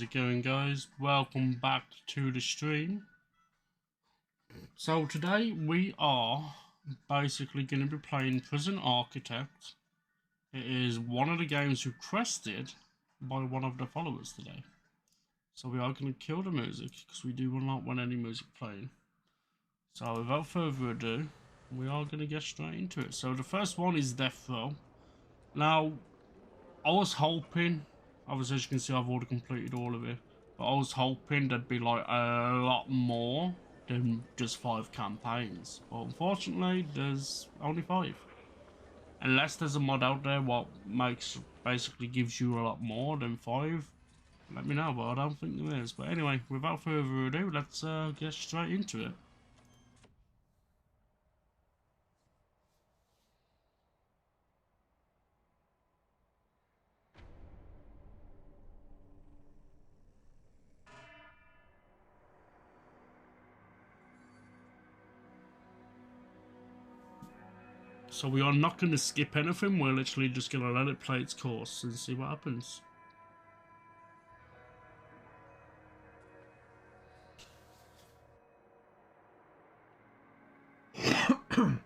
How's it going, guys? Welcome back to the stream. So today we are basically going to be playing Prison Architect. It is one of the games requested by one of the followers today. So we are going to kill the music because we do not want any music playing. So without further ado, we are going to get straight into it. So the first one is Death Row. Now, I was hoping, obviously as you can see I've already completed all of it, but I was hoping there'd be like a lot more than just 5 campaigns, but unfortunately there's only 5. Unless there's a mod out there what basically gives you a lot more than 5, let me know, but I don't think there is. But anyway, without further ado, let's get straight into it. So we are not going to skip anything, we're literally just going to let it play its course and see what happens. Oh,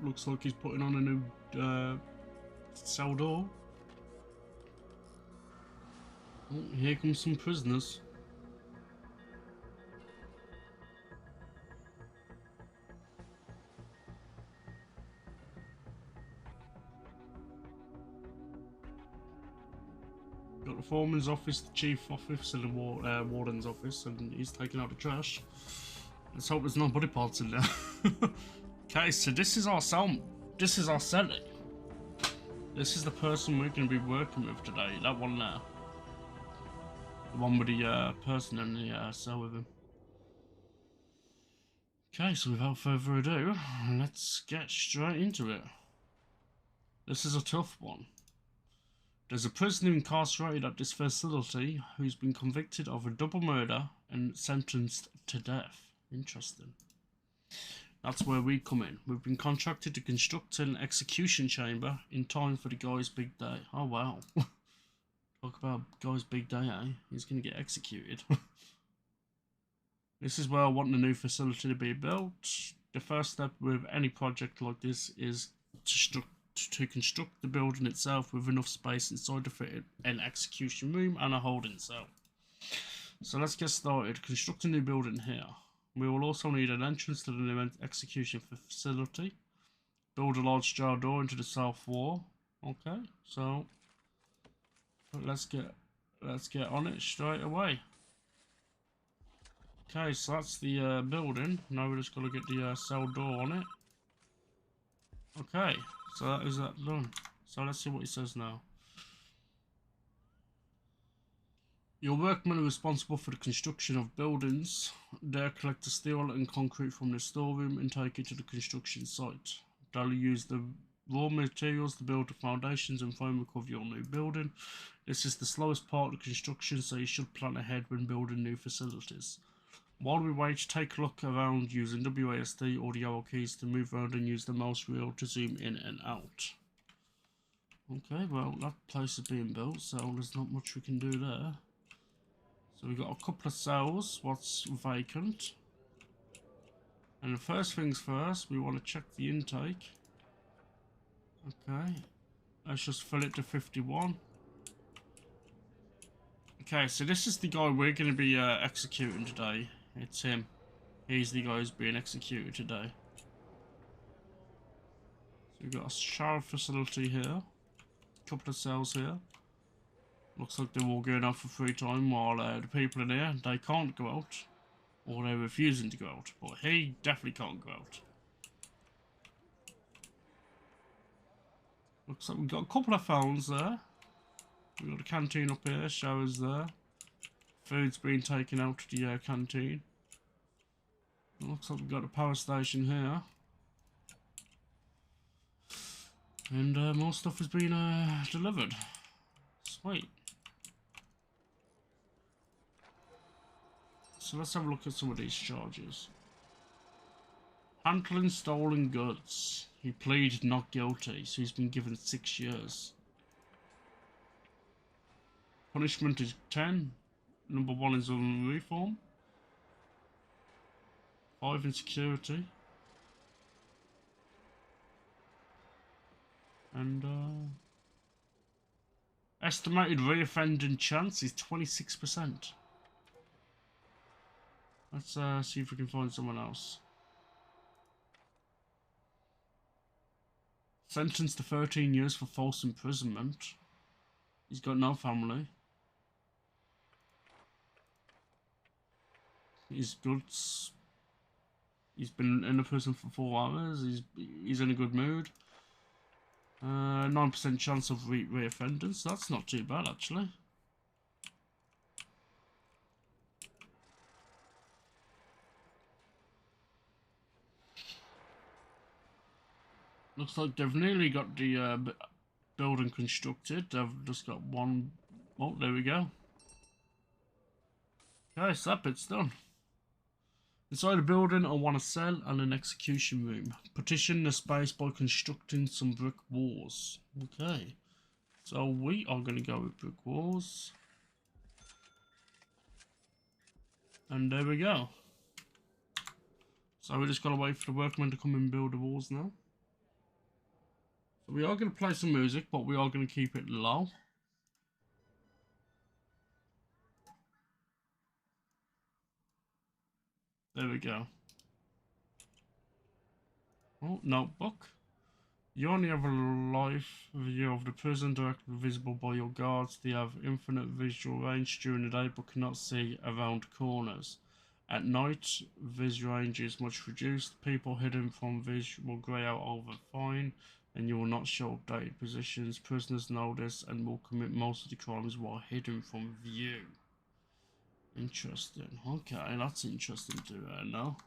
looks like he's putting on a new cell door. Oh, here comes some prisoners. Got the foreman's office, the chief office, and the warden's office, and he's taking out the trash. Let's hope there's no body parts in there. Okay, so this is our cell. This is our cellie. This is the person we're going to be working with today. That one there. The one with the person in the cell with him. Okay, so without further ado, let's get straight into it. This is a tough one. There's a prisoner incarcerated at this facility who's been convicted of a double murder and sentenced to death. Interesting. That's where we come in. We've been contracted to construct an execution chamber in time for the guy's big day. Oh wow. Talk about guy's big day, eh? He's going to get executed. This is where I want the new facility to be built. The first step with any project like this is to construct the building itself with enough space inside to fit an execution room and a holding cell. So let's get started. Construct a new building here. We will also need an entrance to the new execution facility. Build a large jar door into the south wall. Okay, so let's get on it straight away. Okay, so that's the building. Now we're just gonna get the cell door on it. Okay, so that is that done. So let's see what it says now. Your workmen are responsible for the construction of buildings. They'll collect the steel and concrete from the storeroom and take it to the construction site. They'll use the raw materials to build the foundations and framework of your new building. This is the slowest part of construction, so you should plan ahead when building new facilities. While we wait, take a look around using WASD or the arrow keys to move around and use the mouse wheel to zoom in and out. Okay, well that place is being built, so there's not much we can do there. So we've got a couple of cells, what's vacant. And the first things first, we want to check the intake. Okay, let's just fill it to 51. Okay, so this is the guy we're going to be executing today. It's him. He's the guy who's being executed today. So we've got a shower facility here. A couple of cells here. Looks like they're all going out for free time while the people in here, they can't go out. Or they're refusing to go out. But he definitely can't go out. Looks like we've got a couple of phones there. We've got a canteen up here, showers there. Food's being taken out to the canteen. It looks like we've got a power station here. And more stuff has been delivered. Sweet. So let's have a look at some of these charges. Handling stolen goods. He pleaded not guilty, so he's been given 6 years. Punishment is 10. Number 1 is on reform. 5 in security. And estimated reoffending chance is 26%. Let's see if we can find someone else. Sentenced to 13 years for false imprisonment. He's got no family. He's good. He's been in a prison for 4 hours. He's in a good mood. 9% chance of reoffending, so that's not too bad actually. Looks like they've nearly got the building constructed. They've just got one. Oh, there we go. Okay, so that bit's done. Inside the building, I want a cell and an execution room. Partition the space by constructing some brick walls. Okay, so we are going to go with brick walls. And there we go. So we just got to wait for the workmen to come and build the walls now. So we are going to play some music, but we are going to keep it low. There we go. Oh, notebook. You only have a live view of the prison directly visible by your guards. They have infinite visual range during the day but cannot see around corners. At night, visual range is much reduced. People hidden from vision will grey out over fine, and you will not show updated positions. Prisoners know this and will commit most of the crimes while hidden from view. Interesting. Okay, that's interesting to know.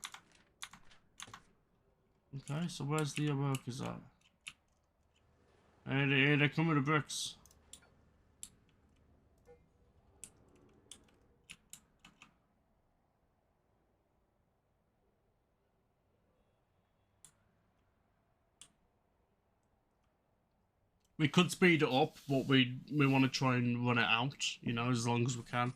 Okay, so where's the workers at? Hey, they come with the bricks. We could speed it up, but we want to try and run it out, you know, as long as we can.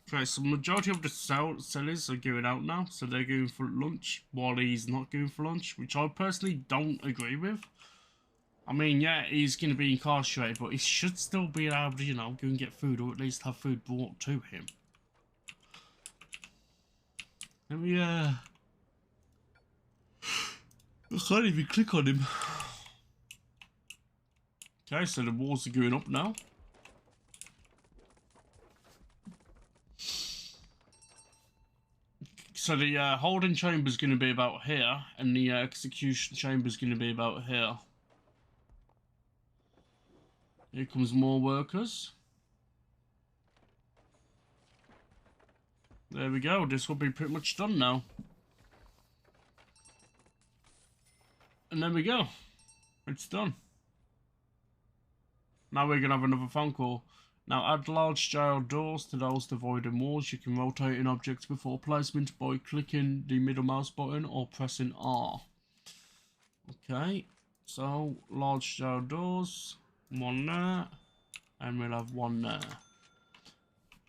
Okay, so majority of the sellers are going out now, so they're going for lunch while he's not going for lunch, which I personally don't agree with. I mean, yeah, he's going to be incarcerated, but he should still be able to, you know, go and get food, or at least have food brought to him. Let me, I can't even click on him. Okay, so the walls are going up now. So the holding chamber is going to be about here, and the execution chamber is going to be about here. Here comes more workers. There we go, this will be pretty much done now. And there we go. It's done. Now we're going to have another phone call. Now add large jail doors to those dividing walls. You can rotate an object before placement by clicking the middle mouse button or pressing R. Okay, so large jail doors. One there. And we'll have one there.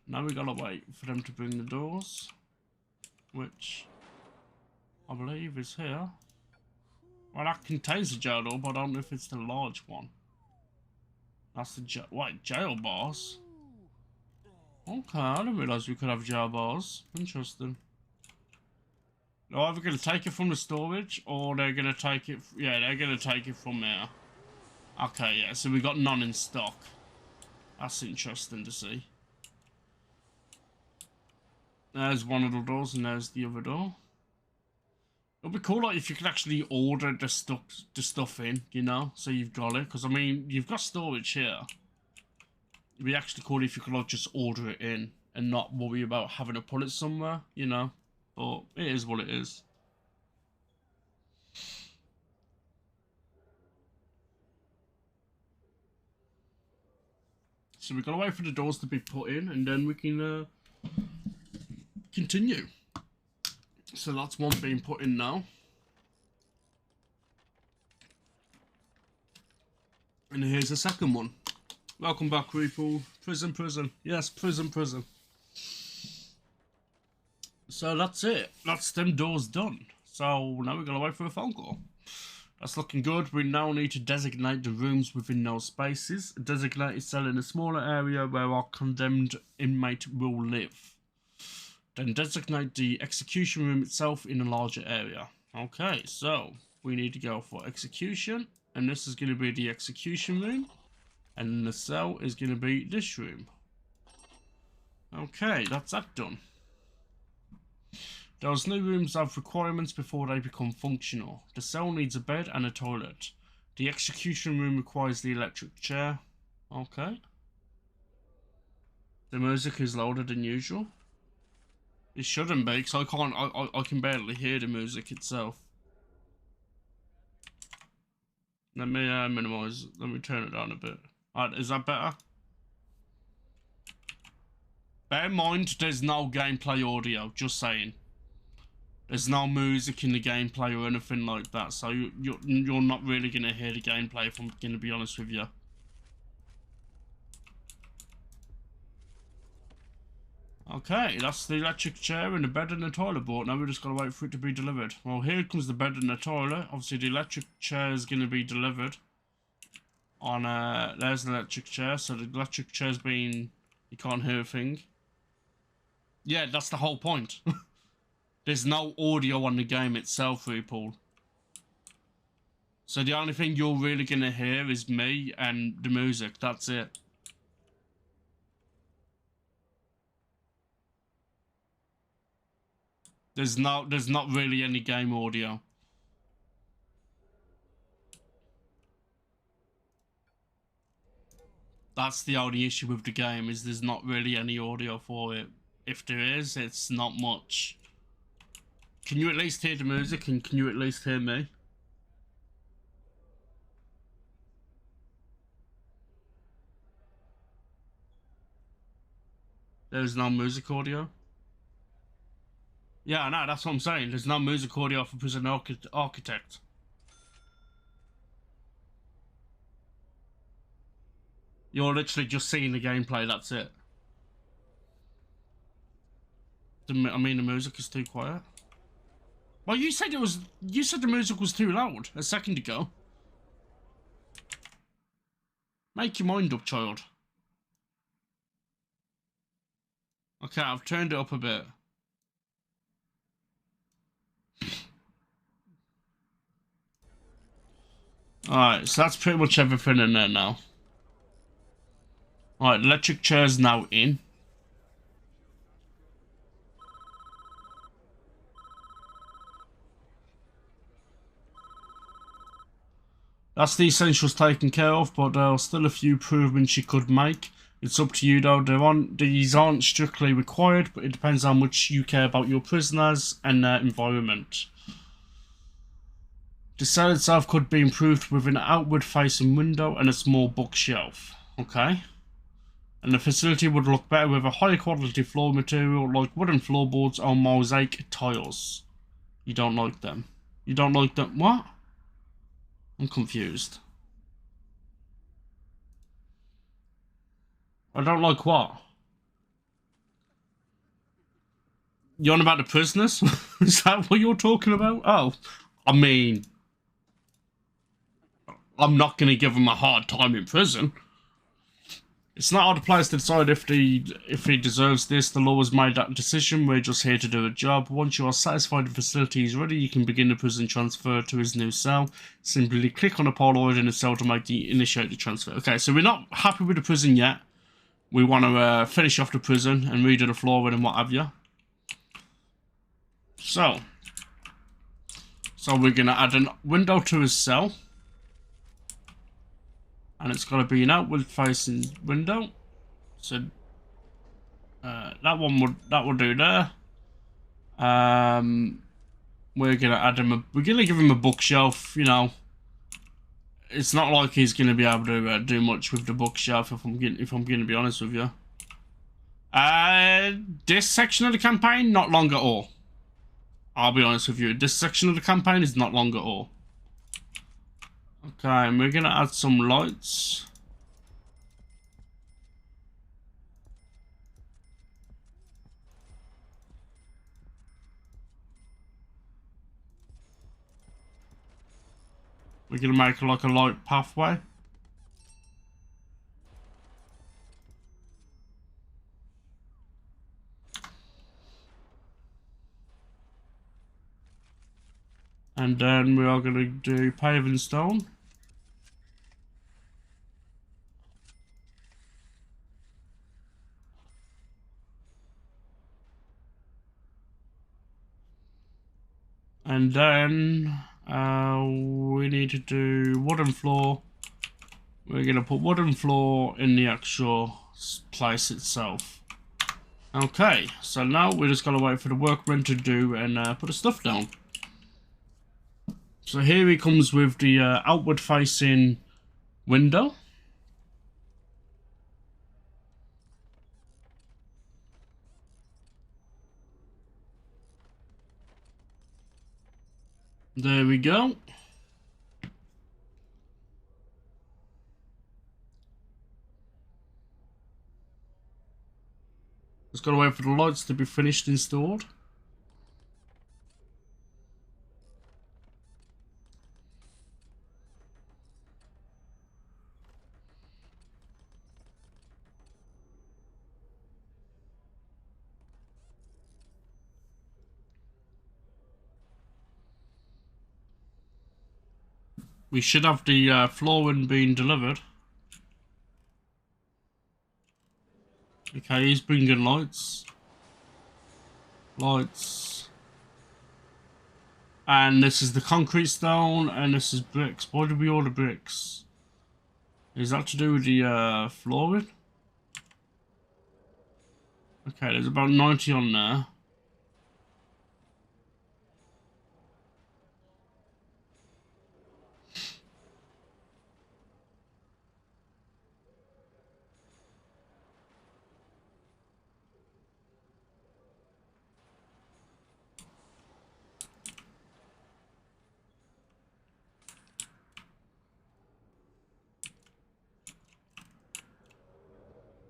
Now we gotta wait for them to bring the doors, which I believe is here. Well, that contains the jail door, but I don't know if it's the large one. That's the jail bars. Okay, I didn't realise we could have jail bars. Interesting. They're either gonna take it from the storage, or they're gonna take it. Yeah, they're gonna take it from there. Okay, yeah. So we got none in stock. That's interesting to see. There's one of the doors, and there's the other door. It'd be cool, like, if you could actually order the stuff in, you know, so you've got it. Because I mean, you've got storage here. It'd be actually cool if you could, like, just order it in and not worry about having to put it somewhere, you know. But it is what it is. So we've got to wait for the doors to be put in, and then we can continue. So that's one being put in now. And here's the second one. Welcome back, people. Prison. Yes, prison. So that's it. That's them doors done. So now we're gonna wait for a phone call. That's looking good. We now need to designate the rooms within those spaces. A designated cell in a smaller area where our condemned inmate will live. Then designate the execution room itself in a larger area. Okay, so we need to go for execution. And this is going to be the execution room. And the cell is going to be this room. Okay, that's that done. Those new rooms have requirements before they become functional. The cell needs a bed and a toilet. The execution room requires the electric chair. Okay. The music is louder than usual. It shouldn't be, because I can barely hear the music itself. Let me minimize, let me turn it down a bit. Alright, is that better? Bear in mind, there's no gameplay audio, just saying. There's no music in the gameplay or anything like that, so you're not really going to hear the gameplay, if I'm going to be honest with you. Okay, that's the electric chair and the bed and the toilet brought. Now we just gotta wait for it to be delivered. Well, here comes the bed and the toilet. Obviously, the electric chair is gonna be delivered. On there's the electric chair. So the electric chair's been, you can't hear a thing. Yeah, that's the whole point. There's no audio on the game itself, RuPaul. So the only thing you're really gonna hear is me and the music. That's it. There's not really any game audio. That's the only issue with the game, is there's not really any audio for it. If there is, it's not much. Can you at least hear the music, and can you at least hear me? There's no music audio. Yeah, no, that's what I'm saying. There's no music audio for PrisonArchitect. You're literally just seeing the gameplay, that's it. I mean, the music is too quiet. Well, you said the music was too loud a second ago. Make your mind up, child. Okay, I've turned it up a bit. Alright, so that's pretty much everything in there now. Alright, electric chair's now in. That's the essentials taken care of, but there are still a few improvements you could make. It's up to you though. These aren't strictly required, but it depends how much you care about your prisoners and their environment. The cell itself could be improved with an outward facing window and a small bookshelf. Okay. And the facility would look better with a higher quality floor material like wooden floorboards or mosaic tiles. You don't like them. You don't like them? What? I'm confused. I don't like what? You on about the prisoners? Is that what you're talking about? Oh, I mean, I'm not going to give him a hard time in prison. It's not our place to decide if he deserves this. The law has made that decision. We're just here to do a job. Once you are satisfied the facility is ready, you can begin the prison transfer to his new cell. Simply click on a Polaroid in the cell to initiate the transfer. Okay, so we're not happy with the prison yet. We want to finish off the prison and redo the flooring and what have you. So we're going to add a window to his cell. And it's got to be an outward facing window. So that will do there. We're gonna add him we're gonna give him a bookshelf. You know, it's not like he's gonna be able to do much with the bookshelf. If I'm gonna be honest with you. This section of the campaign, not long at all. I'll be honest with you. This section of the campaign is not long at all. Okay, and we're gonna add some lights. We're gonna make like a light pathway. And then we are gonna do paving stone. And then we need to do wooden floor. We're going to put wooden floor in the actual place itself. Okay, so now we're just going to wait for the workmen to do and put the stuff down. So here he comes with the outward facing window. There we go. Just gotta wait for the lights to be finished installed. We should have the flooring being delivered. Okay, he's bringing lights. Lights. And this is the concrete stone, and this is bricks. Why did we order bricks? Is that to do with the flooring? Okay, there's about 90 on there.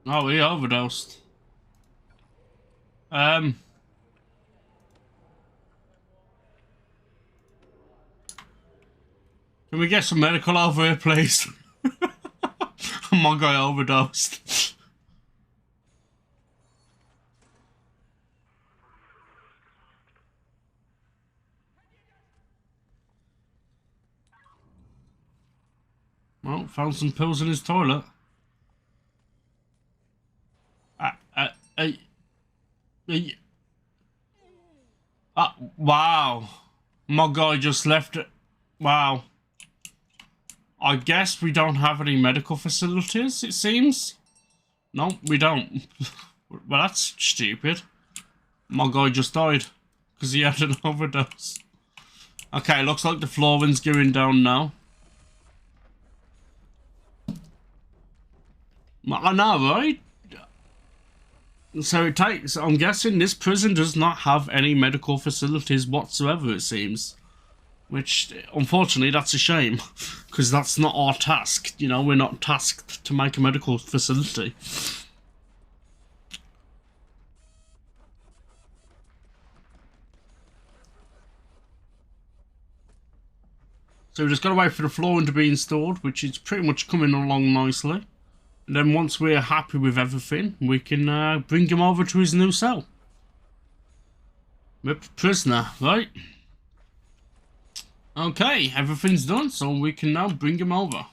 Oh, he overdosed. Can we get some medical over here, please? My guy overdosed. Well, found some pills in his toilet. Wow. My guy just left it. Wow. I guess we don't have any medical facilities, it seems. No, we don't. Well, that's stupid. My guy just died because he had an overdose. Okay, looks like the flooring's going down now. I know, right? So it takes, I'm guessing this prison does not have any medical facilities whatsoever, it seems. Which, unfortunately, that's a shame. Because that's not our task. You know, we're not tasked to make a medical facility. So we just got to wait for the flooring to be installed, which is pretty much coming along nicely. And then once we're happy with everything, we can bring him over to his new cell. We're prisoner, right? Okay, everything's done, so we can now bring him over.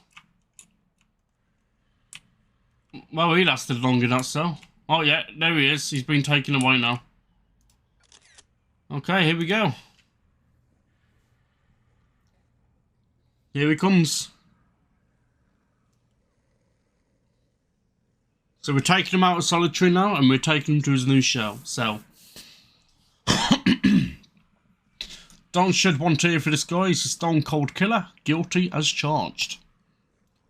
Well, he lasted long in that cell. Oh yeah, there he is. He's been taken away now. Okay, here we go. Here he comes. So we're taking him out of solitary now, and we're taking him to his new cell. Don't shed one tear for this guy. He's a stone cold killer, guilty as charged.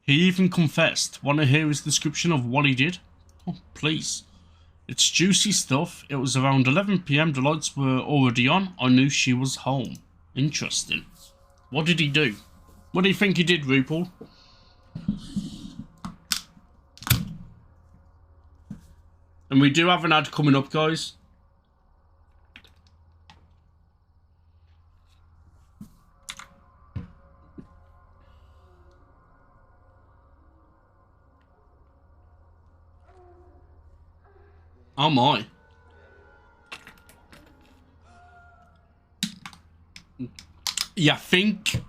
He even confessed. Want to hear his description of what he did? Oh, please. It's juicy stuff. It was around 11 PM. The lights were already on. I knew she was home. Interesting. What did he do? What do you think he did, RuPaul? And we do have an ad coming up, guys. Oh my. You think?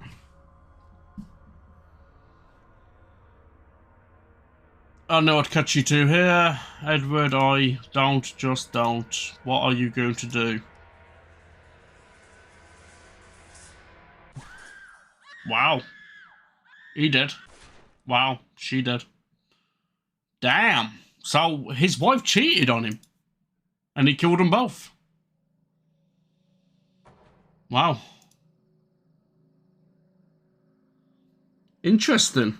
I know what catch you to here. Edward, just don't. What are you going to do? Wow. He did. Wow, she did. Damn. So his wife cheated on him. And he killed them both. Wow. Interesting.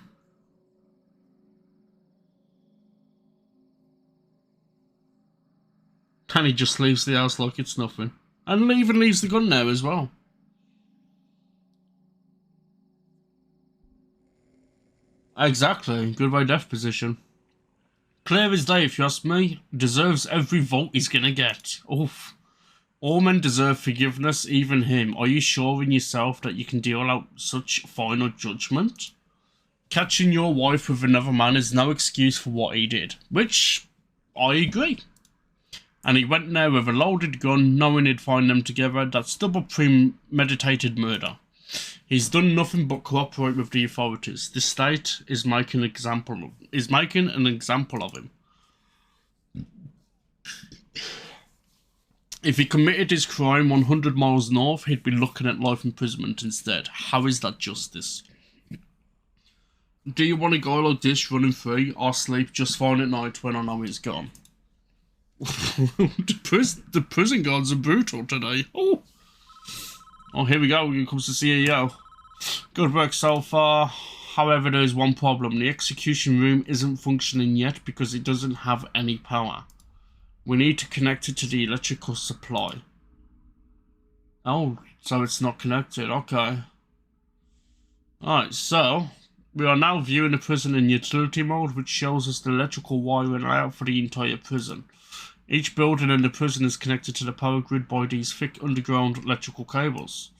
And he just leaves the house like it's nothing. And even leaves the gun there as well. Exactly. Goodbye death position. Clear as day, if you ask me. Deserves every vote he's gonna get. Oof. All men deserve forgiveness, even him. Are you sure in yourself that you can deal out such final judgment? Catching your wife with another man is no excuse for what he did. Which, I agree. And he went there with a loaded gun, knowing he'd find them together. That's double premeditated murder. He's done nothing but cooperate with the authorities. The state is making an example of him. If he committed his crime 100 miles north, he'd be looking at life imprisonment instead. How is that justice? Do you want a guy like this running free or sleep just fine at night when I know he's gone? The prison guards are brutal today. Oh, here we go. Here comes the CEO. Good work so far. However, there is one problem. The execution room isn't functioning yet because it doesn't have any power. We need to connect it to the electrical supply. Oh, so it's not connected. Okay. Alright, so we are now viewing the prison in utility mode, which shows us the electrical wiring layout for the entire prison. Each building in the prison is connected to the power grid by these thick underground electrical cables.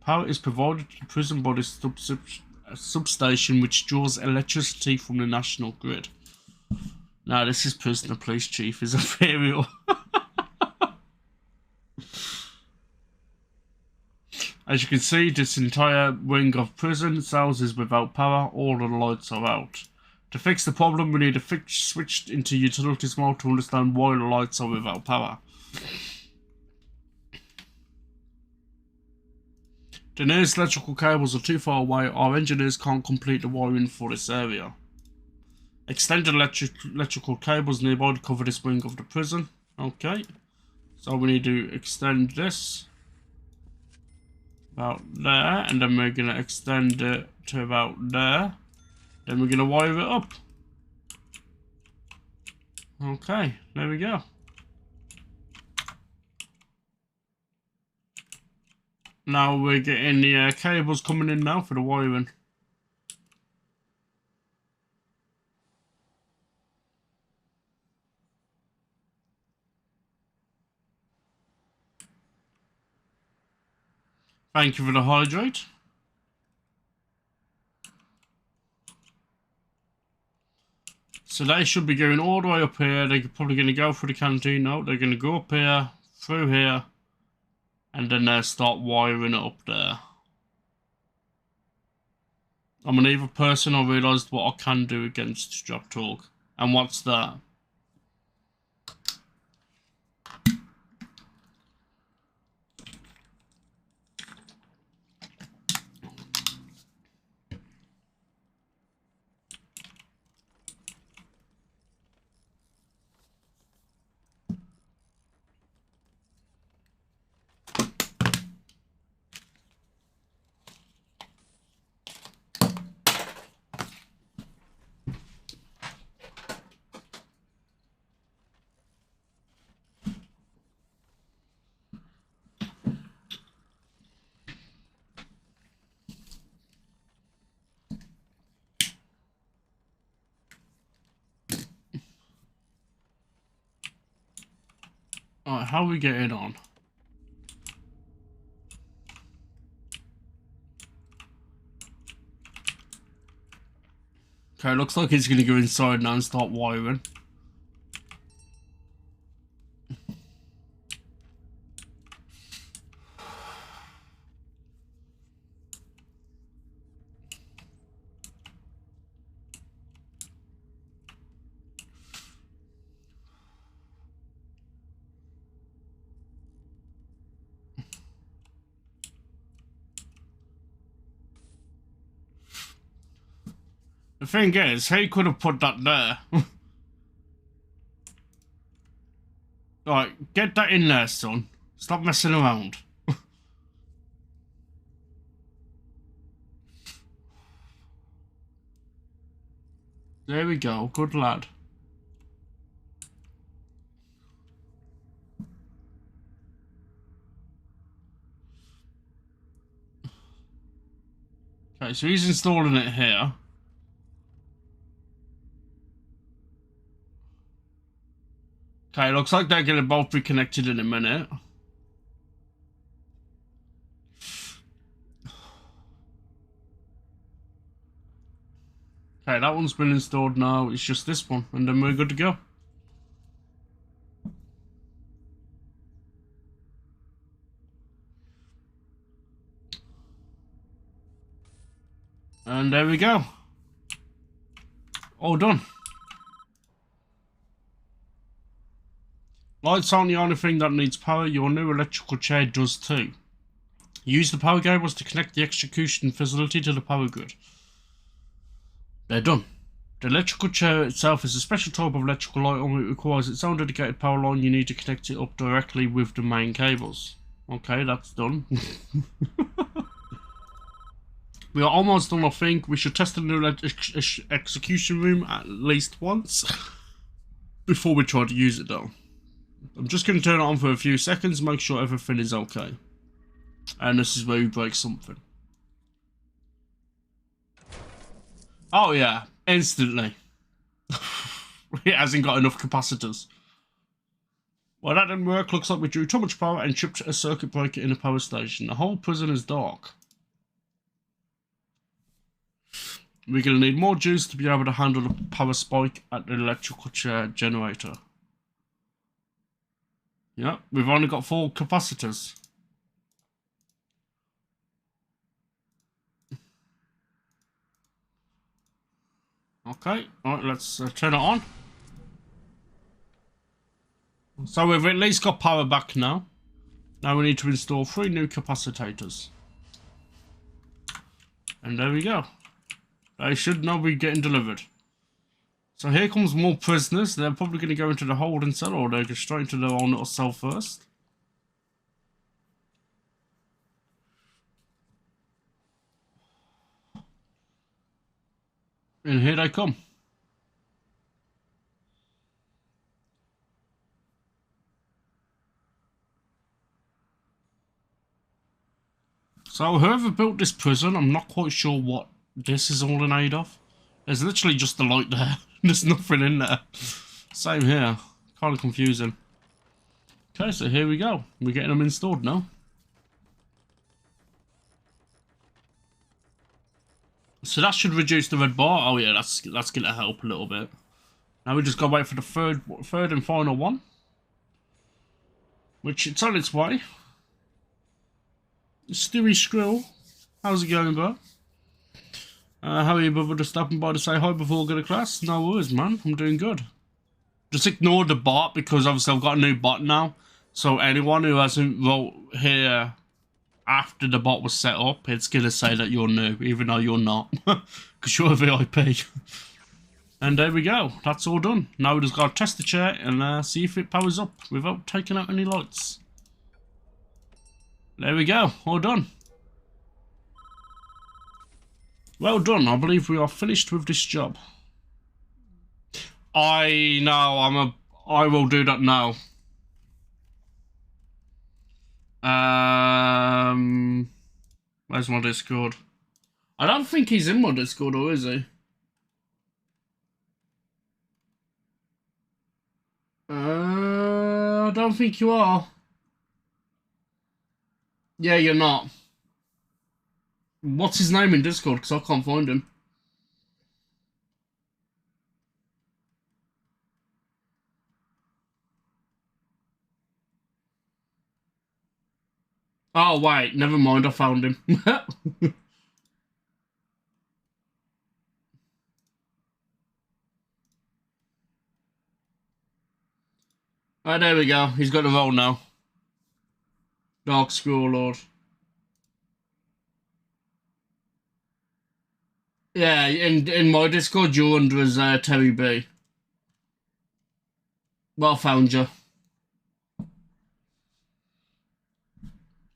Power is provided to the prison by this substation, which draws electricity from the national grid. Now, this is prisoner police chief is imperial. As you can see, this entire wing of prison cells is without power. All the lights are out. To fix the problem, we need to switch into utilities mode to understand why the lights are without power. The nearest electrical cables are too far away. Our engineers can't complete the wiring for this area. Extended electrical cables nearby to cover this wing of the prison. Okay. So we need to extend this about there, and then we're going to extend it to about there. Then we're going to wire it up. Okay, there we go. Now we're getting the cables coming in now for the wiring. Thank you for the hydrate. So they should be going all the way up here. They're probably going to go through the canteen. No, they're going to go up here, through here, and then they'll start wiring it up there. I'm an evil person. I realised what I can do against Drop Talk. And what's that? Alright, how are we getting on? Okay, looks like he's gonna go inside now and start wiring. The thing is, he could have put that there. Right, get that in there, son. Stop messing around. There we go, good lad. Okay, so he's installing it here. Okay, looks like they're going to both be connected in a minute. Okay, that one's been installed now. It's just this one, and then we're good to go. And there we go. All done. Lights aren't the only thing that needs power. Your new electrical chair does too. Use the power cables to connect the execution facility to the power grid. They're done. The electrical chair itself is a special type of electrical light, only it requires its own dedicated power line. You need to connect it up directly with the main cables. Okay, that's done. We are almost done, I think. We should test the new execution room at least once before we try to use it though. I'm just going to turn it on for a few seconds, make sure everything is okay. And this is where we break something. Oh yeah, instantly. It hasn't got enough capacitors. Well, that didn't work. Looks like we drew too much power and chipped a circuit breaker in a power station. The whole prison is dark. We're going to need more juice to be able to handle the power spike at the electrical chair generator. Yeah, we've only got 4 capacitors. Okay, alright, let's turn it on. So we've at least got power back now. Now we need to install 3 new capacitors. And there we go. They should now be getting delivered. So here comes more prisoners. They're probably going to go into the holding cell, or they'll go straight into their own little cell first. And here they come. So whoever built this prison, I'm not quite sure what this is all in aid of. There's literally just the light there. There's nothing in there. Same here. Kind of confusing. Okay, so here we go. We're getting them installed now. So that should reduce the red bar. Oh yeah, that's going to help a little bit. Now we just got to wait for the third and final one. Which it's on its way. Stewie Skrill. How's it going, bro? How are you, brother? Just stopping by to say hi before I go to class? No worries, man. I'm doing good. Just ignore the bot, because obviously I've got a new bot now. So anyone who hasn't wrote here after the bot was set up, it's going to say that you're new, even though you're not. Because you're a VIP. And there we go. That's all done. Now we just got to test the chair and see if it powers up without taking out any lights. There we go. All done. Well done. I believe we are finished with this job. I know. I will do that now. Where's my Discord? I don't think he's in my Discord, or is he? I don't think you are. Yeah, you're not. What's his name in Discord? Because I can't find him. Oh, wait. Never mind. I found him. Oh, there we go. He's got a role now. Dark Scroll Lord. Yeah, in my Discord, you're under as Terry B. Well, found you.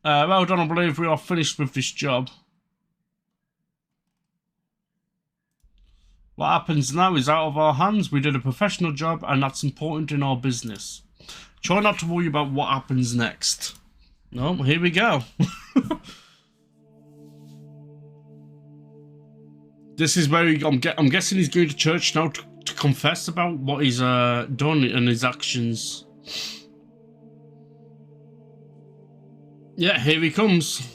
Well done, I believe we are finished with this job. What happens now is out of our hands. We did a professional job, and that's important in our business. Try not to worry about what happens next. No, here we go. This is where I'm guessing he's going to church now to confess about what he's done and his actions. Yeah, here he comes.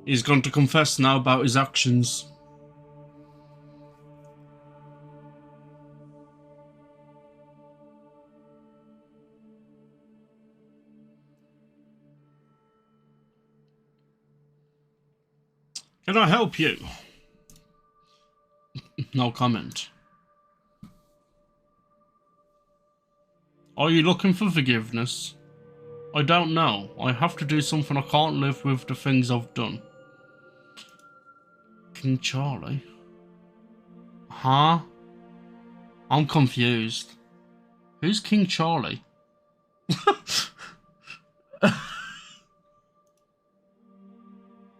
He's going to confess now about his actions. Can I help you? No comment. Are you looking for forgiveness? I don't know. I have to do something. I can't live with the things I've done. King Charlie? Huh? I'm confused. Who's King Charlie?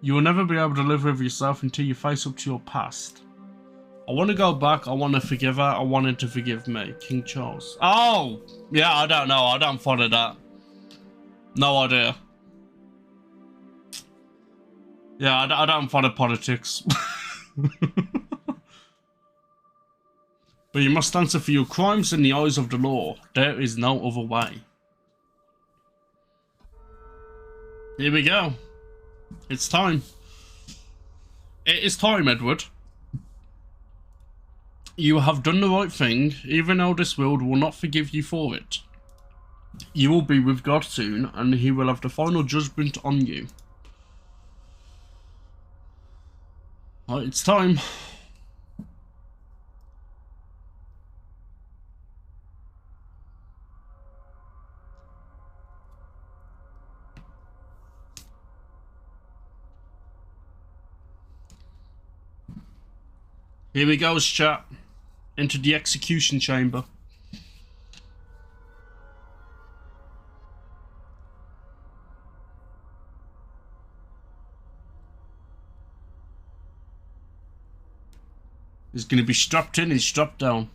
You will never be able to live with yourself until you face up to your past. I want to go back. I want to forgive her. I wanted to forgive me. King Charles. Oh! Yeah, I don't know. I don't follow that. No idea. Yeah, I don't follow politics. But you must answer for your crimes in the eyes of the law. There is no other way. Here we go. It's time. It is time, Edward. You have done the right thing, even though this world will not forgive you for it. You will be with God soon, and he will have the final judgment on you. Right, it's time. Here we go, chat. Into the execution chamber. He's going to be strapped in and strapped down.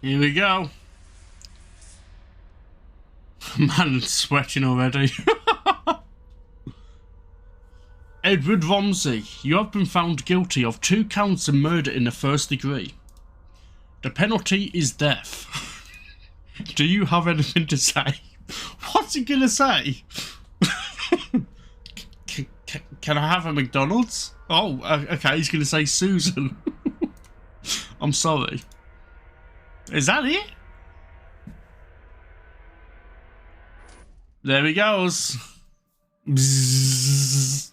Here we go. Man, it's sweating already. Edward Romsey, you have been found guilty of 2 counts of murder in the 1st degree. The penalty is death. Do you have anything to say? What's he gonna say? Can I have a McDonald's? Oh, okay, he's gonna say Susan. I'm sorry. Is that it? There he goes. Bzzz.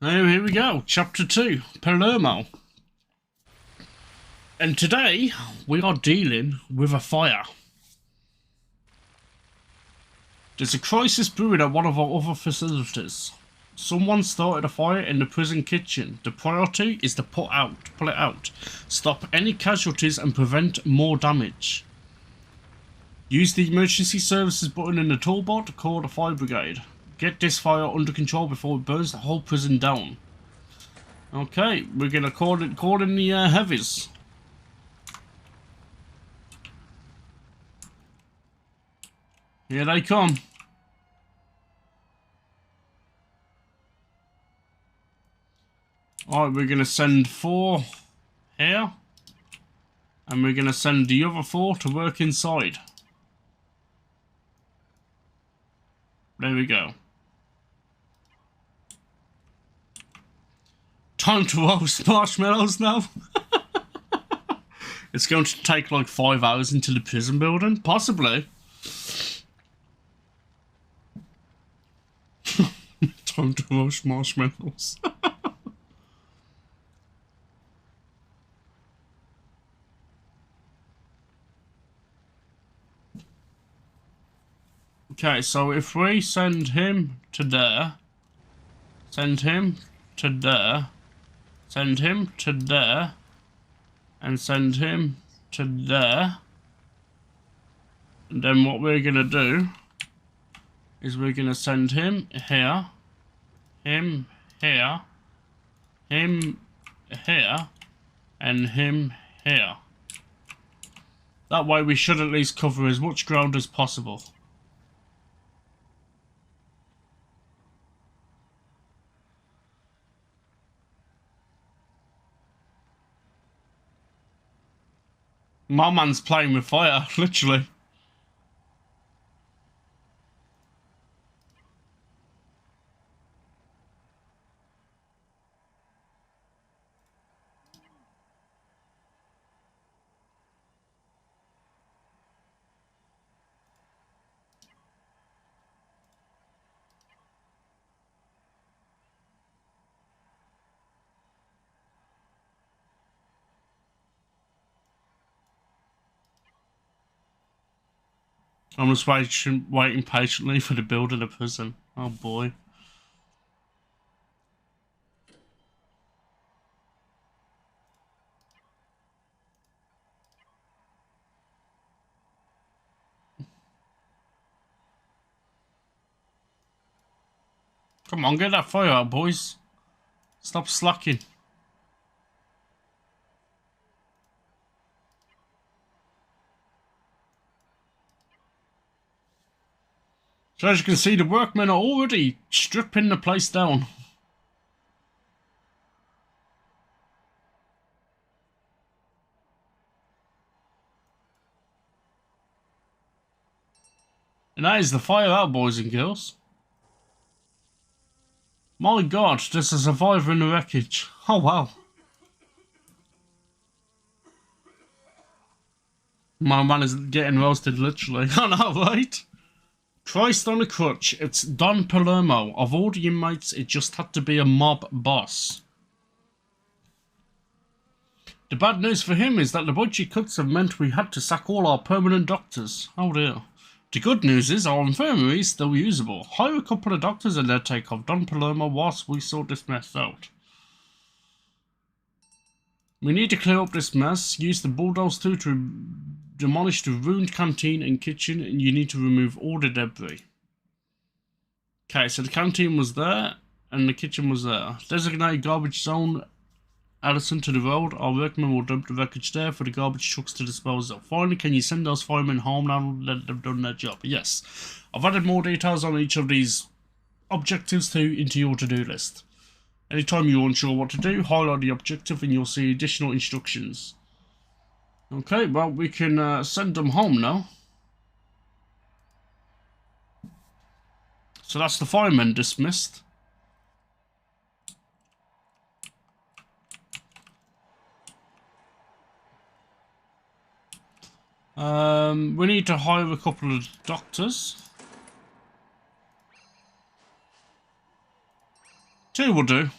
Oh, here we go, Chapter 2, Palermo. And today, we are dealing with a fire. There's a crisis brewing at one of our other facilities. Someone started a fire in the prison kitchen. The priority is to pull it out, stop any casualties and prevent more damage. Use the emergency services button in the toolbar to call the fire brigade. Get this fire under control before it burns the whole prison down. Okay, we're gonna call in the heavies. Here they come. Alright, we're gonna send 4 here. And we're gonna send the other 4 to work inside. There we go. Time to roast marshmallows now. It's going to take like 5 hours into the prison building, possibly. Time to roast marshmallows. Okay, so if we send him to there, send him to there, send him to there, and send him to there, and then what we're gonna do is we're gonna send him here, him here, him here, and him here. That way we should at least cover as much ground as possible. My man's playing with fire, literally. I'm just waiting patiently for the build of the prison. Oh boy. Come on, get that fire out, boys. Stop slacking. So as you can see, the workmen are already stripping the place down. And that is the fire out, boys and girls. My god, there's a survivor in the wreckage. Oh wow. My man is getting roasted, literally. I know, right? Christ on a crutch, it's Don Palermo. Of all the inmates, it just had to be a mob boss. The bad news for him is that the budget cuts have meant we had to sack all our permanent doctors. Oh dear. The good news is our infirmary is still usable. Hire a couple of doctors and they'll take off Don Palermo whilst we sort this mess out. We need to clear up this mess. Use the bulldoze tool to demolish the ruined canteen and kitchen, and you need to remove all the debris. Okay, so the canteen was there and the kitchen was there. Designate garbage zone adjacent to the road. Our workmen will dump the wreckage there for the garbage trucks to dispose of. Finally, can you send those firemen home now that they've done their job? Yes. I've added more details on each of these objectives into your to-do list. Anytime you're unsure what to do, highlight the objective and you'll see additional instructions. Okay, well, we can send them home now. So that's the firemen dismissed. We need to hire a couple of doctors. 2 will do.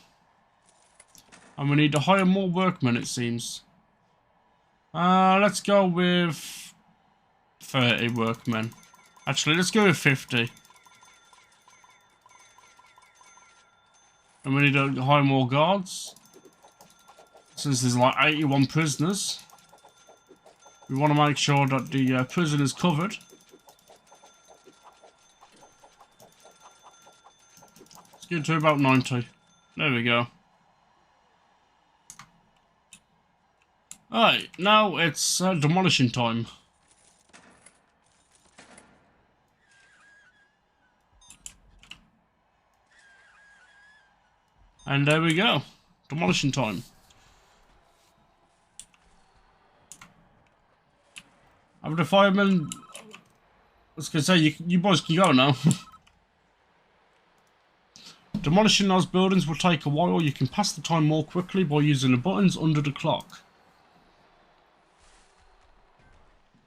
And we need to hire more workmen, it seems. Let's go with 30 workmen. Actually, let's go with 50. And we need to hire more guards. Since there's like 81 prisoners. We want to make sure that the prison is covered. Let's get to about 90. There we go. Alright, now it's demolishing time. And there we go. Demolishing time. Have the firemen... I was going to say, you boys can go now. Demolishing those buildings will take a while. You can pass the time more quickly by using the buttons under the clock.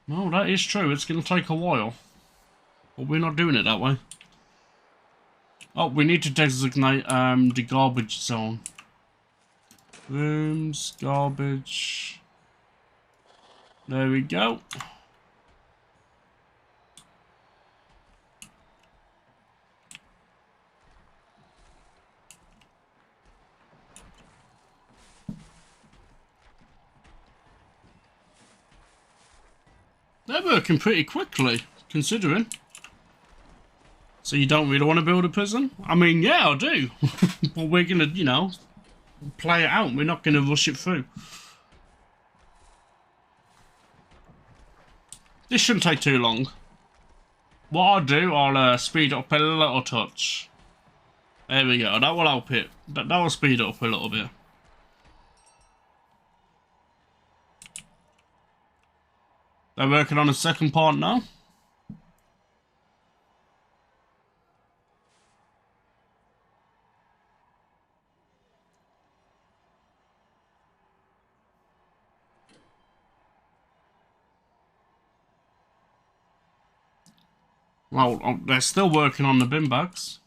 No, that is true. It's going to take a while. But we're not doing it that way. Oh, we need to designate the garbage zone. Rooms, garbage. There we go. They're working pretty quickly, considering. So you don't really want to build a prison? I mean, yeah, I do. But we're going to, you know, play it out. We're not going to rush it through. This shouldn't take too long. What I'll do, I'll speed it up a little touch. There we go. That will help it. That will speed it up a little bit. They're working on the second part now. Well, they're still working on the bin bags.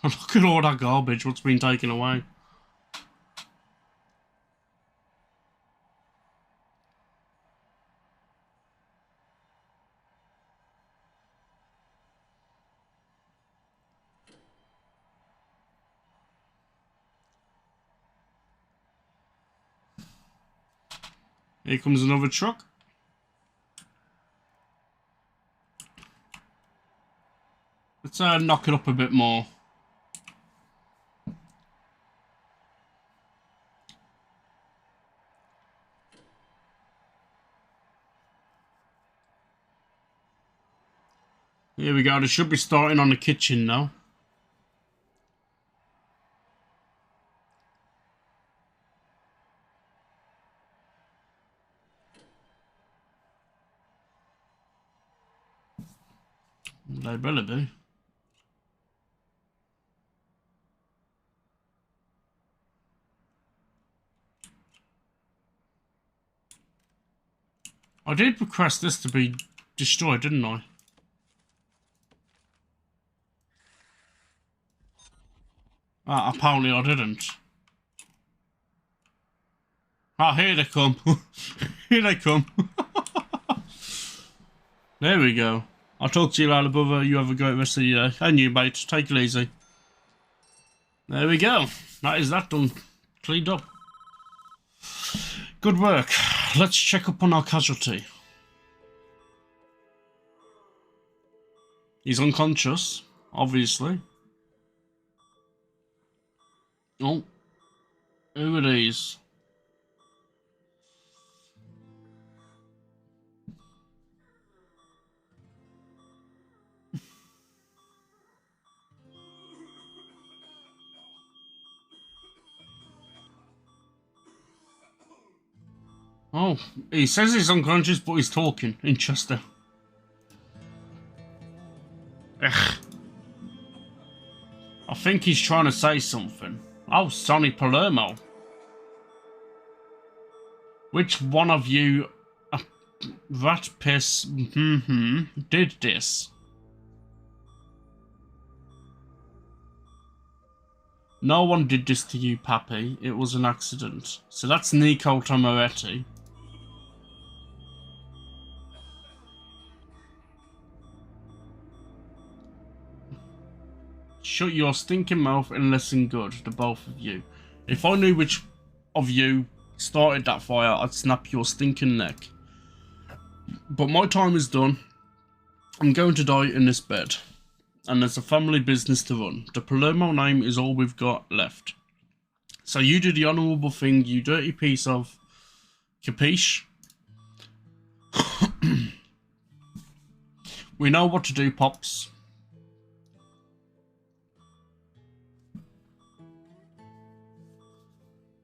Look at all that garbage, what's been taken away. Here comes another truck. Let's knock it up a bit more. Here we go, they should be starting on the kitchen now. They better be. I did request this to be destroyed, didn't I? Apparently I didn't. Ah, here they come. Here they come. There we go. I'll talk to you later, brother. You have a great rest of your day. And you, mate. Take it easy. There we go. That is that done. Cleaned up. Good work. Let's check up on our casualty. He's unconscious, obviously. Oh. Who are these? Oh, he says he's unconscious, but he's talking in Chester. Ugh. I think he's trying to say something. Oh, Sonny Palermo. Which one of you rat piss did this? No one did this to you, Pappy. It was an accident. So that's Nico Tomoretti. Shut your stinking mouth and listen good, the both of you. If I knew which of you started that fire, I'd snap your stinking neck. But my time is done. I'm going to die in this bed. And there's a family business to run. The Palermo name is all we've got left. So you do the honourable thing, you dirty piece of... Capiche? We know what to do, Pops.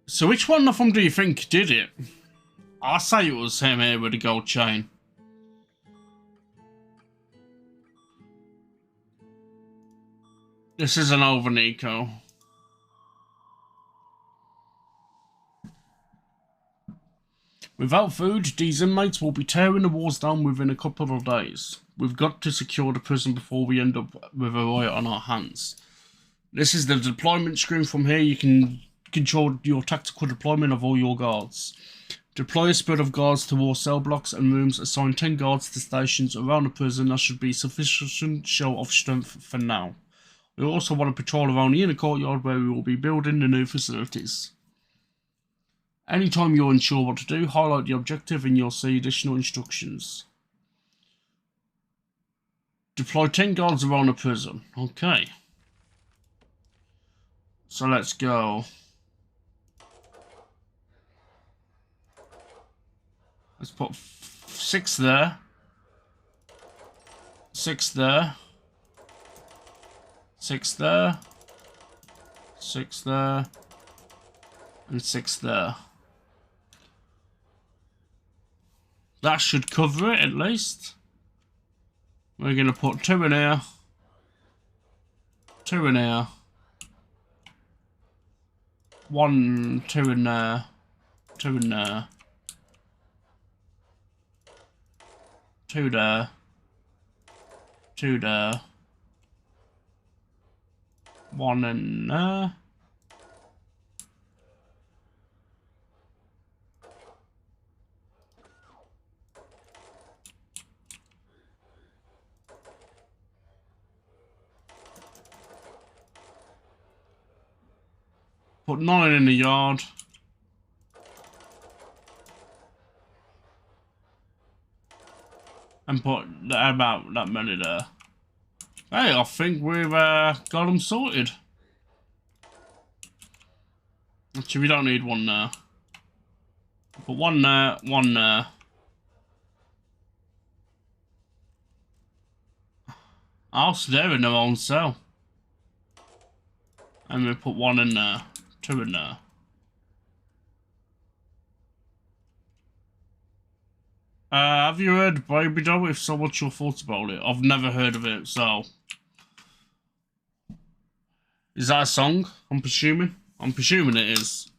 So which one of them do you think did it? I say it was him here with the gold chain. This isn't over, Nico. Without food, these inmates will be tearing the walls down within a couple of days. We've got to secure the prison before we end up with a riot on our hands. This is the deployment screen. From here you can control your tactical deployment of all your guards. Deploy a spread of guards to all cell blocks and rooms. Assign 10 guards to stations around the prison. That should be sufficient show of strength for now. We also want to patrol around the inner courtyard where we will be building the new facilities. Anytime you're unsure what to do, highlight the objective and you'll see additional instructions. Deploy 10 guards around the prison. Okay. So let's go. Let's put 6 there. 6 there. 6 there. 6 there. And 6 there. That should cover it at least. We're going to put 2 in here. 2 in here. 1, 2 in there. 2 in there. 2 there. 2 there. 1 in there. Put 9 in the yard. And put about that many there. Hey, I think we've got them sorted. Actually, we don't need 1 there. Put 1 there, 1 there. Also, they're in their own cell. And we put 1 in there. 2 in there. Have you heard Baby Doll? If so, what's your thoughts about it? I've never heard of it, so... Is that a song? I'm presuming? I'm presuming it is.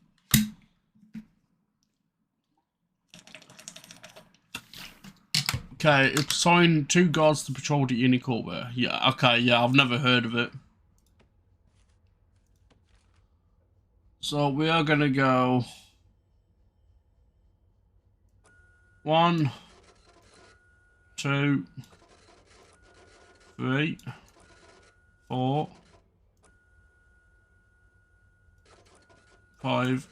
Okay, assign 2 guards to patrol the inner courtyard. Yeah, okay, yeah, I've never heard of it. So we are gonna go 1, 2, 3, 4, 5,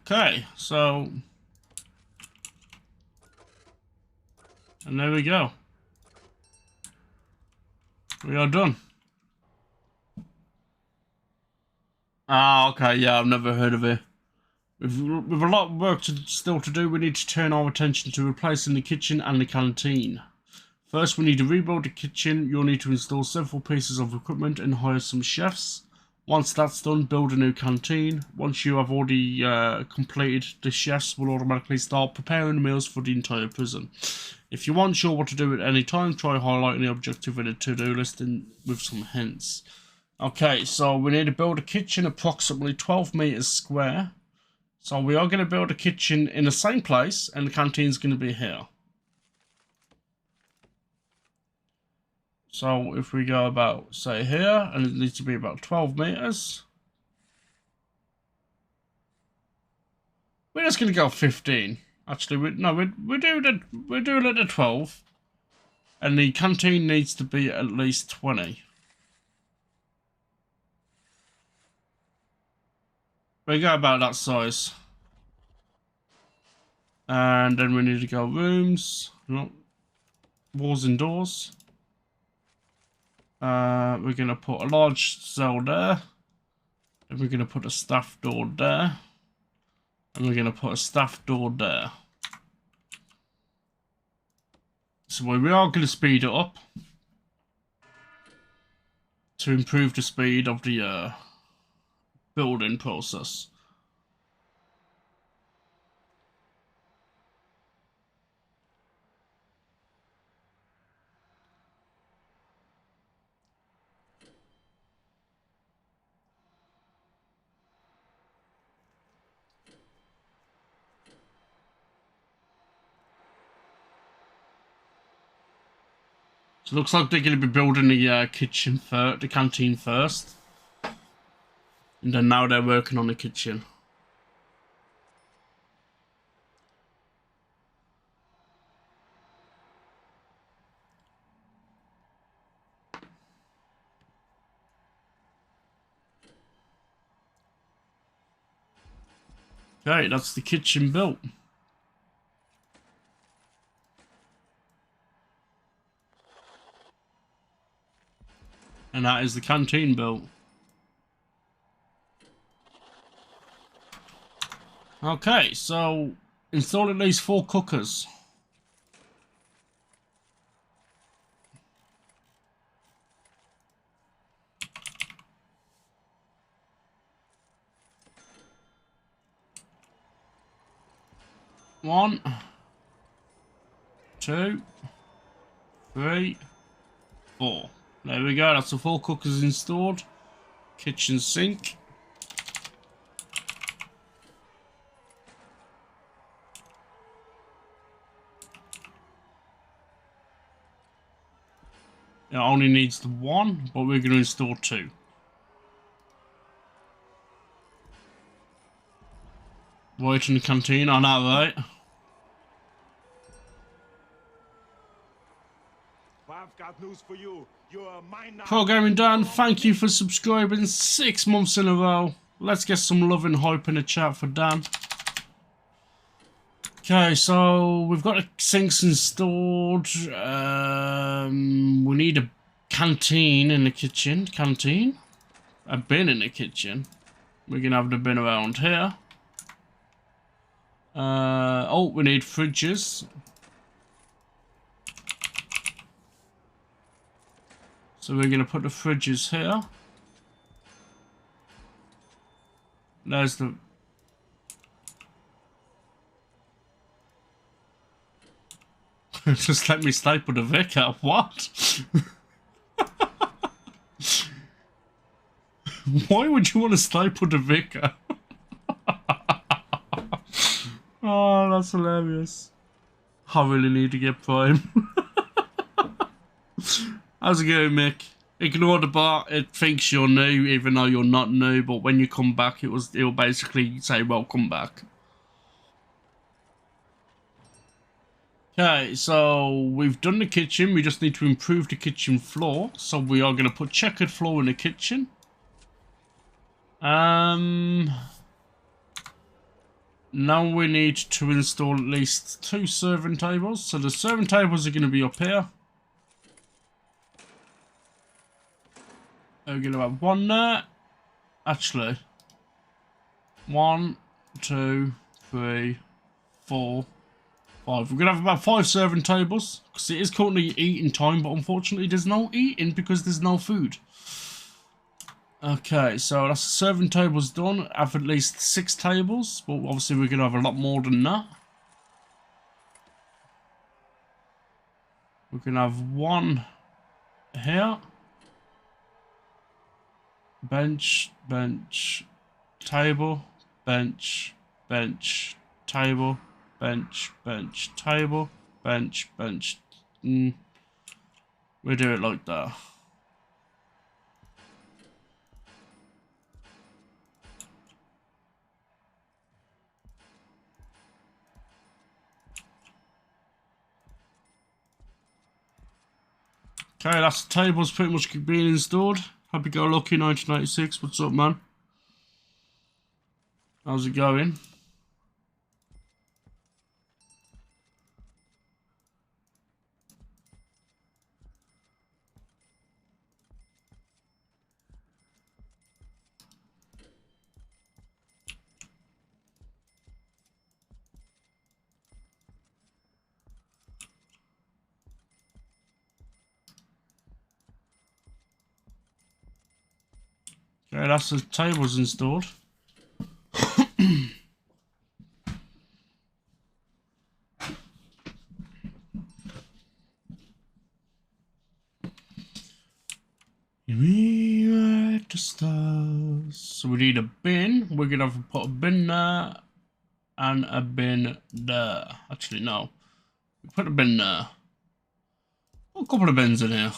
'kay, so and there we go. We are done. Ah, okay, yeah, I've never heard of it. With a lot of work still to do, we need to turn our attention to replacing the kitchen and the canteen. First, we need to rebuild the kitchen. You'll need to install several pieces of equipment and hire some chefs. Once that's done, build a new canteen. Once you have already completed, the chefs will automatically start preparing meals for the entire prison. If you aren't sure what to do at any time, try highlighting the objective in a to-do list with some hints. Okay, so we need to build a kitchen approximately 12 meters square. So we are going to build a kitchen in the same place, and the canteen's going to be here. So if we go about, say, here, and it needs to be about 12 meters. We're just going to go 15. Actually, we're doing it at 12. And the canteen needs to be at least 20. We go about that size. And then we need to go rooms, no, walls and doors. We're going to put a large cell there. And we're going to put a staff door there. And we're going to put a staff door there. So we are going to speed it up to improve the speed of the building process. So it looks like they're going to be building the kitchen first, the canteen first. And then now they're working on the kitchen. Okay, that's the kitchen built. And that is the canteen built. Okay, so installing these 4 cookers. One, 2, 3, 4. There we go, that's the 4 cookers installed. Kitchen sink. It only needs the 1, but we're going to install 2. Right in the canteen, I know, right? I've got news for you. You're mine now. Programming done. Thank you for subscribing 6 months in a row. Let's get some love and hype in the chat for Dan. Okay, so we've got the sinks installed. We need a canteen in the kitchen. Canteen? A bin in the kitchen. We can have the bin around here. Oh, we need fridges. So we're going to put the fridges here. There's the... Just let me staple the vicar. What? Why would you want to staple the vicar? Oh, that's hilarious. I really need to get Prime. How's it going, Mick? Ignore the bot. It thinks you're new, even though you're not new. But when you come back, it'll basically say welcome back. Okay, so we've done the kitchen. We just need to improve the kitchen floor. So we are going to put checkered floor in the kitchen. Now we need to install at least 2 serving tables. So the serving tables are going to be up here. We're going to have 1 there. Actually, 1, 2, 3, 4, 5. We're going to have about 5 serving tables. Because it is currently eating time. But unfortunately there's no eating because there's no food. Okay, so that's the serving tables done. Have at least 6 tables, but obviously we're going to have a lot more than that. We're going to have 1 here. bench, bench, table, bench, bench, table, bench, bench, table, bench, bench. We do it like that. Okay, that's the tables pretty much being installed. Happy go lucky 1996. What's up, man? How's it going? Okay, that's the tables installed. We are at the stars. So we need a bin. We're gonna have to put a bin there and a bin there. Actually, no. Put a bin there. Put a couple of bins in here.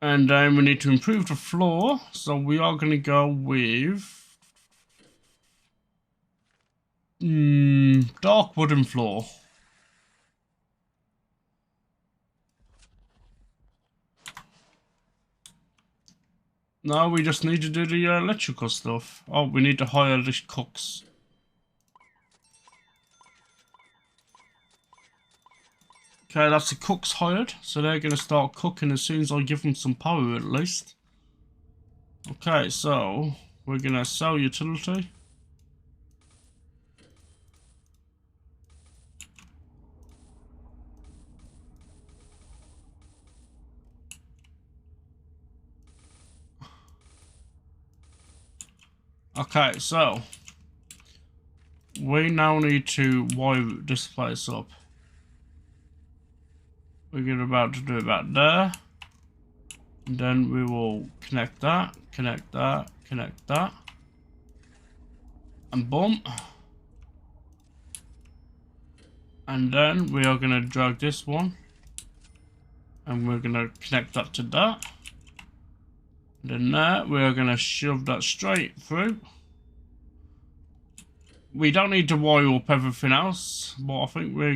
And then we need to improve the floor. So we are going to go with dark wooden floor. No, we just need to do the electrical stuff. Oh, we need to hire the cooks. Okay, that's the cooks hired. So they're going to start cooking as soon as I give them some power, at least. Okay, so we're going to sell utility. Okay, so we now need to wire this place up. We're about to do about there. And then we will connect that, connect that, connect that. And boom. And then we are going to drag this one. And we're going to connect that to that. And then there, we are going to shove that straight through. We don't need to wire up everything else, but I think we're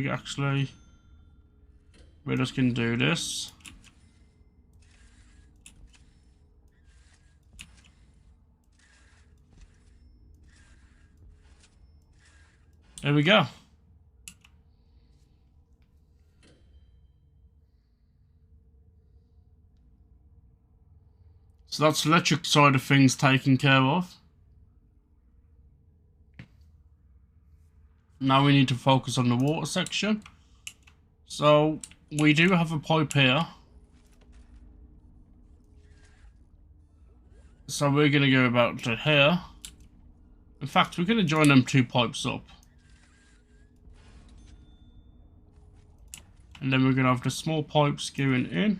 just going to do this. There we go. So that's the electric side of things taken care of. Now we need to focus on the water section. So we do have a pipe here. So we're going to go about to here. In fact, we're going to join them two pipes up. And then we're going to have the small pipes going in.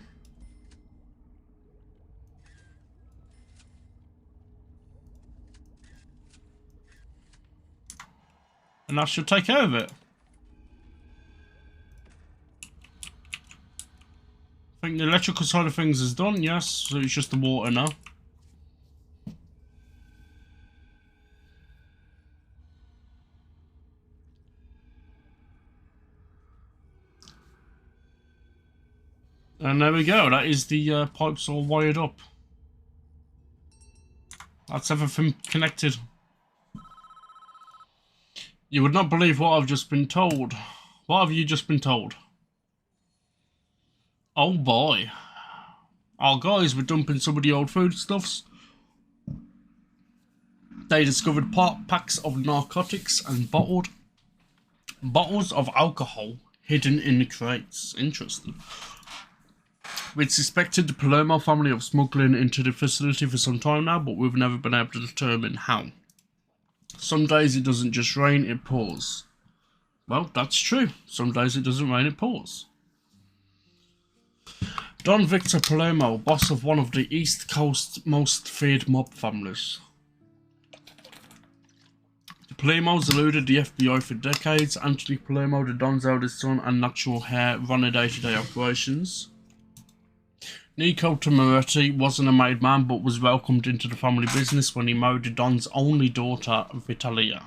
And that should take care of it. I think the electrical side of things is done, yes. So it's just the water now. And there we go. That is the pipes all wired up. That's everything connected. You would not believe what I've just been told. What have you just been told? Oh boy. Our guys were dumping some of the old foodstuffs. They discovered packs of narcotics and bottles of alcohol hidden in the crates. Interesting. We'd suspected the Palermo family of smuggling into the facility for some time now, but we've never been able to determine how. Some days it doesn't just rain, it pours. Well, that's true. Some days it doesn't rain, it pours. Don Victor Palermo, boss of one of the East Coast's most feared mob families. The Palermos eluded the FBI for decades. Anthony Palermo, the Don's eldest son and natural heir, ran the day-to-day operations. Nico Tamaretti wasn't a made man but was welcomed into the family business when he married the Don's only daughter, Vitalia.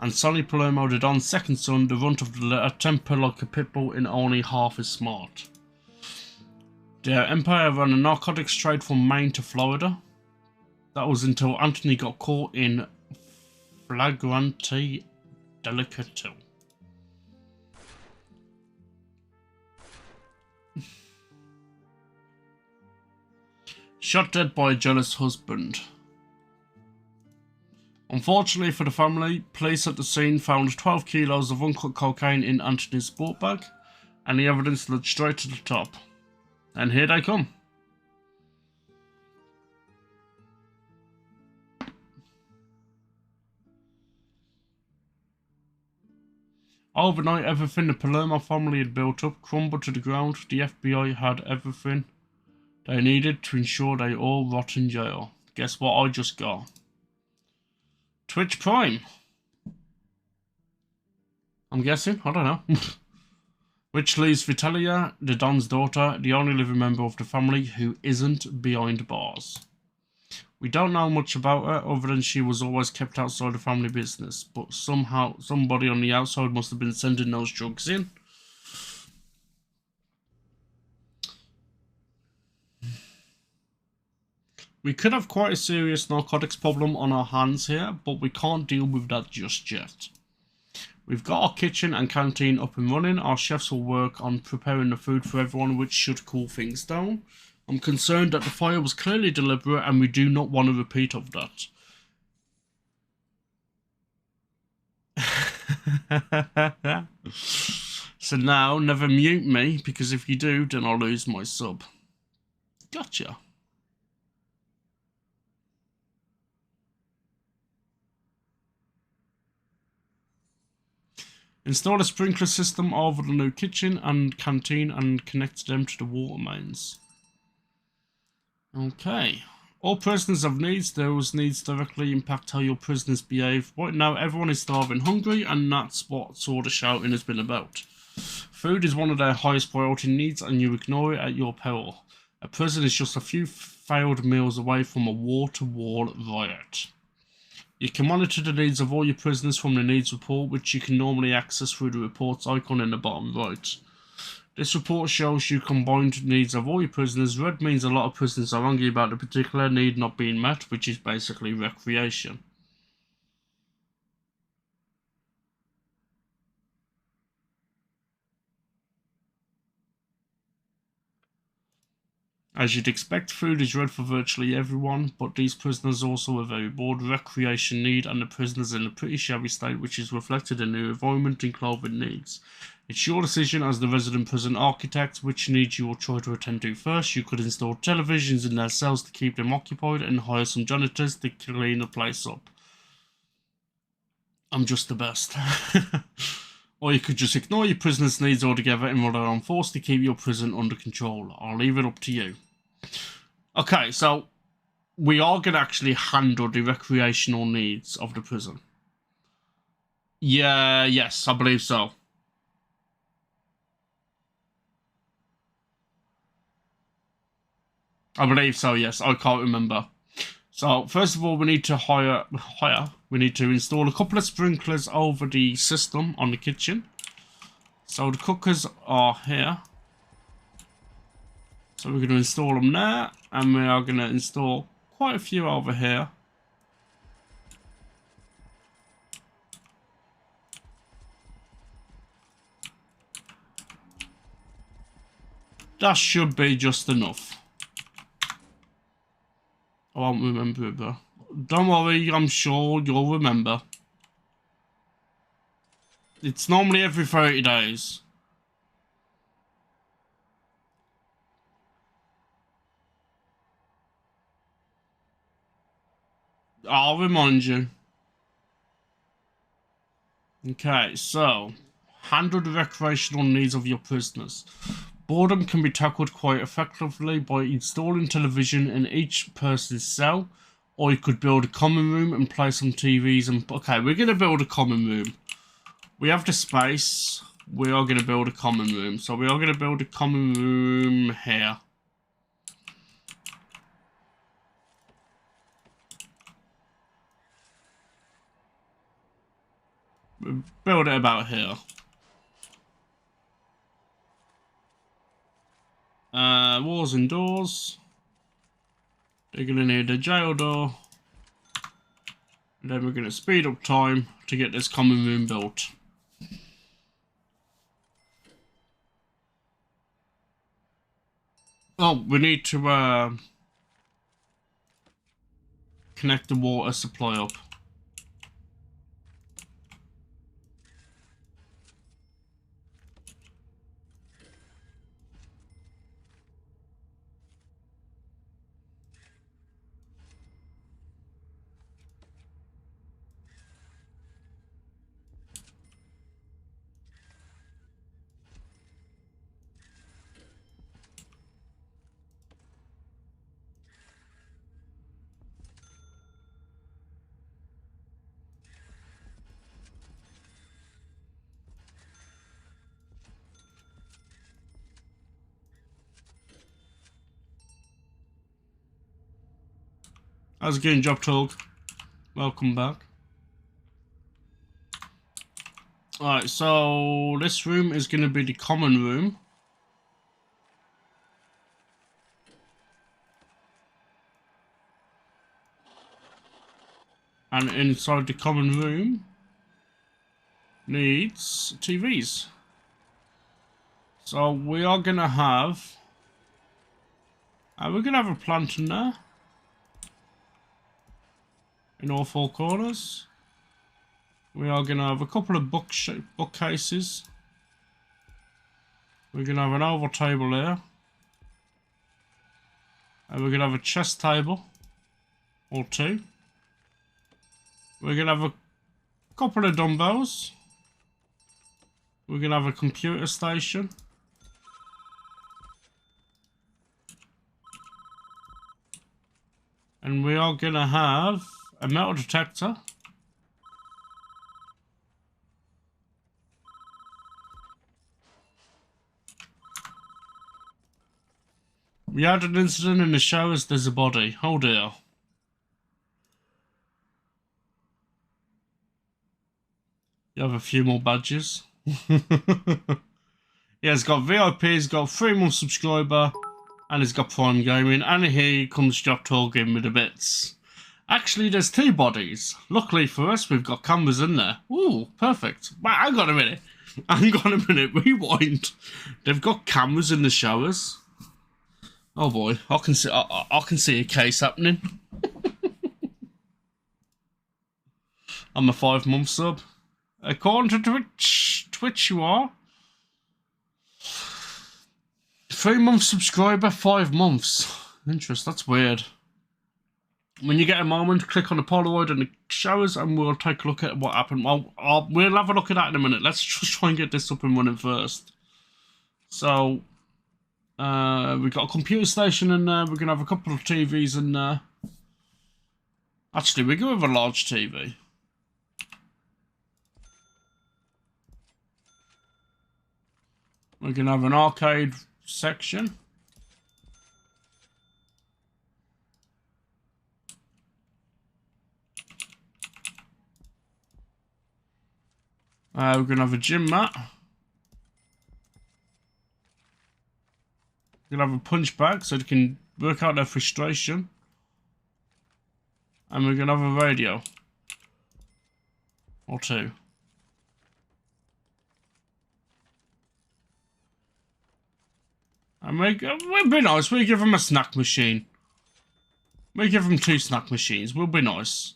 And Sonny Palermo, the Don's second son, the runt of the litter, temper like a pit bull and only half as smart. Their empire ran a narcotics trade from Maine to Florida. That was until Anthony got caught in flagrante delicto. Shot dead by a jealous husband. Unfortunately for the family, police at the scene found 12 kilos of uncut cocaine in Anthony's sport bag, and the evidence led straight to the top. And here they come. Overnight, everything the Palermo family had built up crumbled to the ground. The FBI had everything they needed to ensure they all rot in jail. Guess what I just got? Twitch Prime. I'm guessing, I don't know. Which leaves Vitalia, the Don's daughter, the only living member of the family who isn't behind bars. We don't know much about her other than she was always kept outside the family business, but somehow somebody on the outside must have been sending those drugs in. We could have quite a serious narcotics problem on our hands here, but we can't deal with that just yet. We've got our kitchen and canteen up and running. Our chefs will work on preparing the food for everyone, which should cool things down. I'm concerned that the fire was clearly deliberate and we do not want a repeat of that. So now, never mute me, because if you do, then I'll lose my sub. Gotcha. Install a sprinkler system over the new kitchen and canteen and connect them to the water mains. Okay. All prisoners have needs. Those needs directly impact how your prisoners behave. Right now, everyone is starving hungry, and that's what sort of shouting has been about. Food is one of their highest priority needs, and you ignore it at your peril. A prison is just a few failed meals away from a wall-to-wall riot. You can monitor the needs of all your prisoners from the needs report, which you can normally access through the reports icon in the bottom right. This report shows you combined needs of all your prisoners. Red means a lot of prisoners are angry about a particular need not being met, which is basically recreation. As you'd expect, food is red for virtually everyone, but these prisoners also are very bored. Recreation need, and the prisoners in a pretty shabby state, which is reflected in their environment and clothing needs. It's your decision as the resident prison architect which needs you will try to attend to first. You could install televisions in their cells to keep them occupied and hire some janitors to clean the place up. I'm just the best. Or you could just ignore your prisoners' needs altogether and rely on force to keep your prison under control. I'll leave it up to you. Okay, so we are going to actually handle the recreational needs of the prison. Yes, I believe so. I believe so, yes. I can't remember. So, first of all, we need to we need to install a couple of sprinklers over the system on the kitchen. So, the cookers are here. So, we're going to install them there. And we are going to install quite a few over here. That should be just enough. I won't remember it though. Don't worry, I'm sure you'll remember. It's normally every 30 days. I'll remind you. Okay, so handle the recreational needs of your prisoners. Boredom can be tackled quite effectively by installing television in each person's cell, or you could build a common room and place some TVs and... Okay, we're going to build a common room. We have the space. We are going to build a common room. So we are going to build a common room here. We'll build it about here. Walls and doors. They're going to need a jail door. And then we're going to speed up time to get this common room built. Oh, we need to connect the water supply up. How's it going, Job Talk? Welcome back. Alright, so this room is going to be the common room. And inside the common room needs TVs. So we are going to have... we're going to have a plant in there. In all four corners. We are going to have a couple of bookcases. We're going to have an oval table here. And we're going to have a chess table. Or two. We're going to have a couple of dumbbells. We're going to have a computer station. And we are going to have a metal detector. We had an incident in the showers, there's a body. Oh dear. You have a few more badges. Yeah, it's got VIP, it's got 3-month subscriber, and it's got Prime Gaming, and here comes Job Talking with the bits. Actually, there's 2 bodies. Luckily for us, we've got cameras in there. Ooh, perfect. Wait, hang on a minute. Rewind. They've got cameras in the showers. Oh boy, I can see a case happening. I'm a 5-month sub. According to Twitch you are. 3-month subscriber, 5 months. Interesting, that's weird. When you get a moment, click on the Polaroid and the showers and we'll take a look at what happened. Well, we'll have a look at that in a minute. Let's just try and get this up and running first. So, we've got a computer station in there. We're going to have a couple of TVs in there. Actually, we go with a large TV. We're going to have an arcade section. We're going to have a gym mat. We're going to have a punch bag so they can work out their frustration. And we're going to have a radio. Or 2. And we'll be nice. We'll give them a snack machine. We'll give them 2 snack machines. We'll be nice.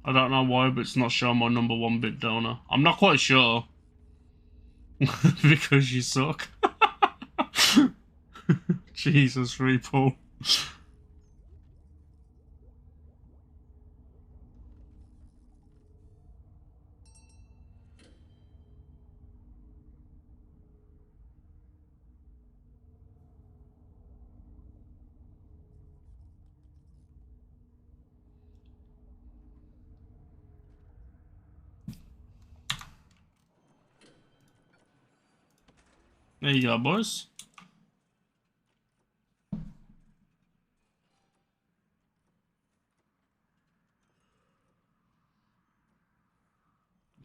I don't know why, but it's not showing my #1 bit donor. I'm not quite sure. Because you suck. Jesus, Repo. There you go, boys.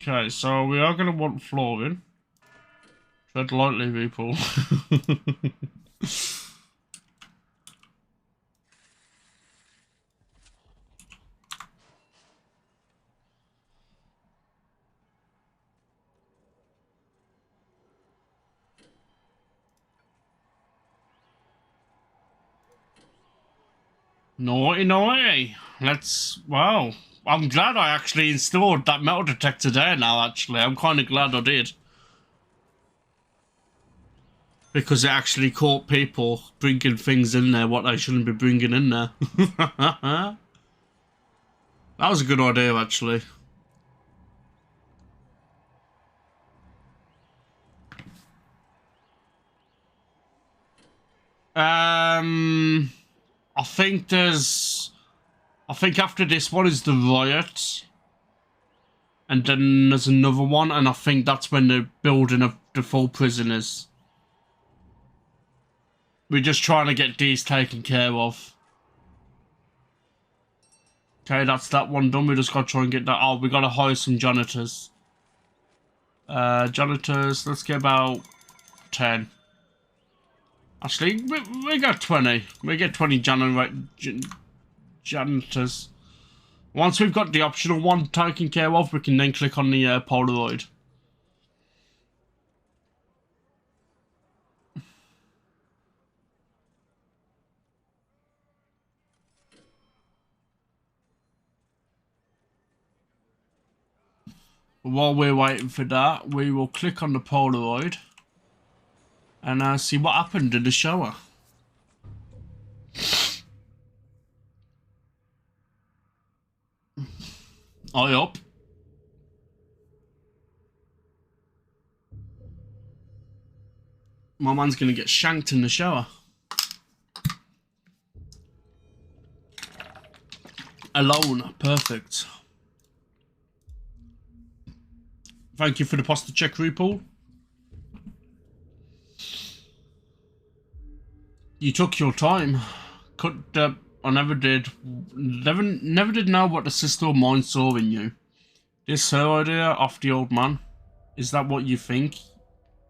Okay, so we are going to want flooring. Tread lightly, people. Naughty, naughty. Wow. I'm glad I actually installed that metal detector there now, actually. I'm kind of glad I did. Because it actually caught people bringing things in there what they shouldn't be bringing in there. That was a good idea, actually. I think after this one is the riot. And then there's another one, and I think that's when they're building up the full prisoners. We're just trying to get these taken care of. Okay, that's that one done. We just gotta try and get that. Oh, we gotta hire some janitors. Janitors, let's get about 10. Actually, we got 20. We get 20 janitors. Once we've got the optional one taken care of, we can then click on the Polaroid. While we're waiting for that, we will click on the Polaroid and see what happened in the shower. Eye up. My man's gonna get shanked in the shower. Alone. Perfect. Thank you for the posture check, RuPaul. You took your time. I never did. Never did know what the sister of mine saw in you. This her idea off the old man. Is that what you think?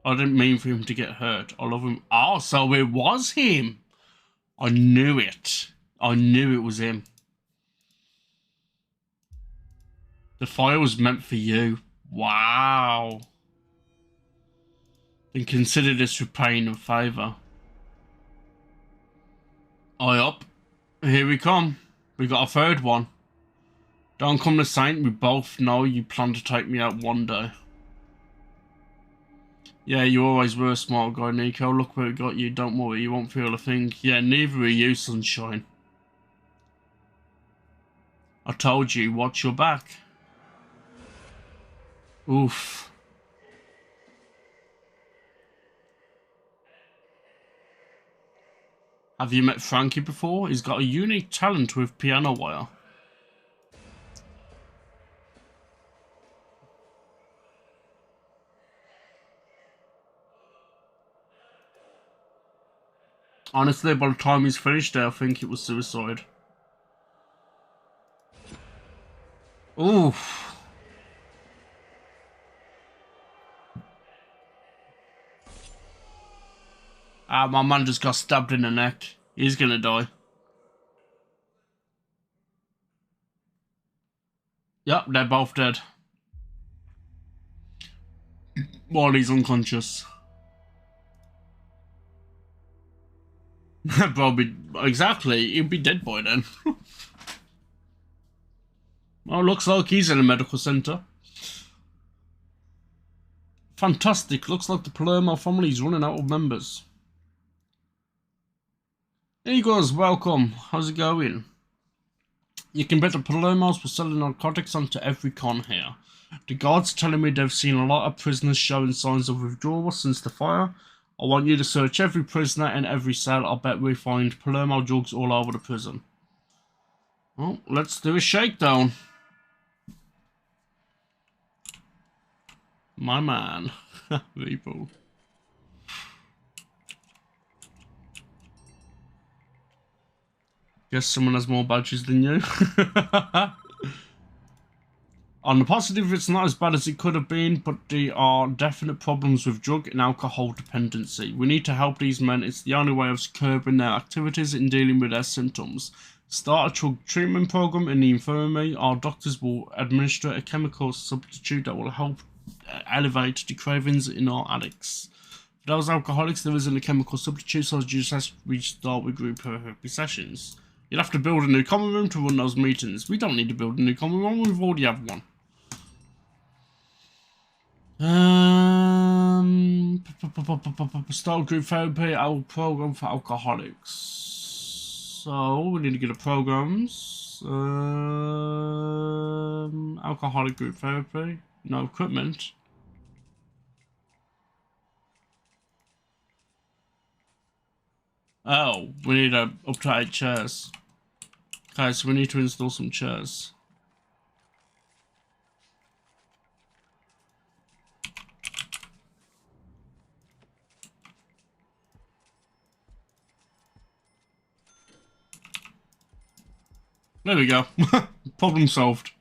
I didn't mean for him to get hurt. I love him. Oh, so it was him. I knew it. I knew it was him. The fire was meant for you. Wow. Then consider this repaying a favour. Eye up. Here we come. We got a third one. Don't come to Saint. We both know you plan to take me out one day. Yeah, you always were a smart guy, Nico. Look where it got you. Don't worry, you won't feel a thing. Yeah, neither are you, sunshine. I told you, watch your back. Oof. Have you met Frankie before? He's got a unique talent with piano wire. Honestly, by the time he's finished there, I think it was suicide. Oof. My man just got stabbed in the neck. He's gonna die. Yep, they're both dead. While he's unconscious. Probably, exactly, he'd be dead by then. Well, looks like he's in a medical centre. Fantastic, looks like the Palermo family's running out of members. Hey guys, welcome, how's it going? You can bet the Palermos were selling narcotics onto every con here. The guards are telling me they've seen a lot of prisoners showing signs of withdrawal since the fire. I want you to search every prisoner and every cell. I bet we find Palermo drugs all over the prison. Well, let's do a shakedown. My man. People. Guess someone has more badges than you. On the positive, it's not as bad as it could have been, but there are definite problems with drug and alcohol dependency. We need to help these men. It's the only way of curbing their activities and dealing with their symptoms. Start a drug treatment program in the infirmary. Our doctors will administer a chemical substitute that will help elevate the cravings in our addicts. For those alcoholics, there isn't a chemical substitute, so just we start with group therapy sessions. You'll have to build a new common room to run those meetings. We don't need to build a new common room, we've already have one. Start group therapy, our program for alcoholics. So we need to get the programs. Alcoholic group therapy. No equipment. Oh, we need up to 8 chairs. Okay, so we need to install some chairs. There we go. Problem solved.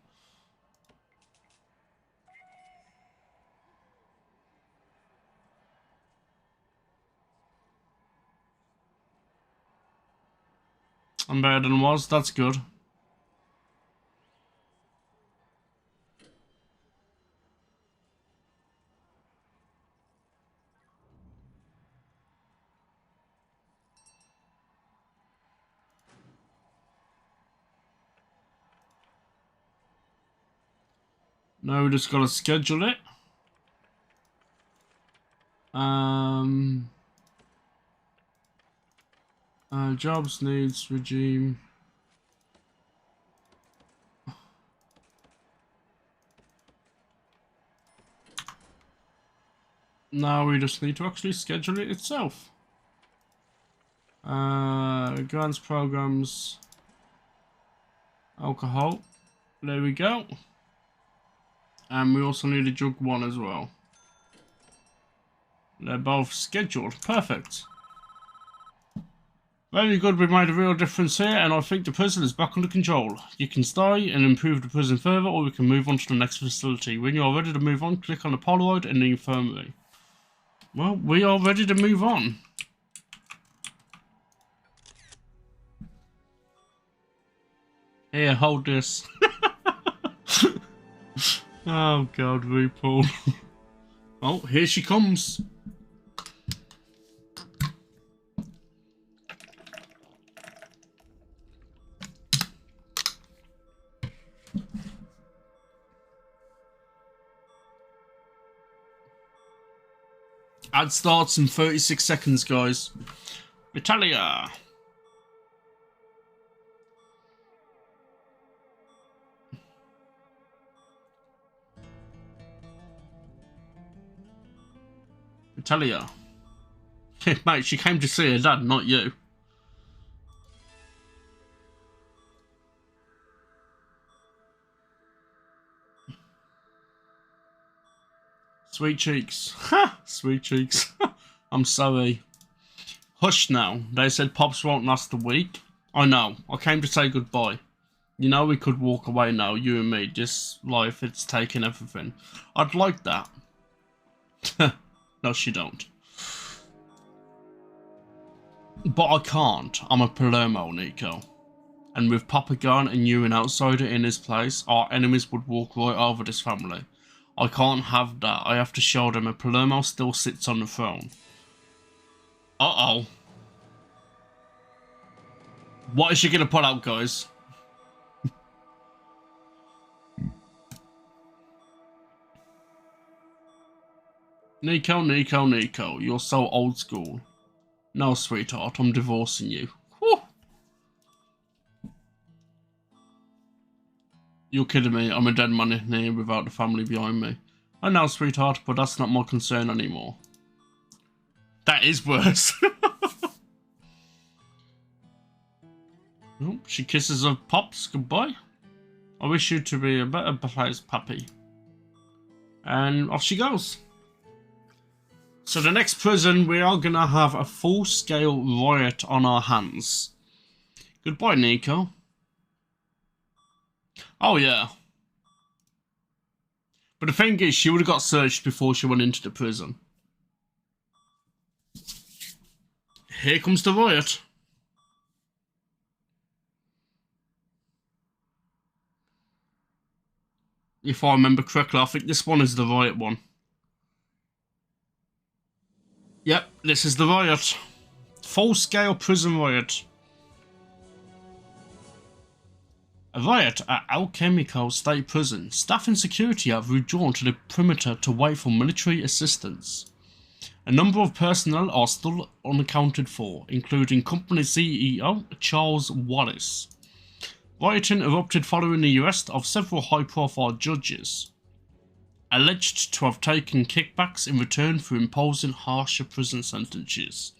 I'm better than I was, that's good. Now we just gotta schedule it. Jobs, needs, regime. Now we just need to actually schedule it itself. Grants, programs, alcohol. There we go. And we also need a drug one as well. They're both scheduled. Perfect. Very good, we've made a real difference here, and I think the prison is back under control. You can stay and improve the prison further, or we can move on to the next facility. When you are ready to move on, click on the Polaroid in the infirmary. Well, we are ready to move on. Here, hold this. Oh god, RuPaul. Oh, here she comes. Ad starts in 36 seconds, guys. Italia. Italia. Mate, she came to see her dad, not you. Sweet cheeks. Ha! Sweet cheeks. I'm sorry. Hush now. They said Pops won't last a week. I know. I came to say goodbye. You know we could walk away now, you and me. This life, it's taken everything. I'd like that. No, she don't. But I can't. I'm a Palermo, Nico. And with Papa gone and you an outsider in his place, our enemies would walk right over this family. I can't have that. I have to show them a Palermo still sits on the throne. Uh-oh. What is she gonna put out, guys? Nico, Nico, Nico, you're so old school. No, sweetheart, I'm divorcing you. Whew. You're kidding me, I'm a dead man in here without the family behind me. I know, sweetheart, but that's not my concern anymore. That is worse. Oh, she kisses her pops goodbye. I wish you to be a better place, puppy. And off she goes. So the next prison, we are going to have a full-scale riot on our hands. Goodbye, Nico. Oh, yeah. But the thing is, she would have got searched before she went into the prison. Here comes the riot. If I remember correctly, I think this one is the riot one. Yep, this is the riot. Full-scale prison riot. A riot at Alchemical State Prison. Staff and security have withdrawn to the perimeter to wait for military assistance. A number of personnel are still unaccounted for, including company CEO Charles Wallace. Rioting erupted following the arrest of several high-profile judges, alleged to have taken kickbacks in return for imposing harsher prison sentences.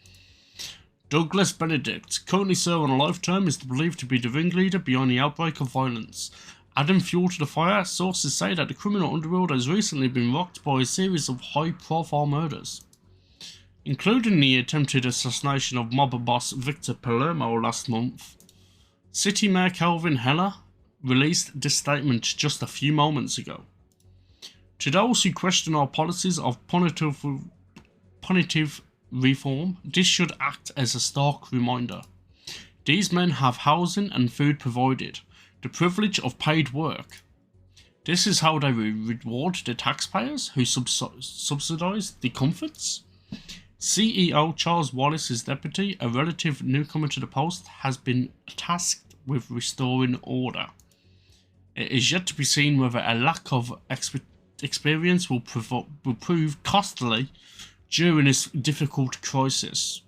Douglas Benedict, currently serving a life term, is believed to be the ringleader behind the outbreak of violence. Adding fuel to the fire, sources say that the criminal underworld has recently been rocked by a series of high-profile murders, including the attempted assassination of mob boss Victor Palermo last month. City Mayor Calvin Heller released this statement just a few moments ago. To those who question our policies of punitive reform, this should act as a stark reminder. These men have housing and food provided, the privilege of paid work. This is how they reward the taxpayers who subsidize the comforts. CEO Charles Wallace's deputy, a relative newcomer to the post, has been tasked with restoring order. It is yet to be seen whether a lack of experience will prove costly during this difficult crisis.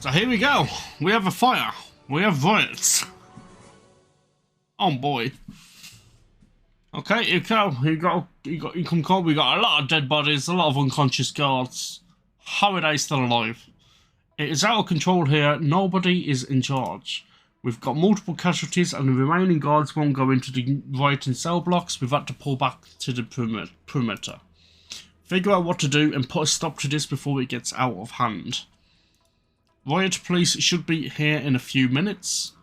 So here we go. We have a fire. We have riots. Oh boy. Okay, you can call. We got a lot of dead bodies, a lot of unconscious guards. How are they still alive? It is out of control here. Nobody is in charge. We've got multiple casualties, and the remaining guards won't go into the rioting cell blocks. We've had to pull back to the perimeter. Figure out what to do and put a stop to this before it gets out of hand. Riot police should be here in a few minutes.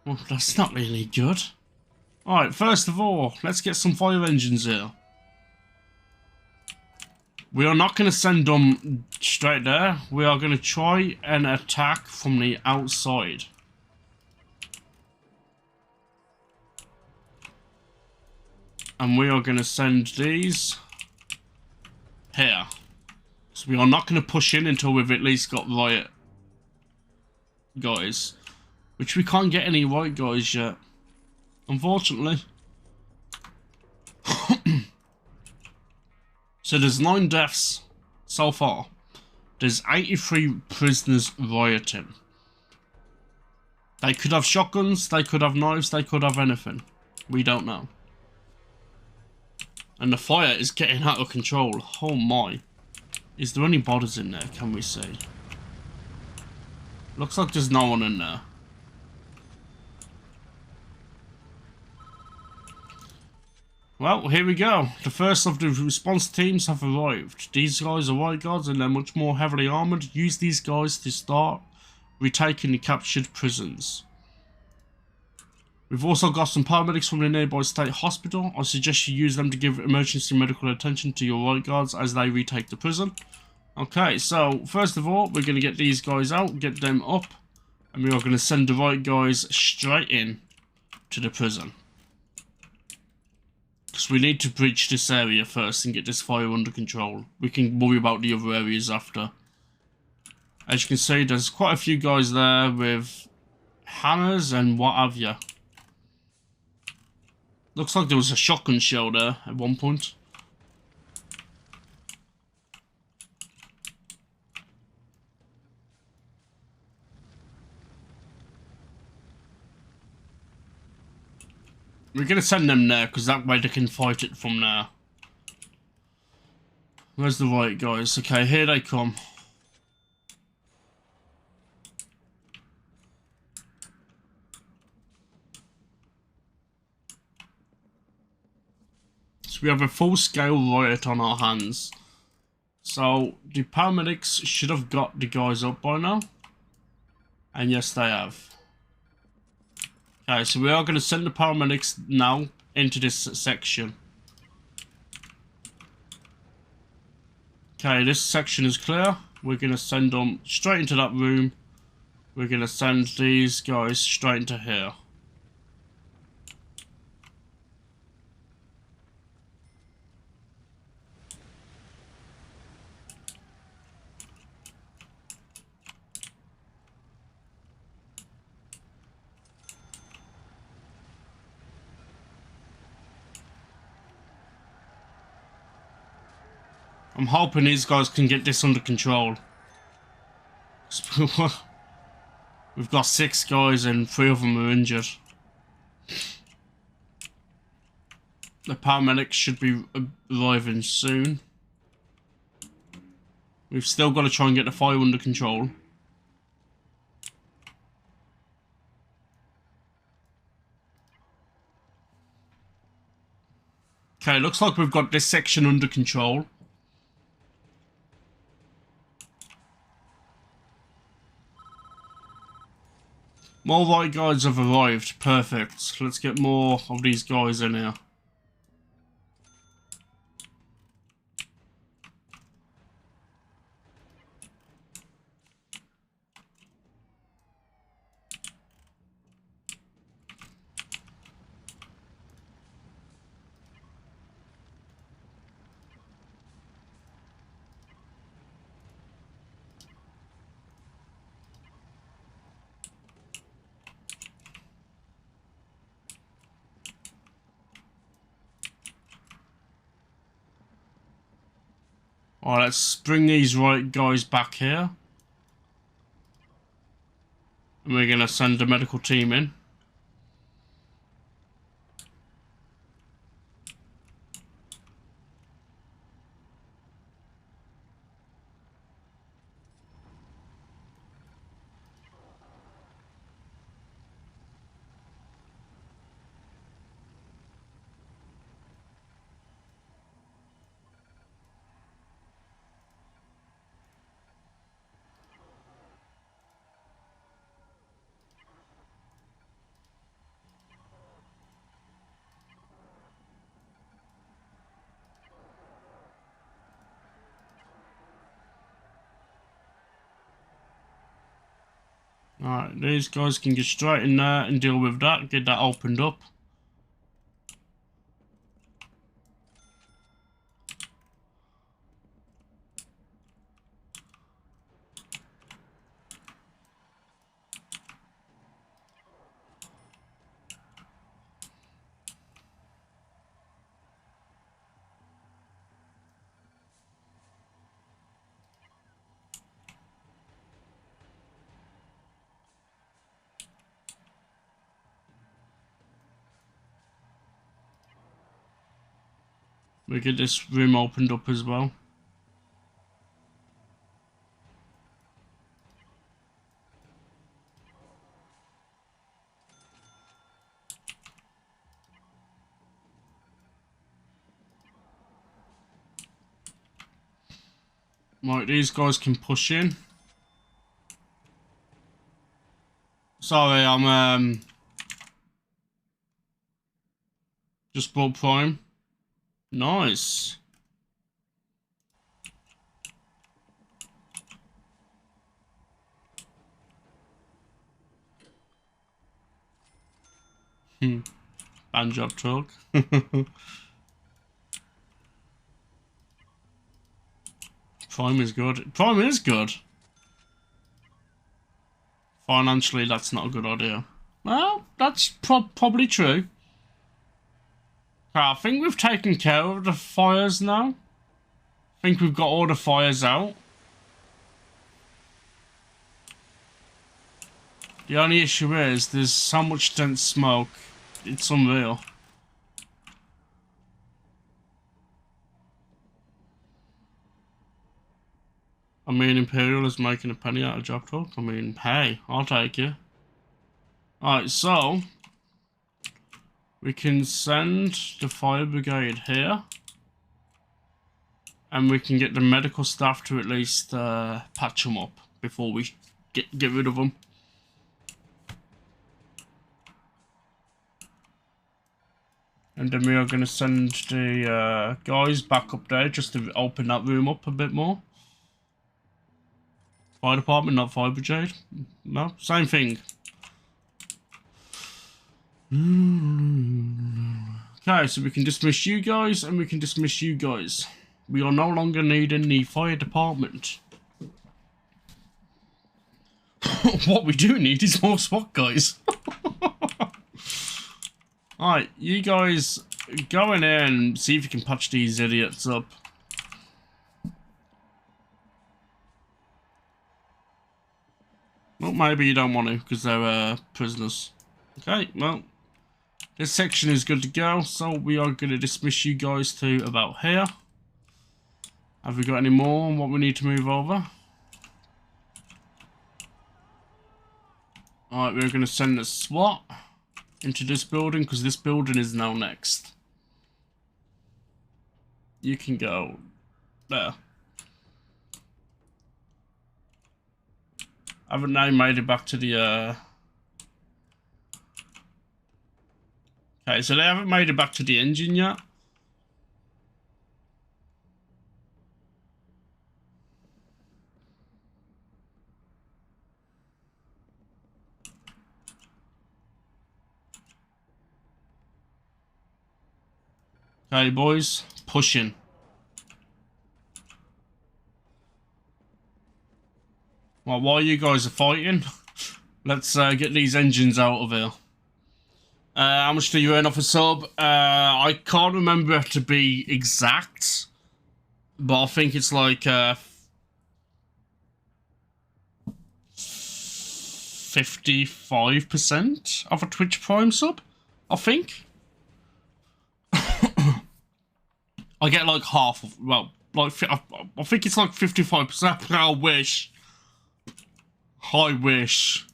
Well, that's not really good. Alright, first of all, let's get some fire engines here. We are not going to send them straight there. We are going to try and attack from the outside. And we are going to send these here. So we are not going to push in until we've at least got riot guys. Which we can't get any riot guys yet, unfortunately. So there's 9 deaths so far. There's 83 prisoners rioting. They could have shotguns, they could have knives, they could have anything. We don't know. And the fire is getting out of control. Oh my. Is there any bodies in there? Can we see? Looks like there's no one in there. Well, here we go. The first of the response teams have arrived. These guys are riot guards and they're much more heavily armoured. Use these guys to start retaking the captured prisons. We've also got some paramedics from the nearby state hospital. I suggest you use them to give emergency medical attention to your riot guards as they retake the prison. Okay, so first of all, we're going to get these guys out, get them up, and we are going to send the riot guys straight in to the prison. Because we need to breach this area first and get this fire under control. We can worry about the other areas after. As you can see, there's quite a few guys there with hammers and what have you. Looks like there was a shotgun shell there at one point. We're gonna send them there because that way they can fight it from there. Where's the right guys? Okay, here they come. So we have a full-scale riot on our hands. So the paramedics should have got the guys up by now. And yes, they have. Okay, so we are going to send the paramedics now into this section. Okay, this section is clear. We're going to send them straight into that room. We're going to send these guys straight into here. I'm hoping these guys can get this under control. We've got 6 guys and 3 of them are injured. The paramedics should be arriving soon. We've still got to try and get the fire under control. Okay, looks like we've got this section under control. More white guys have arrived. Perfect. Let's get more of these guys in here. Alright, let's bring these right guys back here. And we're going to send the medical team in. Alright, these guys can get straight in there and deal with that, get that opened up. We get this room opened up as well. Right, these guys can push in. Sorry, I'm just bought Prime. Nice. Bad job, truck. Prime is good. Prime is good. financially that's not a good idea. Well, that's probably true. I think we've taken care of the fires now. I think we've got all the fires out. The only issue is there's so much dense smoke. It's unreal. I mean, Imperial is making a penny out of Job Talk. I mean, hey, I'll take it. Alright, so we can send the fire brigade here. And we can get the medical staff to at least patch them up before we get rid of them. And then we are going to send the guys back up there just to open that room up a bit more. Fire department, not fire brigade. No, same thing. Okay, so we can dismiss you guys and we can dismiss you guys. We are no longer needing the fire department. What we do need is more SWAT guys. Alright, you guys go in there and see if you can patch these idiots up. Well, maybe you don't want to because they're prisoners. Okay, well, this section is good to go, so we are going to dismiss you guys to about here. Have we got any more on what we need to move over? Alright, we're going to send the SWAT into this building because this building is now next. You can go there. Haven't they made it back to the Okay, so they haven't made it back to the engine yet. Okay, boys, pushing. Well, while you guys are fighting, let's get these engines out of here. How much do you earn off a sub? I can't remember it to be exact, but I think it's like 55% of a Twitch Prime sub, I think. I get like half of, well, like I think it's like 55%. I wish. I wish.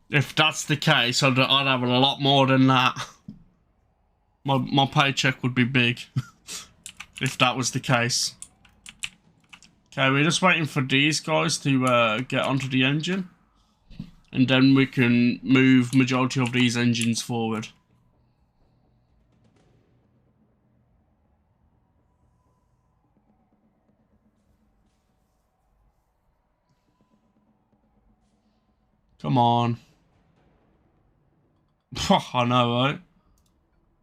If that's the case, I'd have a lot more than that. My paycheck would be big. If that was the case. Okay, we're just waiting for these guys to get onto the engine. And then we can move majority of these engines forward. Come on. I know, right?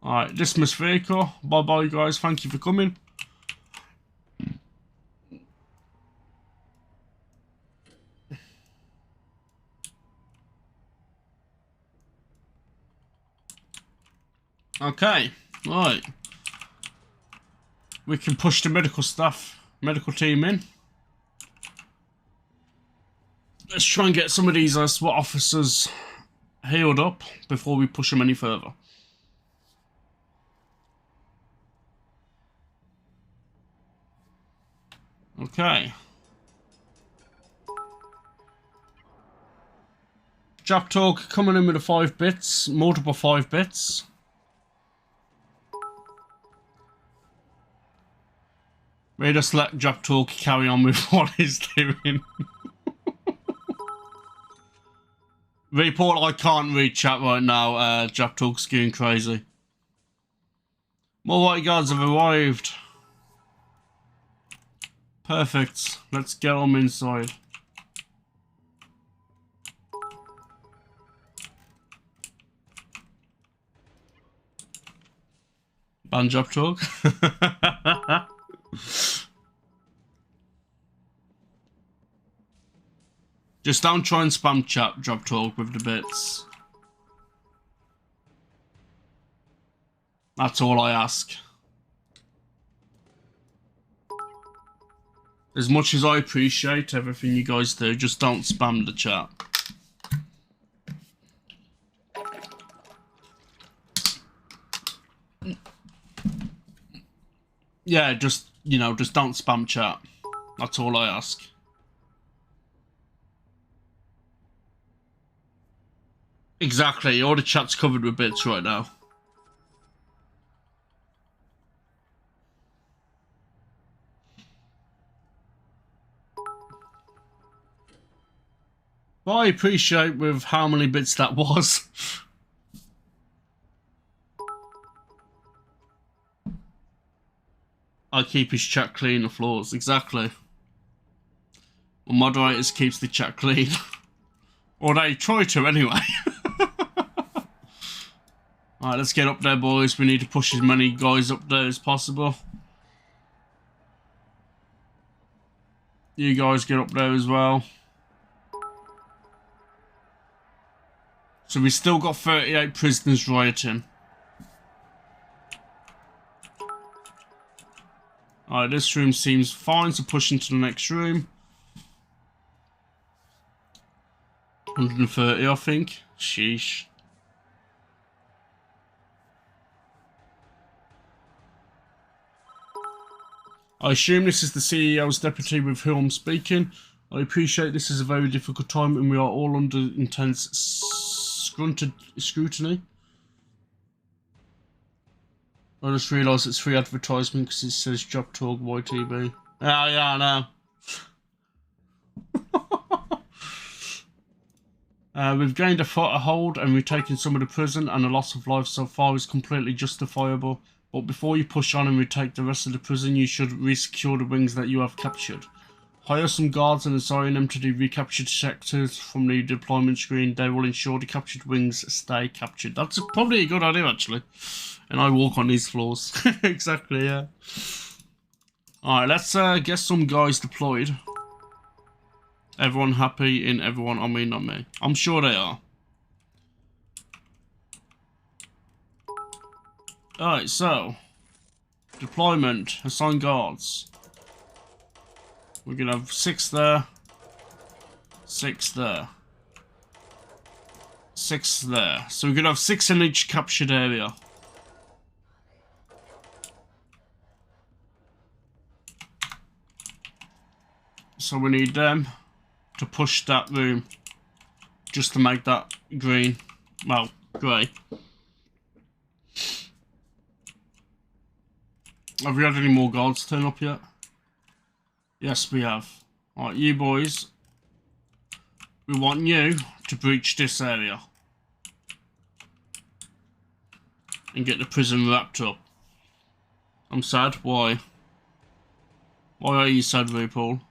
Alright, dismiss vehicle. Bye-bye, guys. Thank you for coming. Okay, right. We can push the medical team in. Let's try and get some of these SWAT officers healed up before we push them any further. Okay. Jap Talk coming in with the 5 bits, multiple 5 bits. We just let Jap Talk carry on with what he's doing. Report, I can't read chat right now. Jap Talk's going crazy. More white guards have arrived. Perfect. Let's get them inside. Ban Jap Talk. Just don't try and spam chat, drop talk with the bits. That's all I ask. As much as I appreciate everything you guys do, just don't spam the chat. Yeah, just, you know, just don't spam chat. That's all I ask. Exactly, all the chat's covered with bits right now. But I appreciate with how many bits that was. I keep his chat clean, the floors. Exactly. Well, moderators keeps the chat clean. Or they try to anyway. Alright, let's get up there, boys. We need to push as many guys up there as possible. You guys get up there as well. So we still got 38 prisoners rioting. Alright, this room seems fine, so push into the next room. 130, I think. Sheesh. I assume this is the CEO's deputy with whom I'm speaking. I appreciate this is a very difficult time and we are all under intense scrutiny. I just realised it's free advertisement because it says Job Talk YTB. Yeah, I know. We've gained a hold and we've taken some of the prison, and the loss of life so far is completely justifiable. But before you push on and retake the rest of the prison, you should resecure the wings that you have captured. Hire some guards and assign them to the recaptured sectors from the deployment screen. They will ensure the captured wings stay captured. That's probably a good idea, actually. And I walk on these floors. Exactly, yeah. Alright, let's get some guys deployed. Everyone happy in everyone, I mean not me. I'm sure they are. Alright, so. Deployment. Assign guards. We're going to have 6 there. 6 there. 6 there. So we're going to have 6 in each captured area. So we need them to push that room. Just to make that green. Well, grey. Have we had any more guards turn up yet? Yes, we have. Alright, you boys. We want you to breach this area. And get the prison wrapped up. I'm sad. Why? Why are you sad, RuPaul?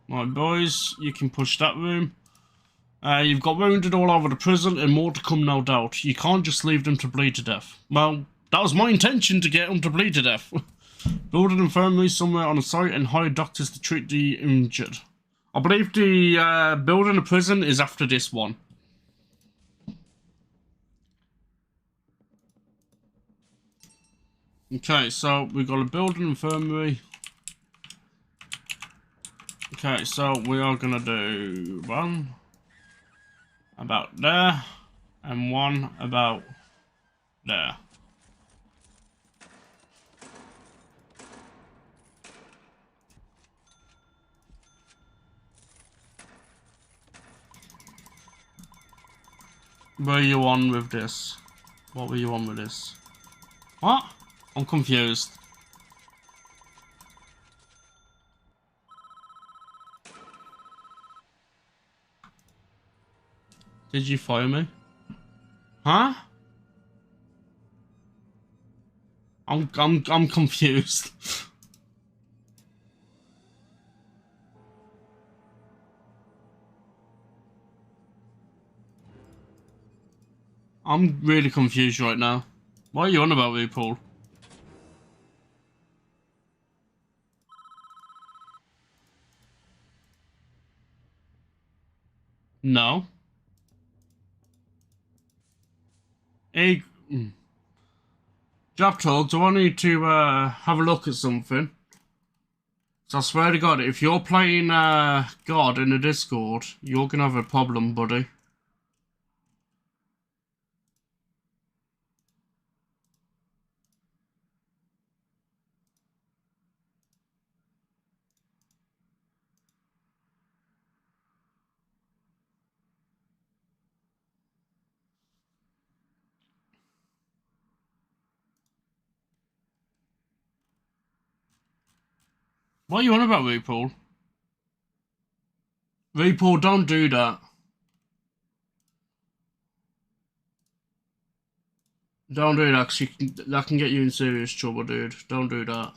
Right, boys, you can push that room. You've got wounded all over the prison and more to come, no doubt. You can't just leave them to bleed to death. Well, that was my intention, to get them to bleed to death. Build an infirmary somewhere on the site and hire doctors to treat the injured. I believe the building a prison is after this one. Okay, so we've got to build an infirmary. Okay, so we are going to do one about there and one about there. Where are you on with this? What were you on with this? What? I'm confused. Did you fire me? Huh? I'm confused. I'm really confused right now. What are you on about, RuPaul? No. Hey, Job talk, do I need to have a look at something? So I swear to God, if you're playing God in the Discord, you're gonna have a problem, buddy. What are you on about, RuPaul? RuPaul, don't do that. Don't do that, cause that can get you in serious trouble, dude. Don't do that.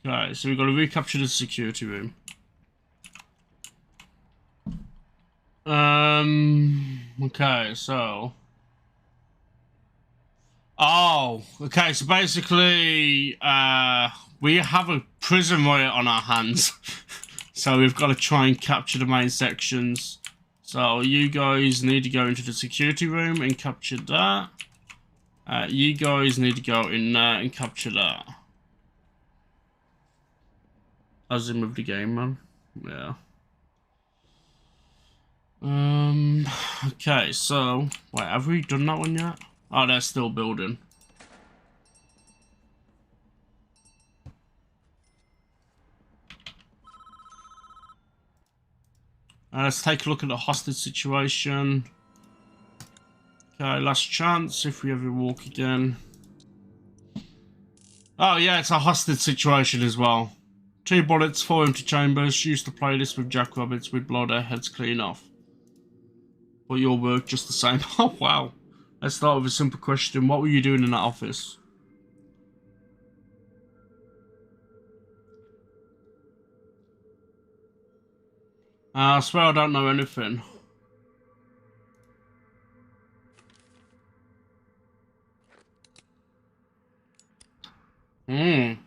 Okay, so we've got to recapture the security room. Okay, so... Oh, okay, so basically, we have a prison riot on our hands. So we've got to try and capture the main sections. So you guys need to go into the security room and capture that. You guys need to go in there and capture that. As in with the game, man. Yeah. Okay, so... Wait, have we done that one yet? Oh, they're still building. Let's take a look at the hostage situation. Okay, last chance if we ever walk again. Oh yeah, it's a hostage situation as well. 2 bullets, 4 empty chambers. Used to play this with jackrabbits. We'd blow their heads clean off. But your work just the same. Oh wow. Let's start with a simple question. What were you doing in that office? I swear I don't know anything.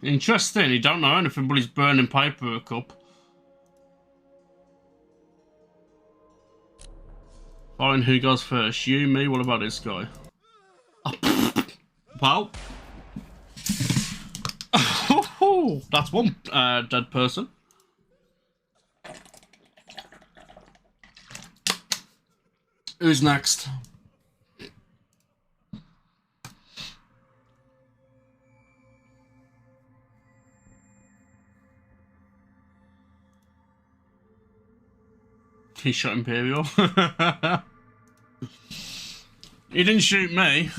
Interesting. He don't know anything, but he's burning paperwork up. Fine, who goes first? You, me? What about this guy? Well. That's one dead person. Who's next? He shot Imperial. He didn't shoot me.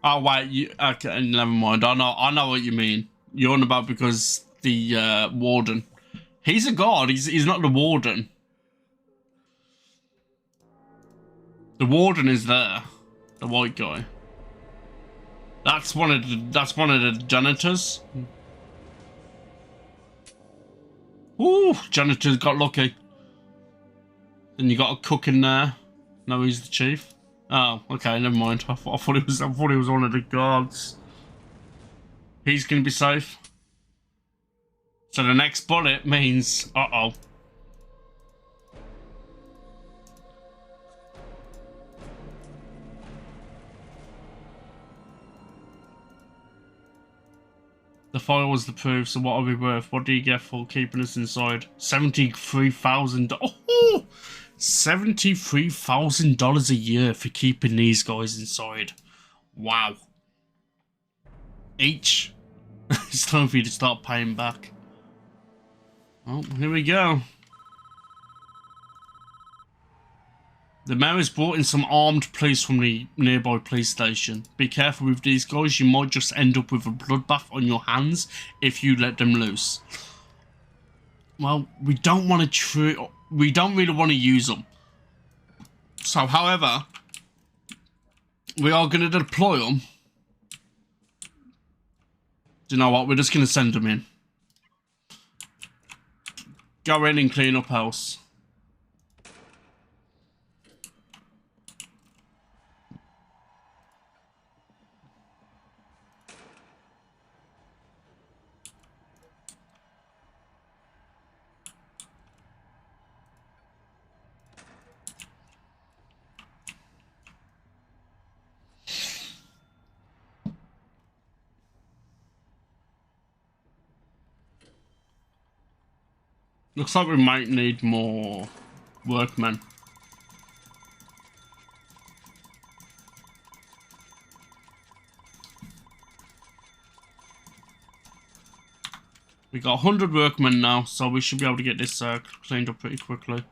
Oh wait, you okay? Never mind. I know what you mean. You're on about because the warden. He's a god. He's not the warden. The warden is there. The white guy. That's one of the janitors. Ooh, janitor's got lucky. Then you got a cook in there. No, he's the chief. Oh, okay, never mind. I thought he was one of the guards. He's gonna be safe. So the next bullet means, uh-oh. The file was the proof, so what are we worth? What do you get for keeping us inside? $73,000. Oh! $73,000 a year for keeping these guys inside. Wow. Each. It's time for you to start paying back. Oh, here we go. The mayor has brought in some armed police from the nearby police station. Be careful with these guys, you might just end up with a bloodbath on your hands if you let them loose. Well, we don't really want to use them. So, however, we are going to deploy them. Do you know what? We're just going to send them in. Go in and clean up house. Looks like we might need more workmen. We got 100 workmen now, so we should be able to get this cleaned up pretty quickly.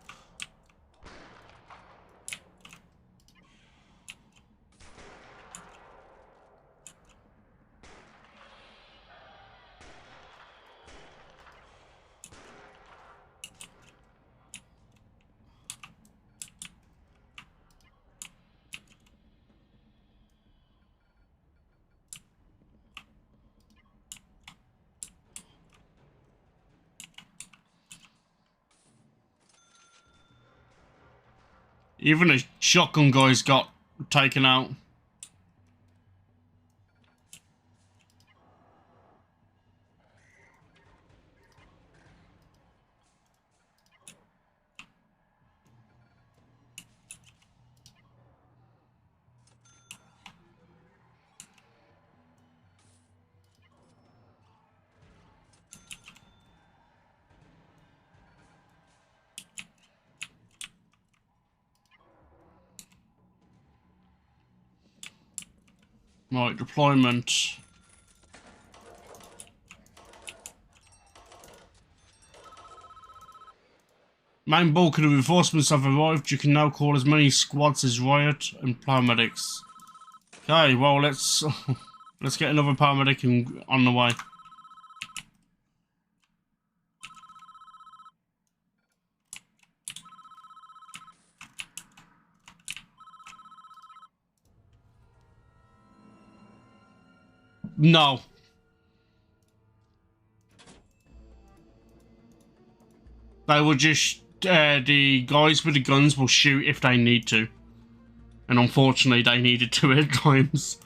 Even a shotgun guy's got taken out. Right, deployment. Main bulk of the reinforcements have arrived. You can now call as many squads as riot and paramedics. Okay, well let's get another paramedic on the way. No. They will just, the guys with the guns will shoot if they need to. And unfortunately, they needed to at times.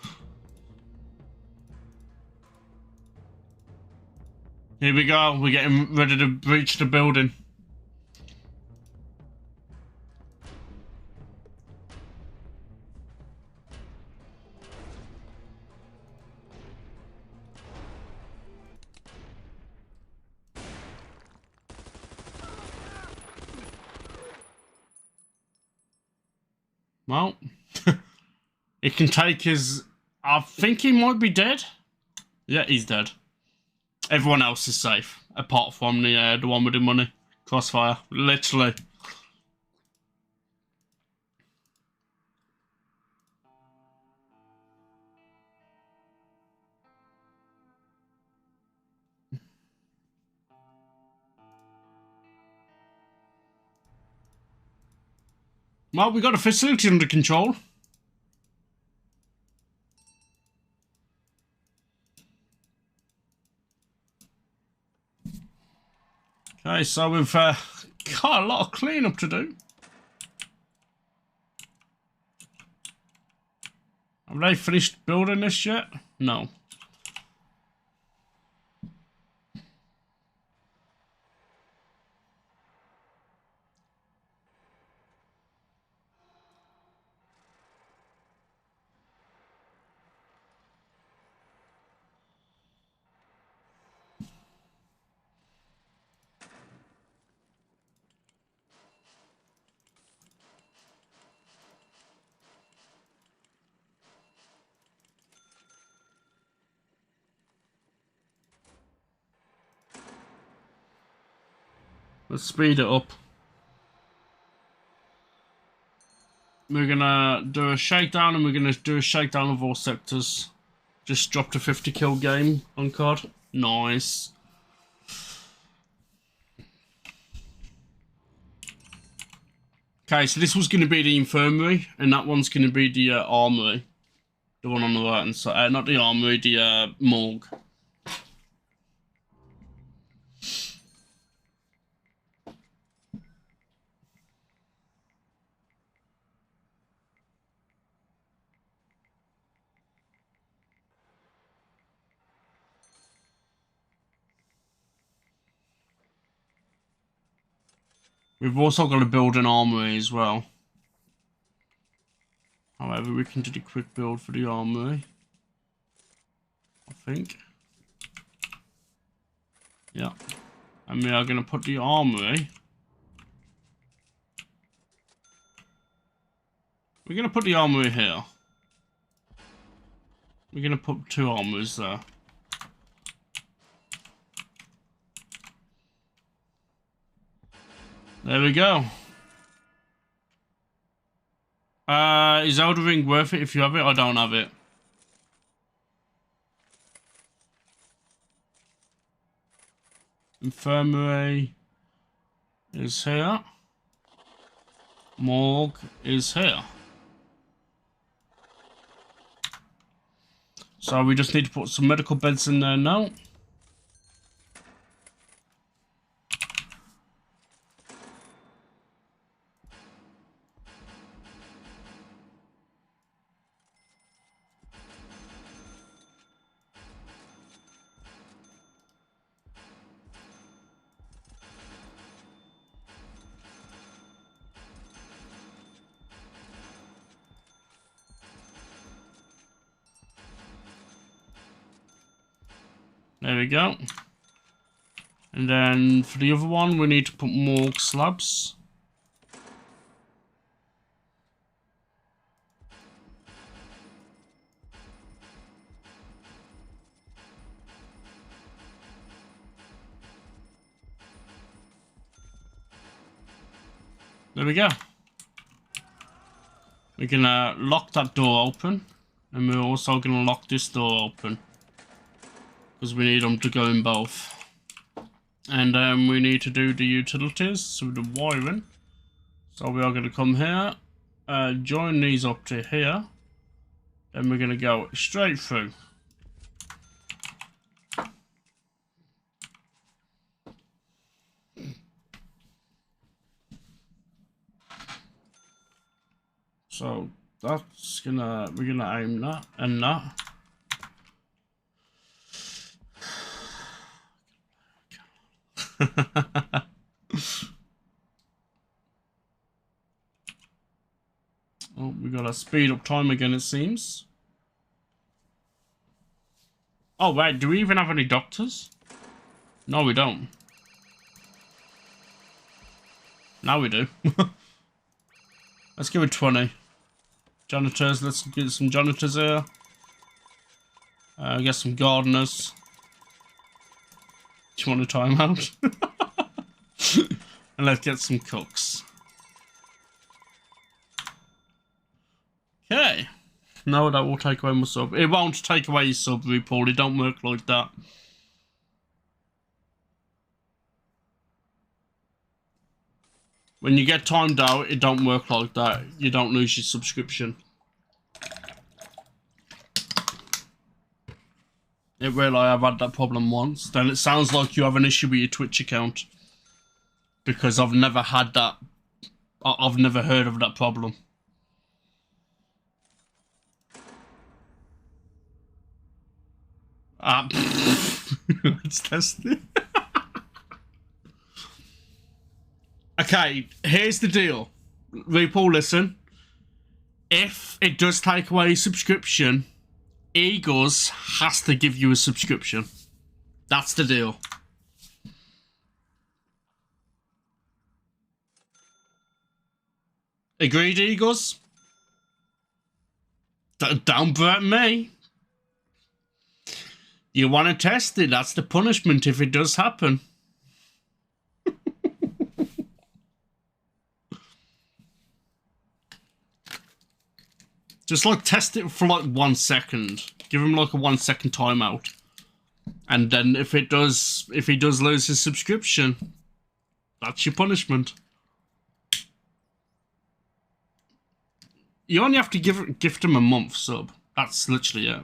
Here we go, we're getting ready to breach the building. Well, it can take his... I think he might be dead. Yeah, he's dead. Everyone else is safe, apart from the one with the money. Crossfire, literally. Well, we got a facility under control. Okay, so we've got a lot of cleanup to do. Have they finished building this yet? No. Let's speed it up. We're gonna do a shakedown and we're gonna do a shakedown of all sectors. Just dropped a 50 kill game on COD. Nice. Okay, so this was going to be the infirmary, and that one's going to be the armory. The one on the right hand side. Not the armory, the morgue. We've also got to build an armory as well. However, we can do the quick build for the armory. I think. Yeah. And we are going to put the armory. We're going to put the armory here. We're going to put 2 armories there. There we go. Is Elder Ring worth it if you have it? I don't have it. Infirmary is here. Morgue is here. So we just need to put some medical beds in there now. There we go. And then for the other one, we need to put more slabs. There we go. We're gonna lock that door open. And we're also gonna lock this door open. Because we need them to go in both. And then we need to do the utilities, so the wiring. So we are going to come here, join these up to here. Then we're going to go straight through. So that's we're gonna aim that and that. Oh, we gotta speed up time again, it seems. Oh, wait, do we even have any doctors? No, we don't. Now we do. Let's give it 20. Janitors, let's get some janitors here. Get some gardeners. Do you want a timeout? And let's get some cooks. Okay. No, that will take away my sub. It won't take away your sub, Paul. It don't work like that. When you get timed out, it don't work like that. You don't lose your subscription. It really, I've had that problem once. Then it sounds like you have an issue with your Twitch account. Because I've never had that. I've never heard of that problem. Let's test it. Okay, here's the deal. RuPaul, listen. If it does take away your subscription, Eagles has to give you a subscription. That's the deal. Agreed, Eagles? Don't burn me. You want to test it, that's the punishment if it does happen. Just like test it for like 1 second. Give him like a 1 second timeout. And then if he does lose his subscription, that's your punishment. You only have to gift him a month sub. That's literally it.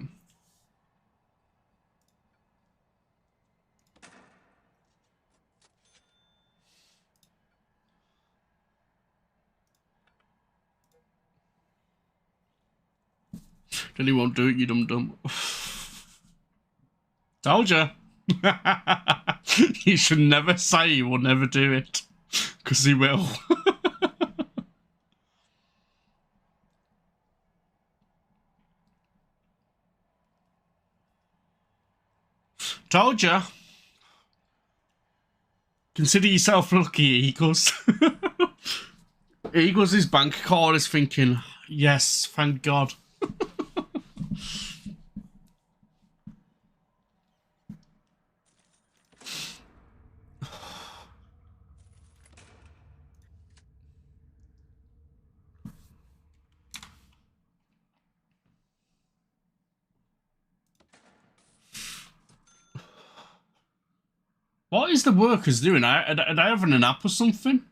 Then he won't do it, you dum-dum. Told ya. You should never say he will never do it. Because he will. Told ya. Consider yourself lucky, Eagles. Eagles' bank card is thinking, yes, thank God. What is the workers doing? Are they having a nap or something?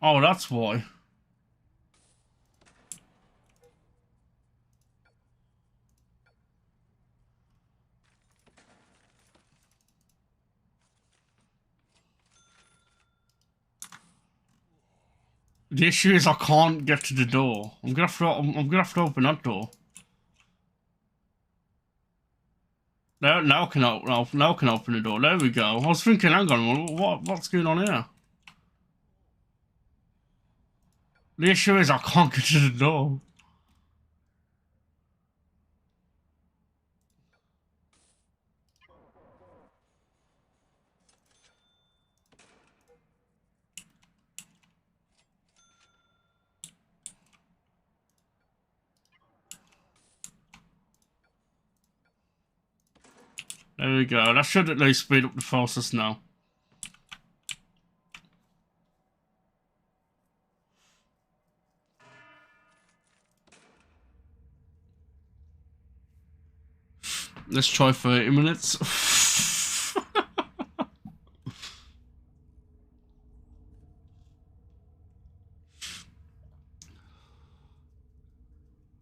Oh, that's why. The issue is I can't get to the door. I'm gonna have to open that door. Now I can open the door. There we go. I was thinking, hang on, what's going on here? The issue is I can't get to the door. There we go. That should at least speed up the process now. Let's try 30 minutes.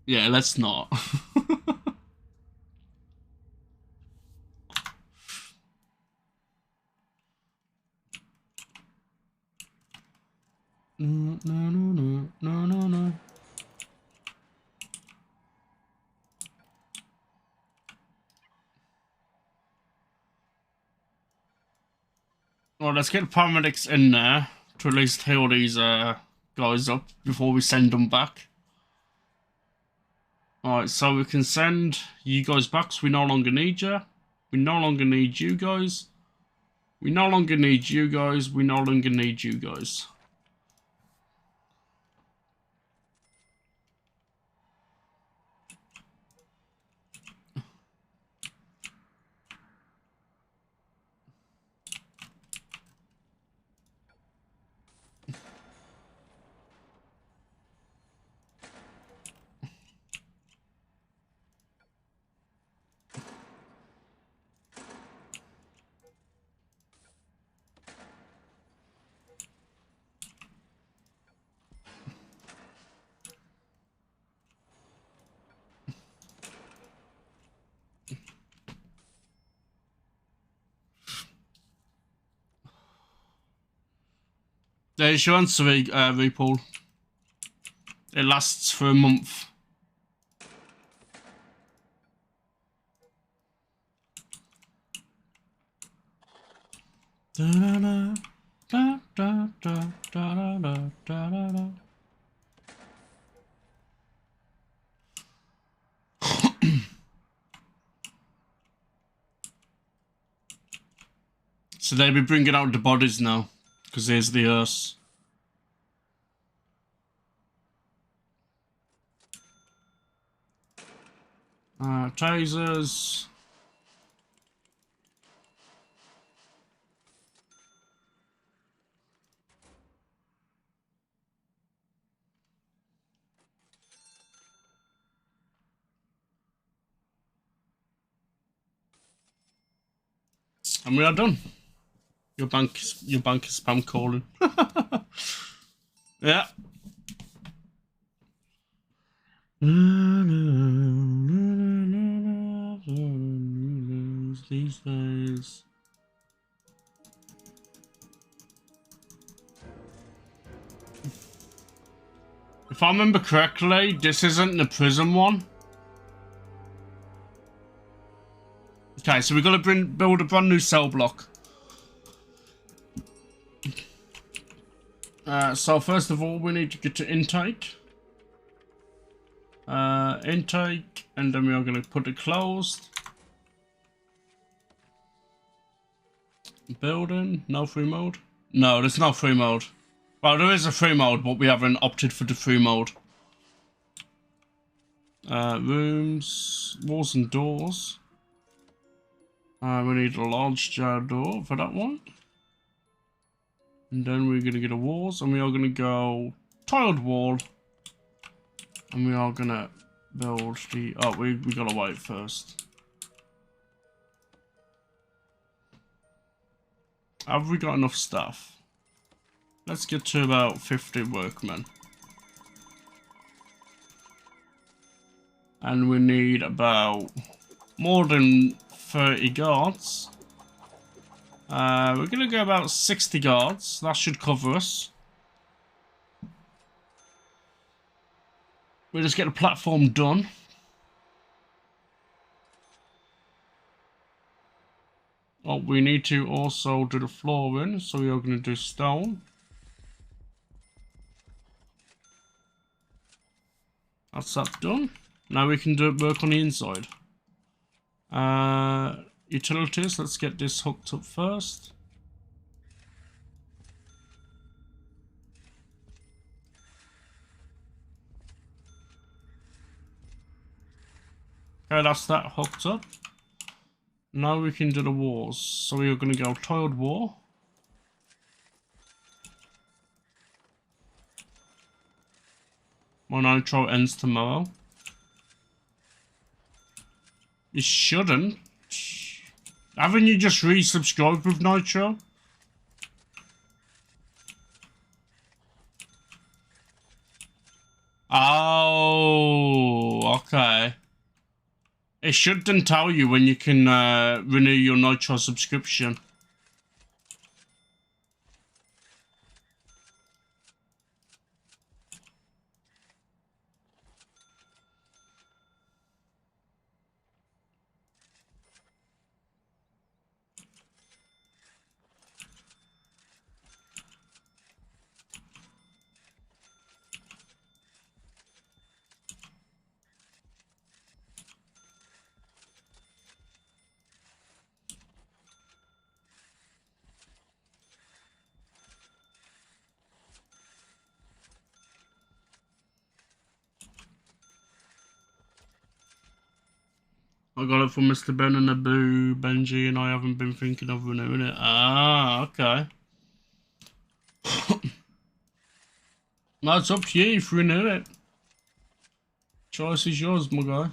Yeah, let's not. No. Well, let's get paramedics in there to at least heal these guys up before we send them back. Alright, so we can send you guys back, so we no longer need you. We no longer need you guys. We no longer need you guys. We no longer need you guys. The insurance repool. It lasts for a month. So they'll be bringing out the bodies now, because there's the hearse. Tasers. And we are done. Your bank is spam calling. Yeah. These days. If I remember correctly, this isn't the prison one. Okay, so we're gonna build a brand new cell block. So first of all, we need to get to intake. Intake, and then we are going to put it closed. Building, no free mode. No, there's no free mode. Well, there is a free mode, but we haven't opted for the free mode. Rooms, walls and doors. We need a large jar door for that one. And then we're going to get a walls, and we are going to go tiled wall. And we are going to build the... Oh, we got to wait first. Have we got enough stuff? Let's get to about 50 workmen. And we need about more than 30 guards. We're going to go about 60 guards. That should cover us. We'll just get the platform done. Oh, we need to also do the flooring, so we are going to do stone. That's that done. Now we can work on the inside. Utilities, let's get this hooked up first. Okay, that's that hooked up. Now we can do the walls. So we are going to go tiled wall. My nitro ends tomorrow. It shouldn't. Haven't you just resubscribed with Nitro? Oh, okay. It shouldn't tell you when you can renew your Nitro subscription. I got it from Mr. Ben and Abu Benji, and I haven't been thinking of renewing it. Ah, okay. That's up to you if you renew it. Choice is yours, my guy.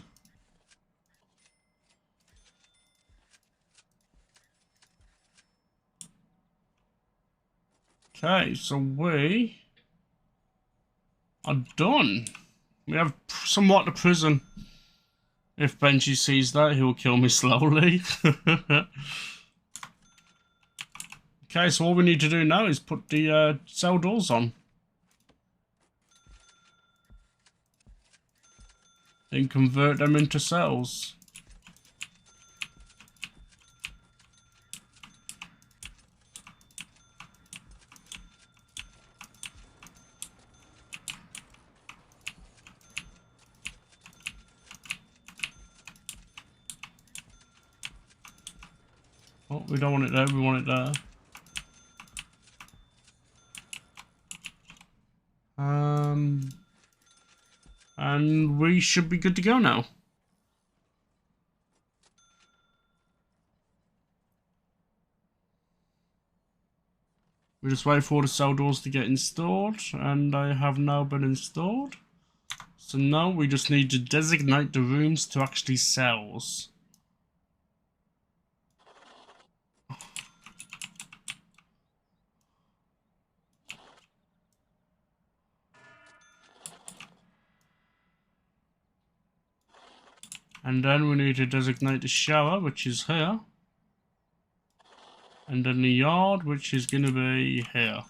Okay, so we are done. We have somewhat the prison. If Benji sees that, he will kill me slowly. Okay, so all we need to do now is put the cell doors on. Then convert them into cells. Oh, we don't want it there, we want it there. And we should be good to go now. We just wait for the cell doors to get installed, and they have now been installed. So now we just need to designate the rooms to actually cells. And then we need to designate the shower, which is here. And then the yard, which is going to be here.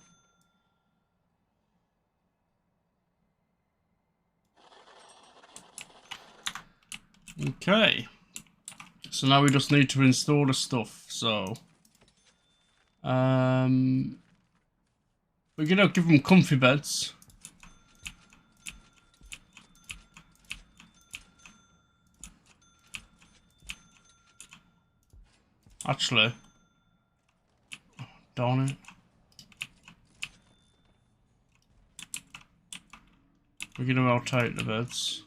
Okay. So now we just need to install the stuff. So, we We're gonna give them comfy beds. Actually, darn it. We're gonna rotate the beds.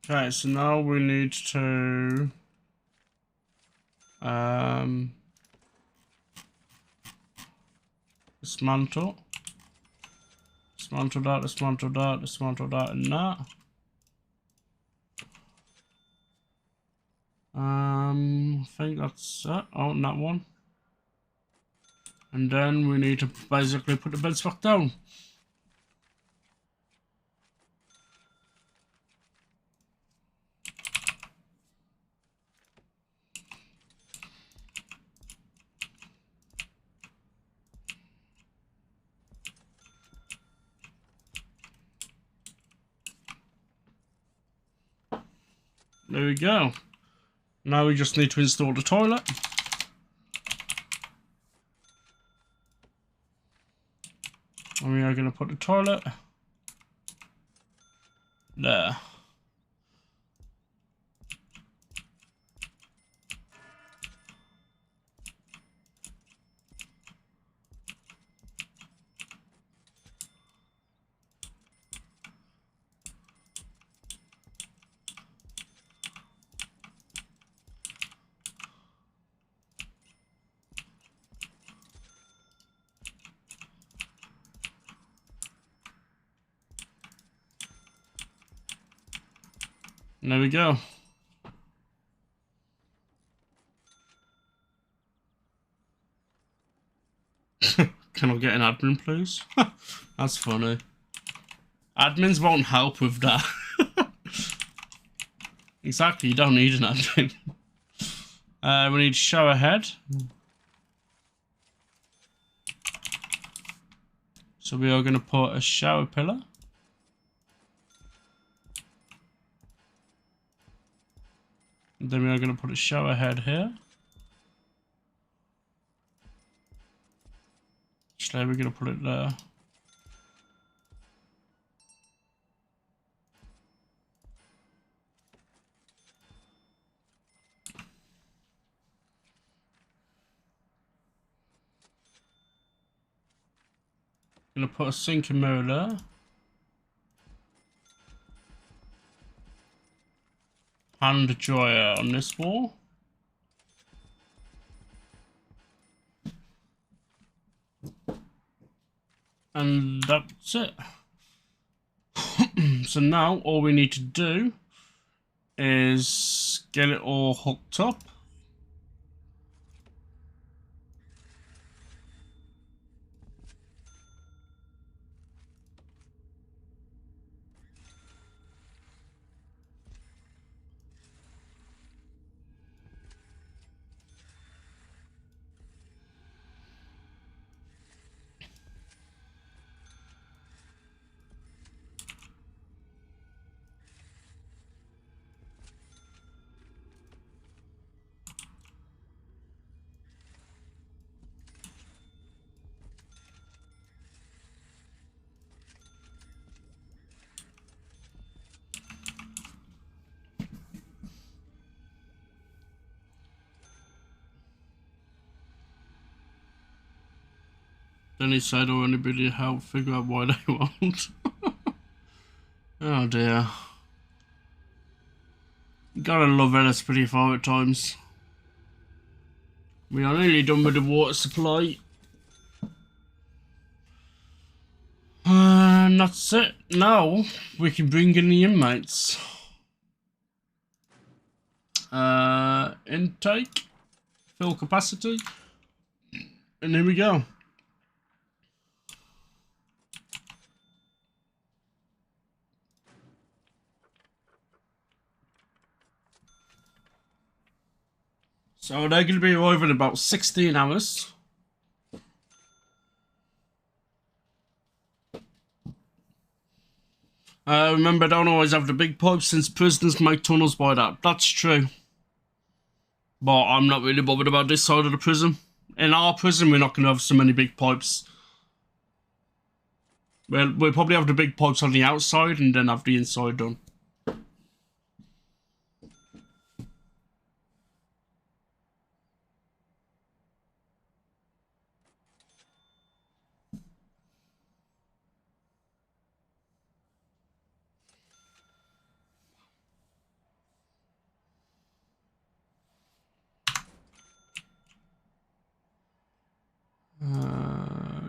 Okay, so now we need to dismantle that, dismantle that, dismantle that, and that. I think that's it. Oh, and that one. And then we need to basically put the beds back down. There we go. Now we just need to install the toilet. And we are going to put the toilet there. And there we go. Can I get an admin, please? That's funny. Admins won't help with that. Exactly, you don't need an admin. We need shower head. So we are going to put a shower pillar. And then we are going to put a shower head here. Actually, we're going to put it there. Going to put a sink and mirror there. Hand dryer on this wall. And that's it. So now all we need to do is get it all hooked up. Then he said, or anybody help figure out why they won't. Oh dear. You gotta love LS24 at times. We are nearly done with the water supply. And that's it. Now we can bring in the inmates. Intake, fill capacity, and here we go. So they're going to be arriving in about 16 hours. Remember, don't always have the big pipes since prisoners make tunnels by that. That's true. But I'm not really bothered about this side of the prison. In our prison, we're not going to have so many big pipes. We'll probably have the big pipes on the outside and then have the inside done.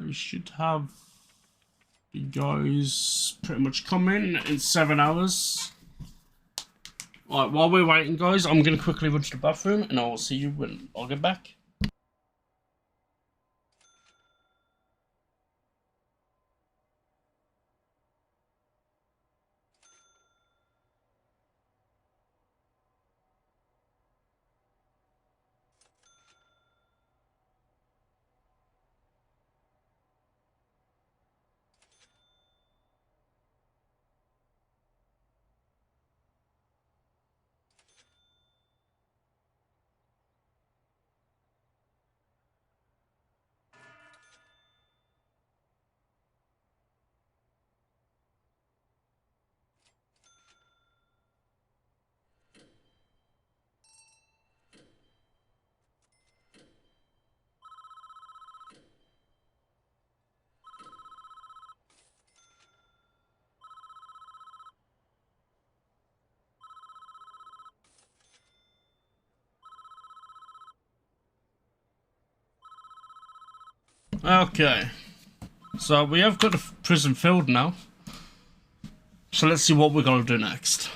You should have the guys pretty much come in 7 hours. Alright, while we're waiting, guys, I'm going to quickly run to the bathroom and I'll see you when I get back. Okay, so we have got the prison filled now. So let's see what we're going to do next.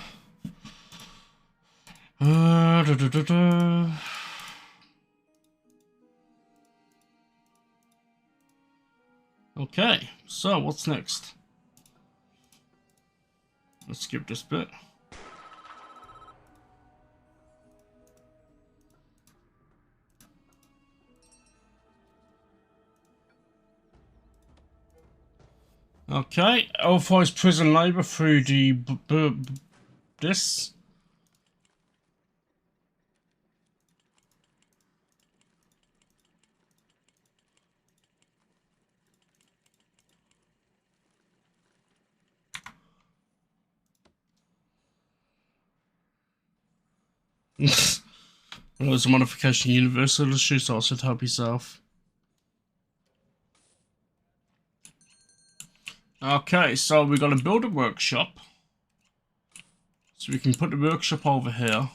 Okay, so what's next? Let's skip this bit. Okay, authorise prison labour through the this. Well, there's a modification universal issue, so also to help yourself. Okay, so we're going to build a workshop. So we can put the workshop over here.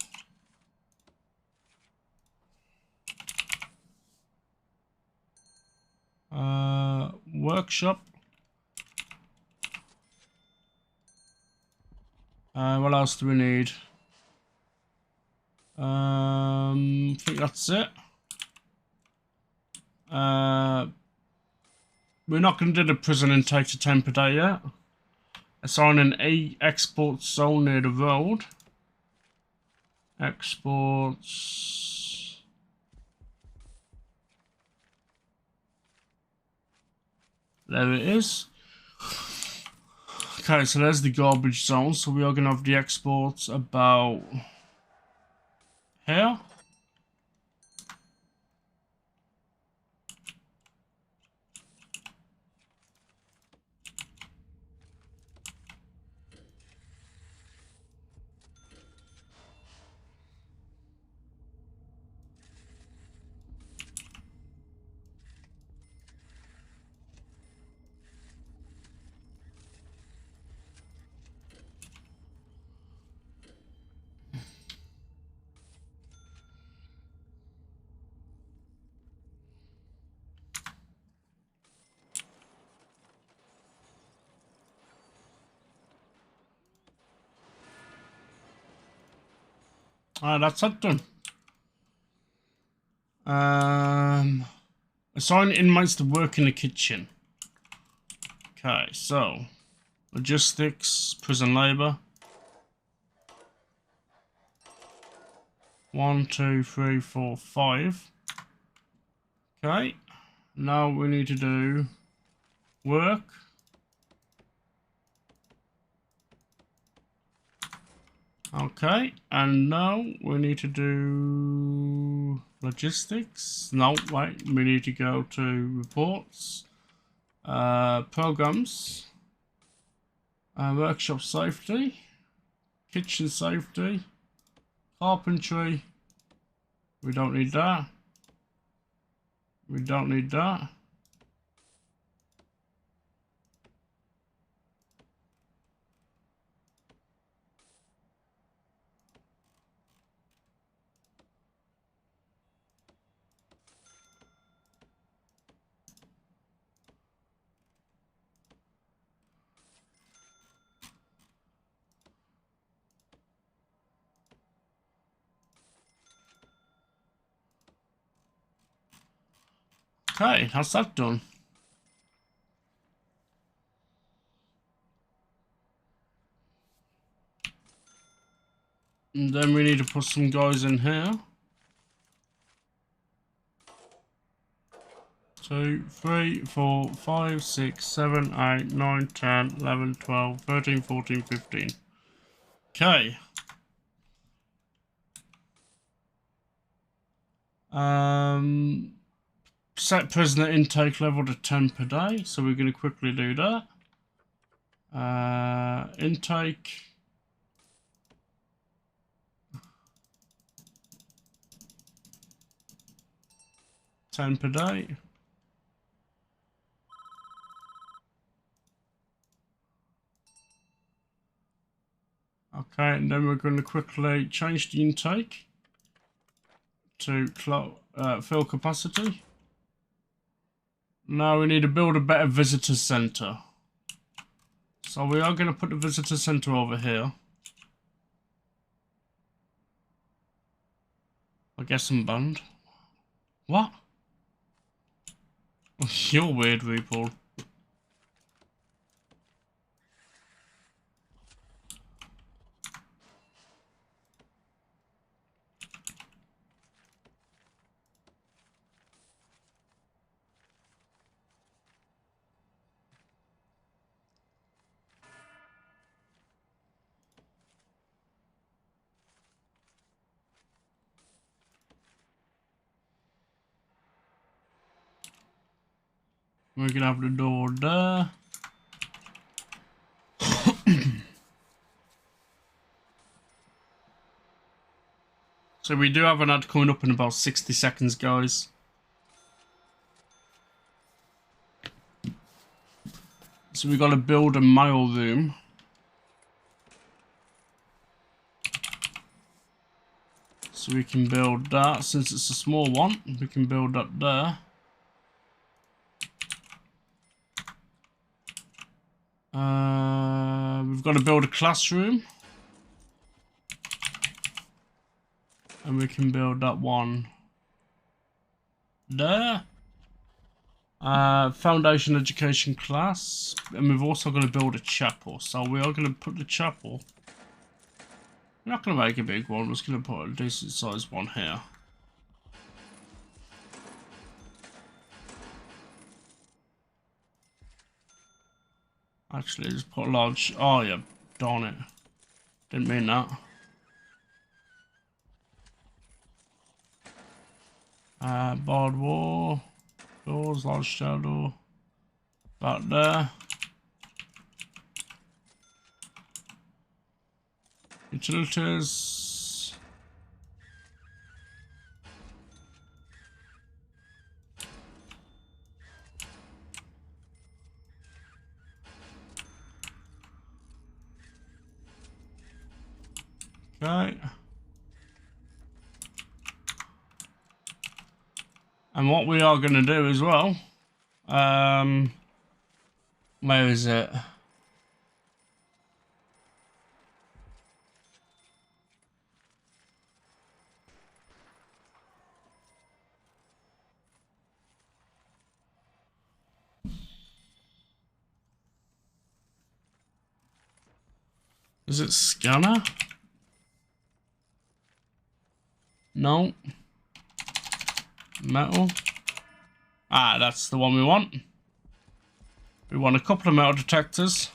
Workshop. What else do we need? I think that's it. We're not going to do the prison intake to 10 per day yet. Assign an export zone near the road. Exports. There it is. Okay, so there's the garbage zone. So we are going to have the exports about here. Alright, that's it done. Assign inmates to work in the kitchen. Okay, so logistics, prison labour. 1, 2, 3, 4, 5. Okay. Now we need to do work. Okay, and now we need to do logistics. No, wait, we need to go to reports, programs, workshop safety, kitchen safety, carpentry. We don't need that. We don't need that. Okay, how's that done? And then we need to put some guys in here. 2, 3, 4, 5, 6, 7, 8, 9, 10, 11, 12, 13, 14, 15. Okay. Set prisoner intake level to 10 per day, so we're going to quickly do that. Intake. $10 per day. Okay, and then we're going to quickly change the intake to fill capacity. Now we need to build a better visitor center. So we are going to put the visitor center over here. I guess I'm banned. What? You're weird, people. We're going to have the door there. So we do have an ad coming up in about 60 seconds, guys. So we got to build a mail room. So we can build that. Since it's a small one, we can build that there. We've got to build a classroom. And we can build that one there. Foundation education class. And we've also got to build a chapel. So we are going to put the chapel. We're not going to make a big one. We're just going to put a decent sized one here. Actually, just put a large. Oh, yeah. Darn it. Didn't mean that. Barred wall. Doors, large shadow. About there. Utilities. Okay. And what we are going to do as well, where is it? Is it scanner? No. Metal. Ah, that's the one we want. We want a couple of metal detectors.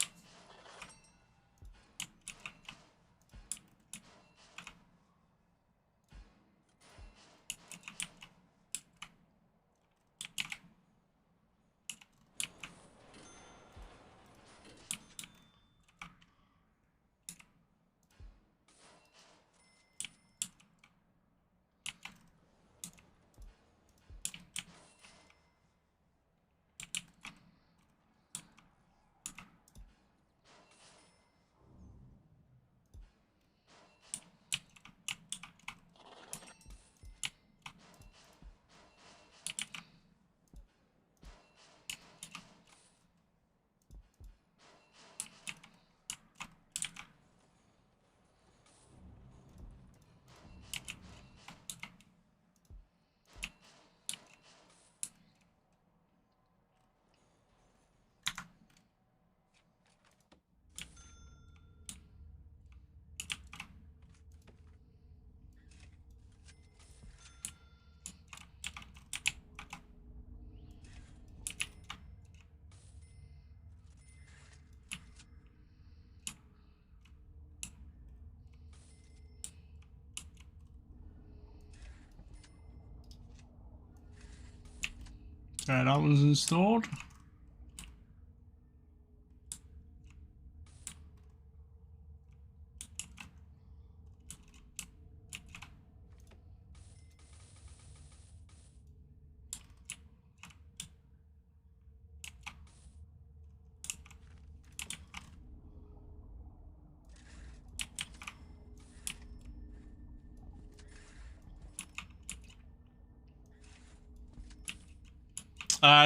Okay, that one's installed.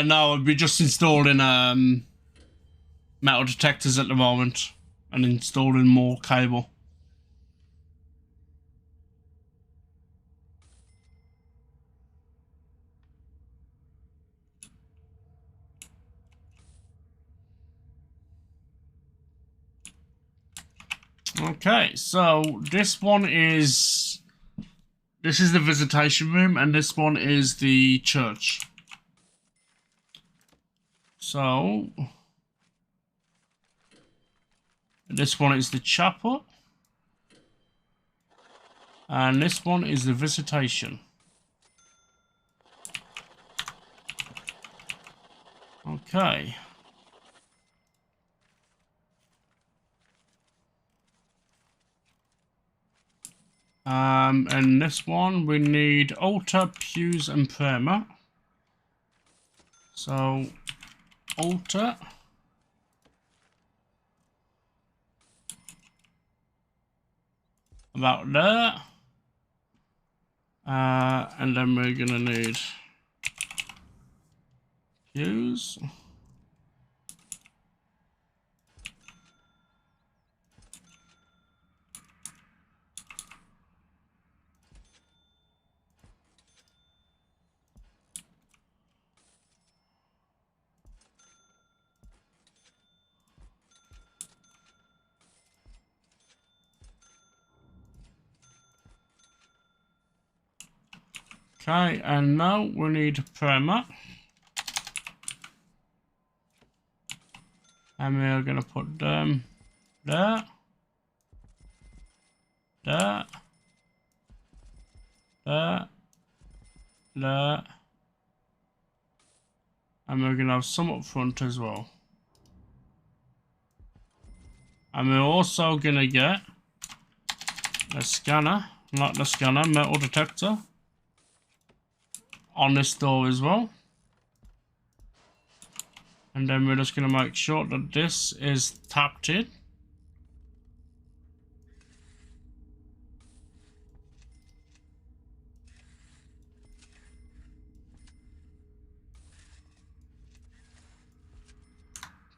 No, we're just installing metal detectors at the moment and installing more cable. Okay, so this is the visitation room and this one is the church. So this one is the chapel and this one is the visitation. Okay. And this one we need altar, pews and prayer mat. So altar. About there. And then we're gonna need pews. Okay, and now we need a prayer mat. And we're gonna put them there, there, there, there. And we're gonna have some up front as well. And we're also gonna get a scanner, not the scanner, metal detector on this door as well. And then we're just gonna make sure that this is tapped in.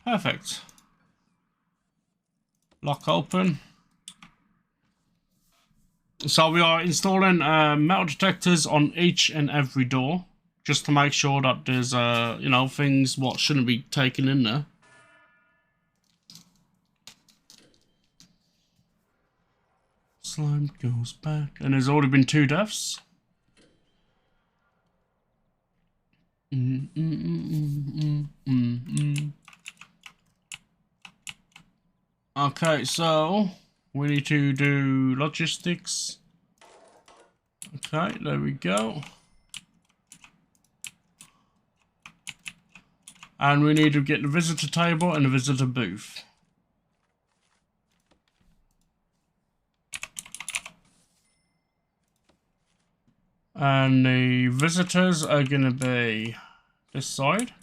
Perfect. Lock open. So we are installing metal detectors on each and every door, just to make sure that there's you know, things what shouldn't be taken in there. Slime goes back, and there's already been 2 deaths. Okay, so we need to do logistics. Okay, there we go. And we need to get the visitor table and the visitor booth. And the visitors are gonna be this side.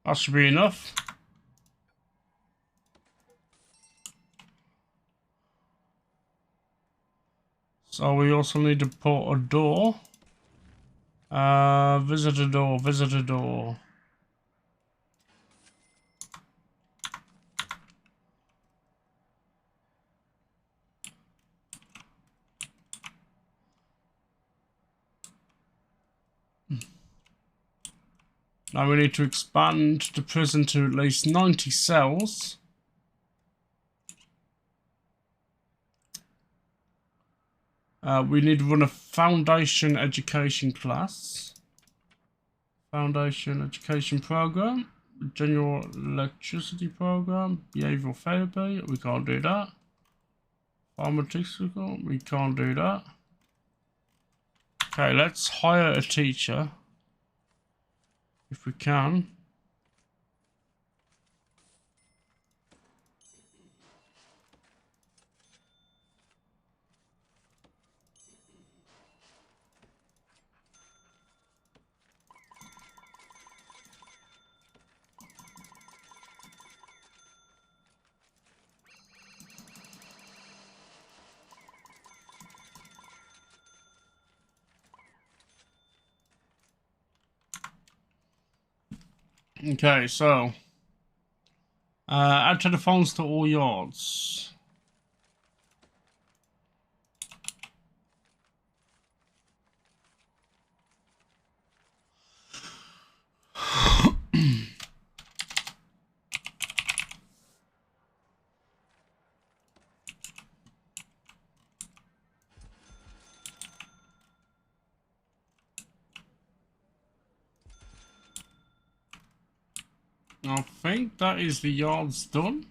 That should be enough. So we also need to put a door. Visitor door, visitor door. Now we need to expand the prison to at least 90 cells. We need to run a foundation education class. Foundation education program. General electricity program. Behavioral therapy. We can't do that. Pharmaceutical. We can't do that. Okay, let's hire a teacher. If we can. Okay, so add telephones to all yards. I think that is the yards done.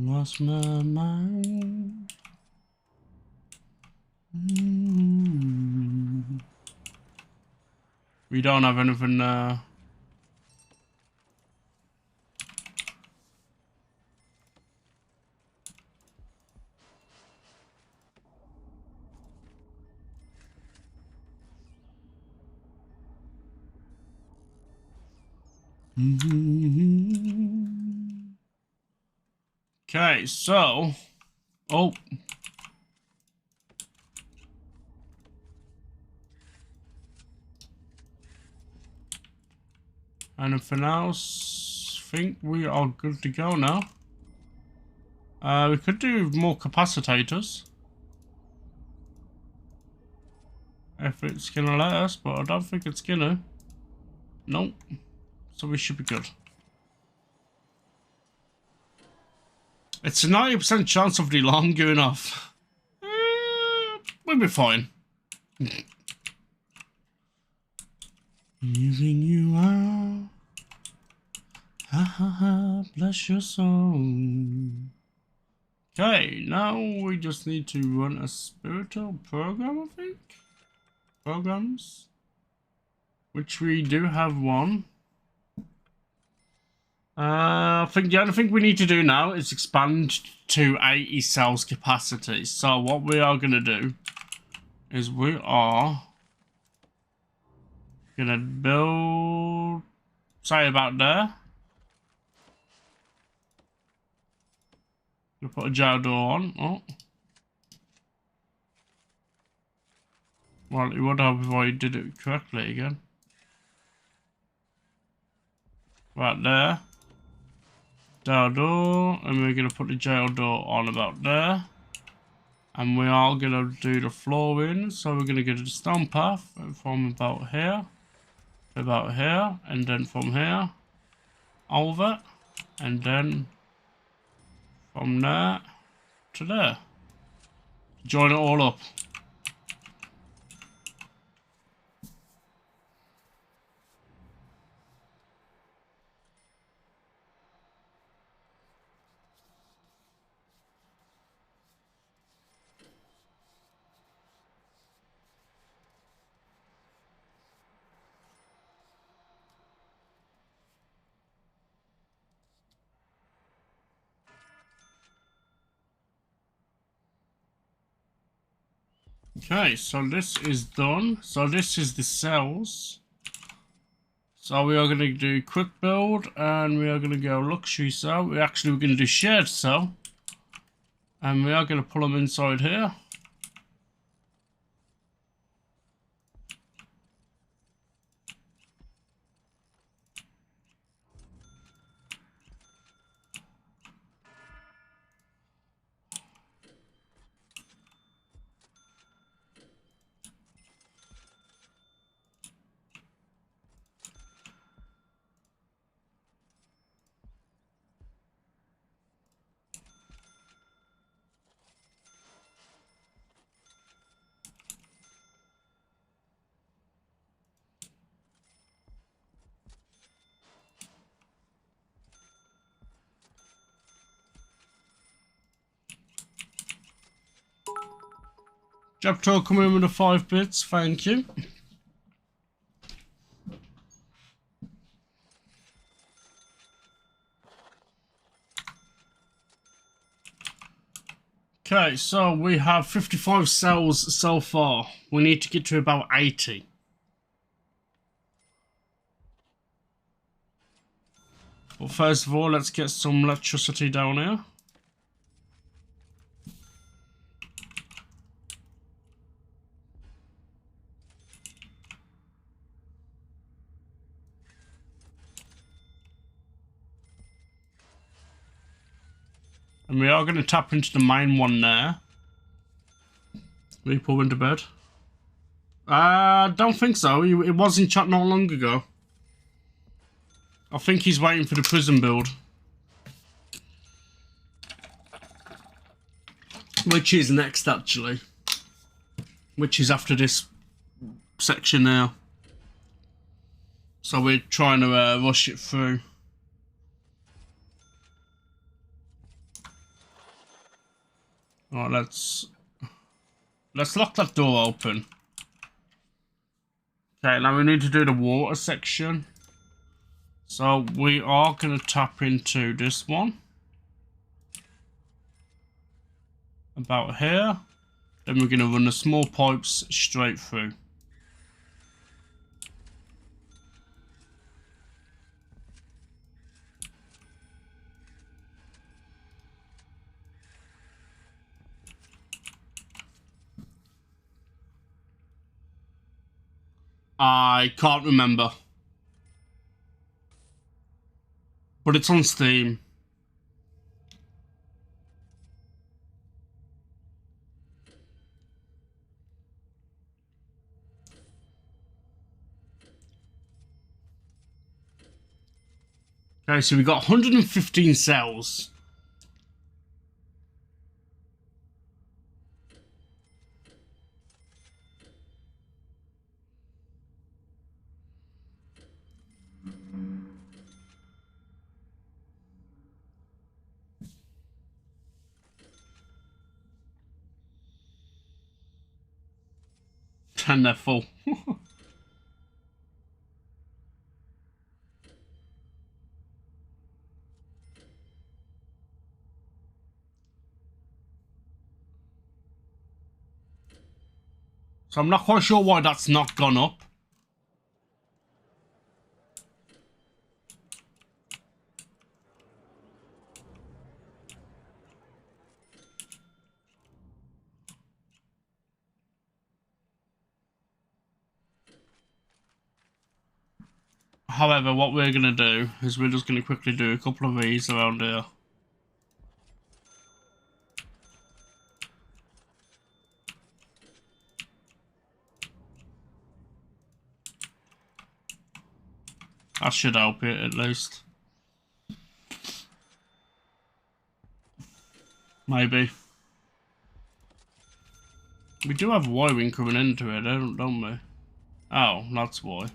Lost my mind. We don't have anything Okay, so anything else? Think we are good to go now. We could do more capacitors if it's gonna let us, but I don't think it's gonna. Nope. So we should be good. It's a 90% chance of the alarm going off. We'll be fine. Leaving you out. Ha ha ha, bless your soul. Okay, now we just need to run a spiritual program, I think. Programs. Which we do have one. I think the only thing we need to do now is expand to 80 cells capacity. So what we are going to do is we are going to build, say about there. We'll put a jail door on. Oh. Well, it would have if I did it correctly again. Right there. Door door. And we're going to put the jail door on about there. And we are going to do the flooring. So we're going to get a stone path from about here to about here. And then from here over. And then from there to there. Join it all up. Okay, so this is done. So this is the cells. So we are going to do quick build and we are going to go luxury cell. We're going to do shared cell. And we are going to pull them inside here. Japtor come in with the 5 bits, thank you. Okay, so we have 55 cells so far. We need to get to about 80. But first of all, let's get some electricity down here. And we are going to tap into the main one there. We put him to bed. Don't think so. It was in chat not long ago. I think he's waiting for the prison build. Which is next, actually. Which is after this section now. So we're trying to rush it through. Alright, let's lock that door open. Okay, now we need to do the water section. So we are going to tap into this one. About here. Then we're going to run the small pipes straight through. I can't remember. But it's on Steam. Okay, so we got 115 cells. And they're full. So I'm not quite sure why that's not gone up. However, what we're going to do is we're just going to quickly do a couple of these around here. That should help it at least. Maybe. We do have wiring coming into it, don't we? Oh, that's why.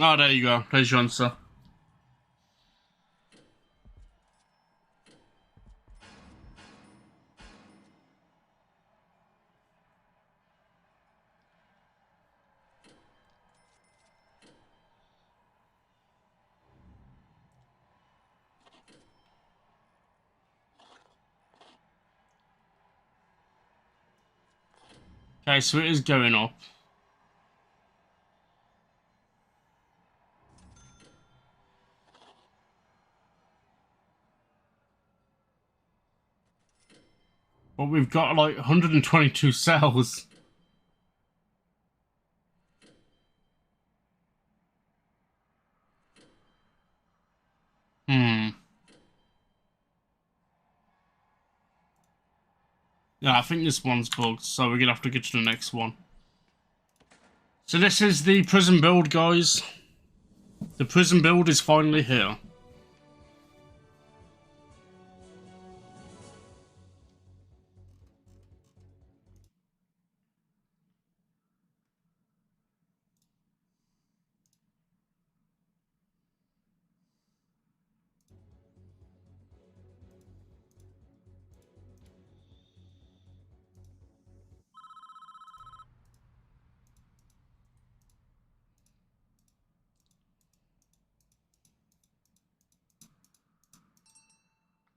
Oh, there you go. There's your answer. Okay, so it is going up. But we've got like 122 cells. Yeah, I think this one's bugged, so we're gonna have to get to the next one. So this is the prison build, guys. The prison build is finally here.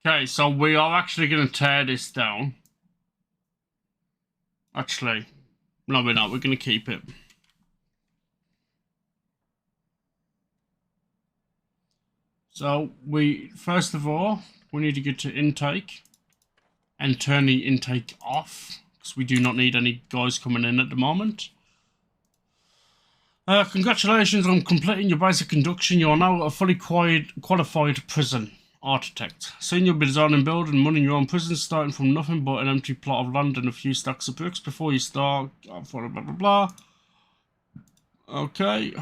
Okay, so we are actually going to tear this down. Actually, no we're not, we're going to keep it. So, first of all, we need to get to intake and turn the intake off, because we do not need any guys coming in at the moment. Congratulations on completing your basic induction. You are now a fully qualified prison architect. Soon you'll be designing, building, running your own prison, starting from nothing but an empty plot of land and a few stacks of bricks before you start. Blah blah blah. Okay.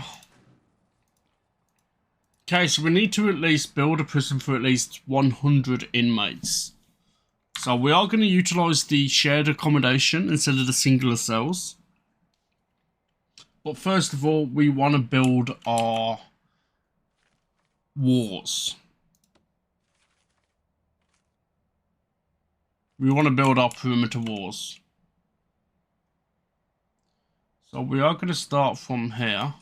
Okay, so we need to at least build a prison for at least 100 inmates. So we are going to utilize the shared accommodation instead of the singular cells. But first of all, we want to build our walls. We want to build our perimeter walls. So we are going to start from here.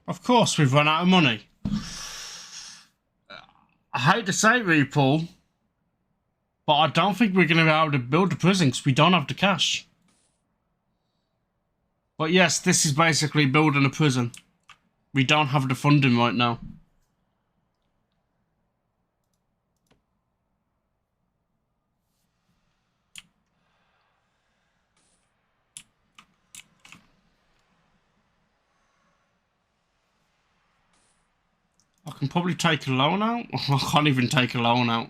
Of course, we've run out of money. I hate to say it, people, but I don't think we're going to be able to build a prison because we don't have the cash. But yes, this is basically building a prison. We don't have the funding right now. I can probably take a loan out. I can't even take a loan out.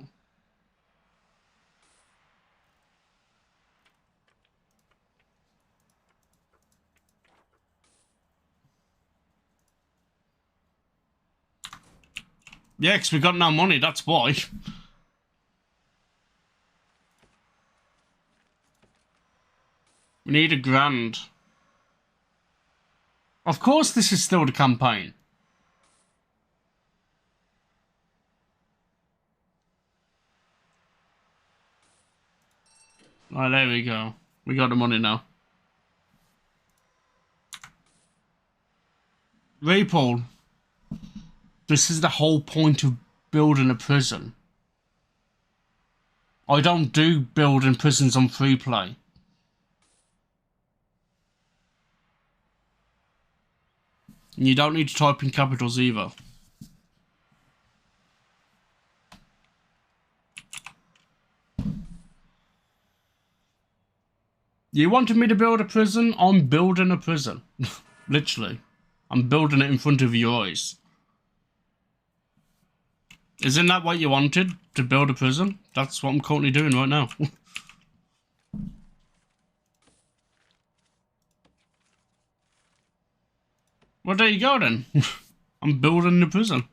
Yeah, because we got no money, that's why. We need £1,000. Of course this is still the campaign. Right, there we go. We got the money now. Reaple, this is the whole point of building a prison. I don't do building prisons on free play. And you don't need to type in capitals either. You wanted me to build a prison? I'm building a prison. Literally. I'm building it in front of your eyes. Isn't that what you wanted? To build a prison? That's what I'm currently doing right now. Well, there you go then. I'm building the prison.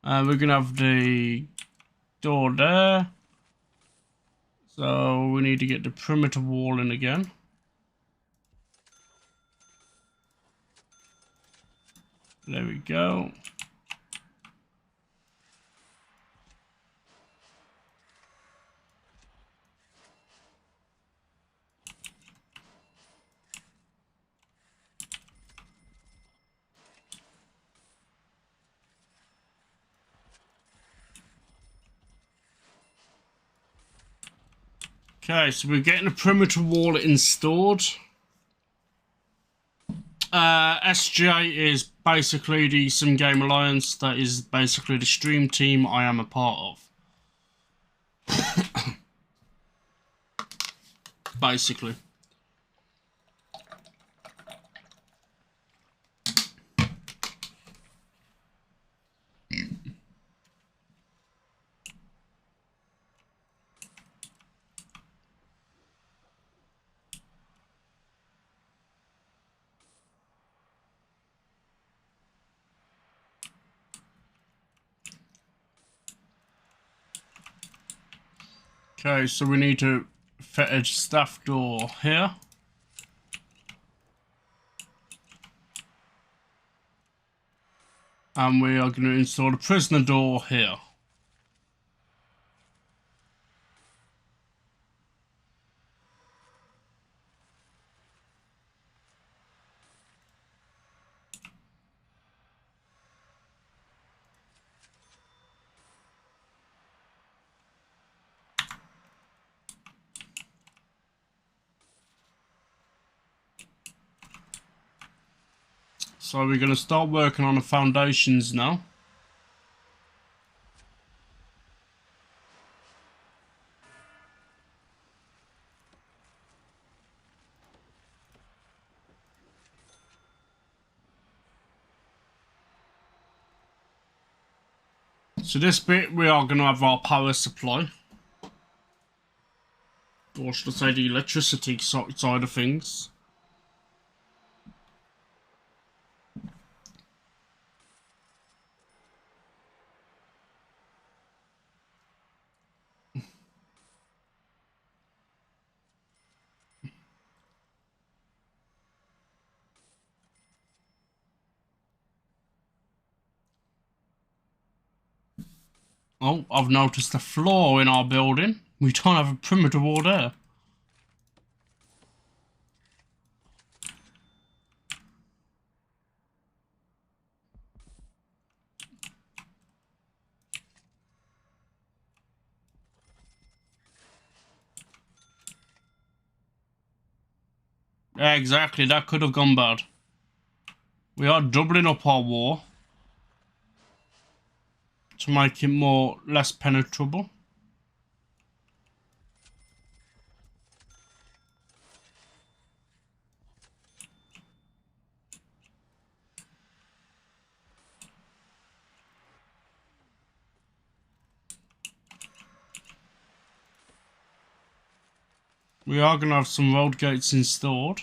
We're going to have the door there. So we need to get the perimeter wall in again. There we go. Okay, so we're getting a perimeter wall installed. SJ is basically the Sim Game Alliance. That is basically the stream team I am a part of. Basically. Okay, so we need to fit a staff door here. And we are going to install a prisoner door here. So we're going to start working on the foundations now. So this bit we are going to have our power supply. Or should I say the electricity side of things. Oh, I've noticed a flaw in our building. We don't have a perimeter wall there. Exactly, that could have gone bad. We are doubling up our war to make it less penetrable. We are going to have some road gates installed.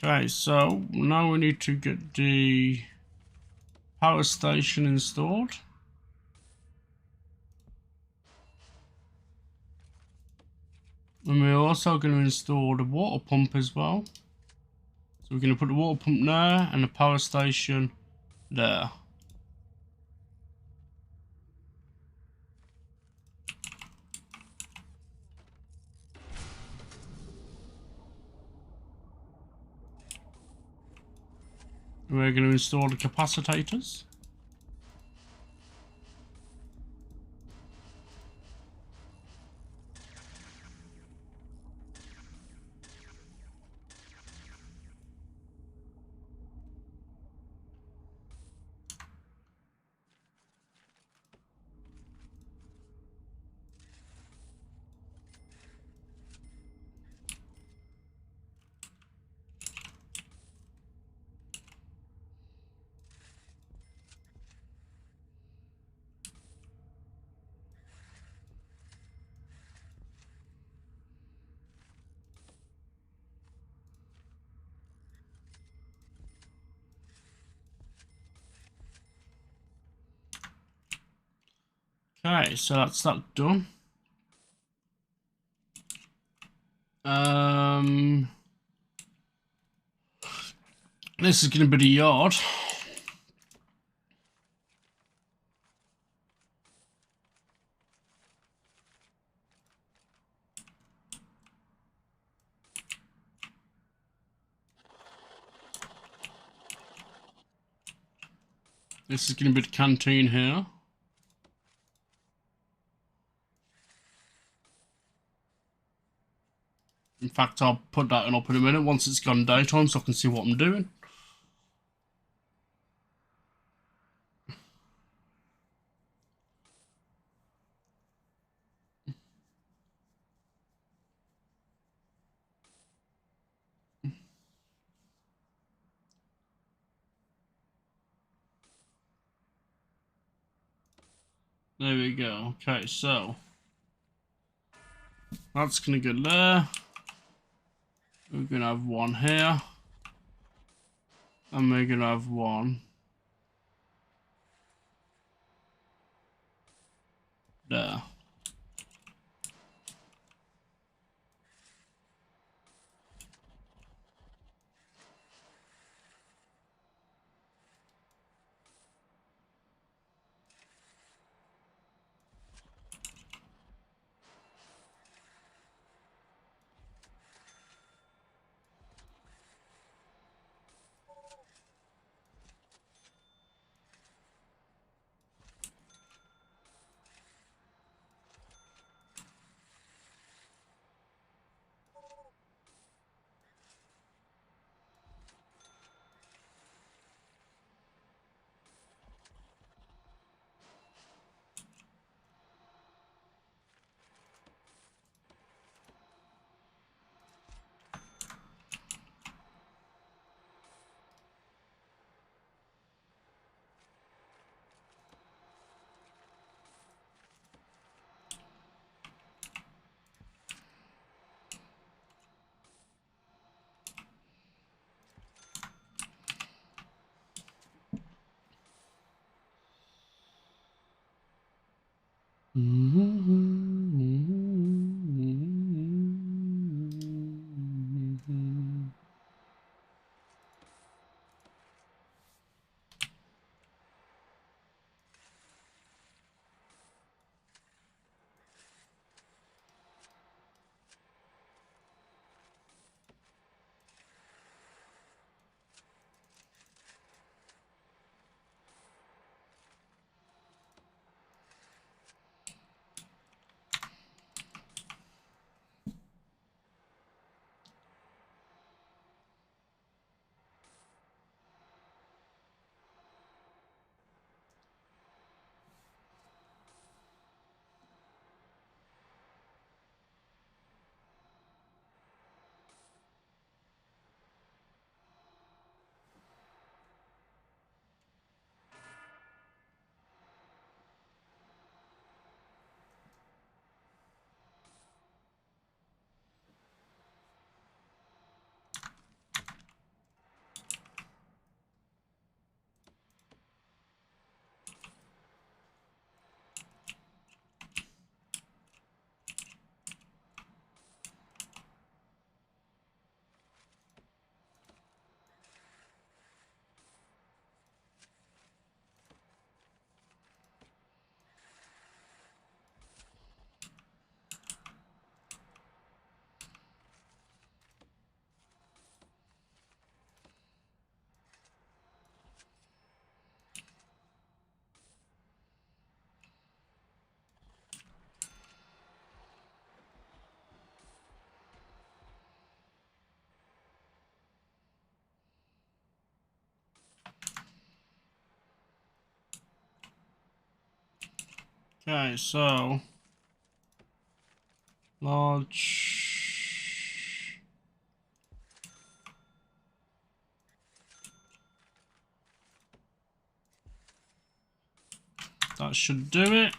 Okay, so now we need to get the power station installed. And we're also going to install the water pump as well. So we're going to put the water pump there and the power station there. We're going to install the capacitors. Okay, so that's that done. This is going to be the yard. This is going to be the canteen here. In fact, I'll put that up in a minute once it's gone daytime so I can see what I'm doing. There we go. Okay, so that's going to go there. We're going to have one here. And we're going to have one there. Okay, so large. That should do it.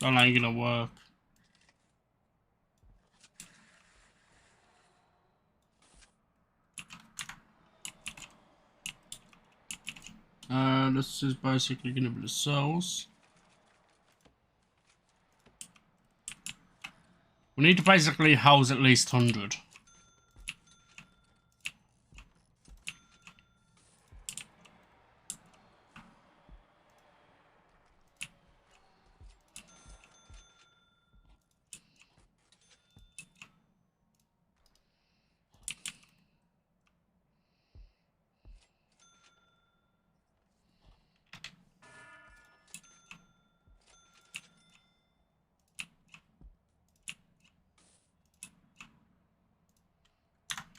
That ain't gonna work. This is basically gonna be the cells. We need to basically house at least 100.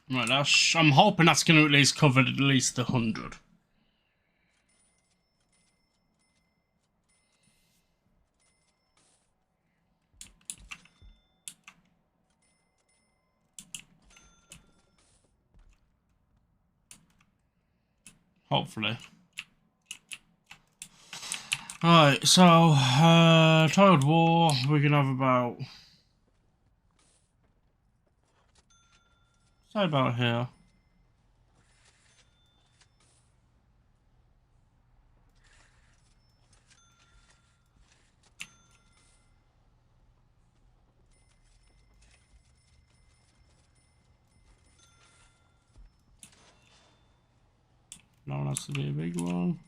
Right, I'm hoping that's going to at least cover at least 100. Hopefully. Alright, so, tiled wall, we can have about... say about here. That one has to be a big one.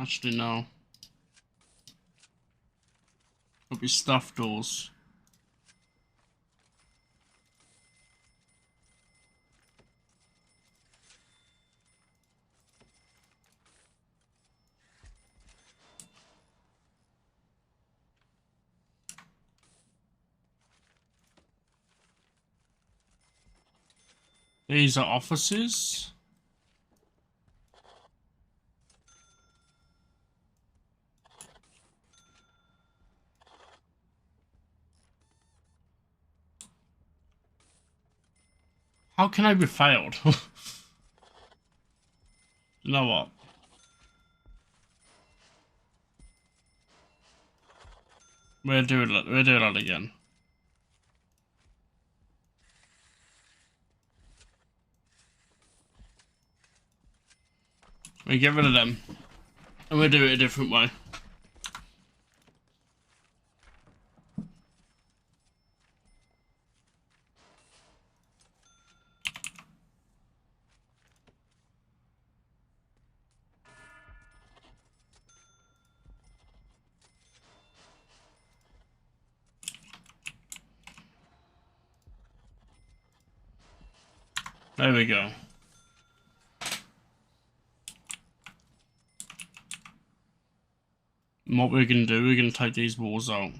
Actually, no. It'll be stuffed doors. These are offices. How can I be failed? You know what? We're doing that again. We get rid of them. And we'll do it a different way. There we go. And what we're going to do, we're going to take these walls out.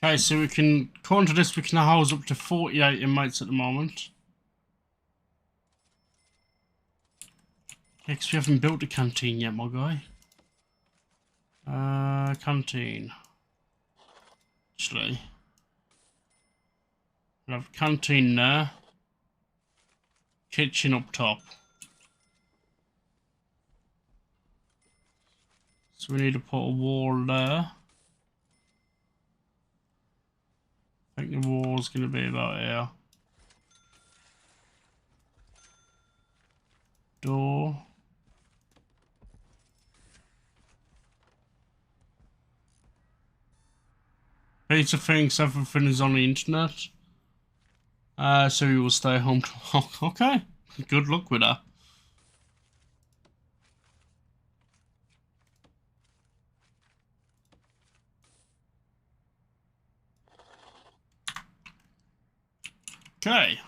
Okay, so we can, according to this, we can house up to 48 inmates at the moment. Yeah, because we haven't built a canteen yet, my guy. Canteen. Actually, we'll have a canteen there. Kitchen up top. So we need to put a wall there. I think the wall's going to be about here. Door. Peter thinks everything is on the internet. So he will stay home. Okay. Good luck with that. Okay.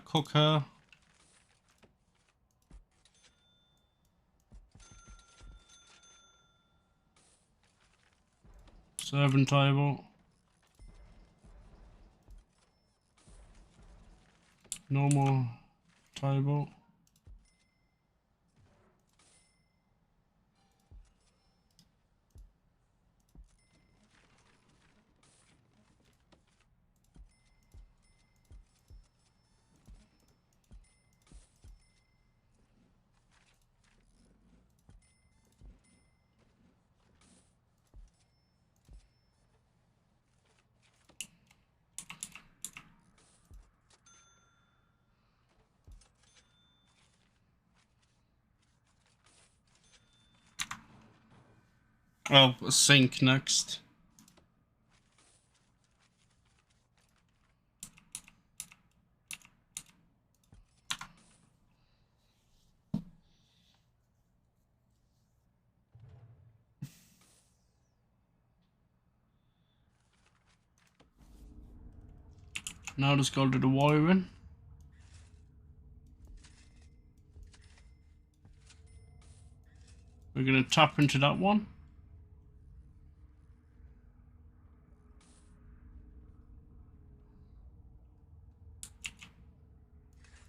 Cooker. Serving table. Normal table. Oh, a sink next. Now let's go to the wiring. We're going to tap into that one.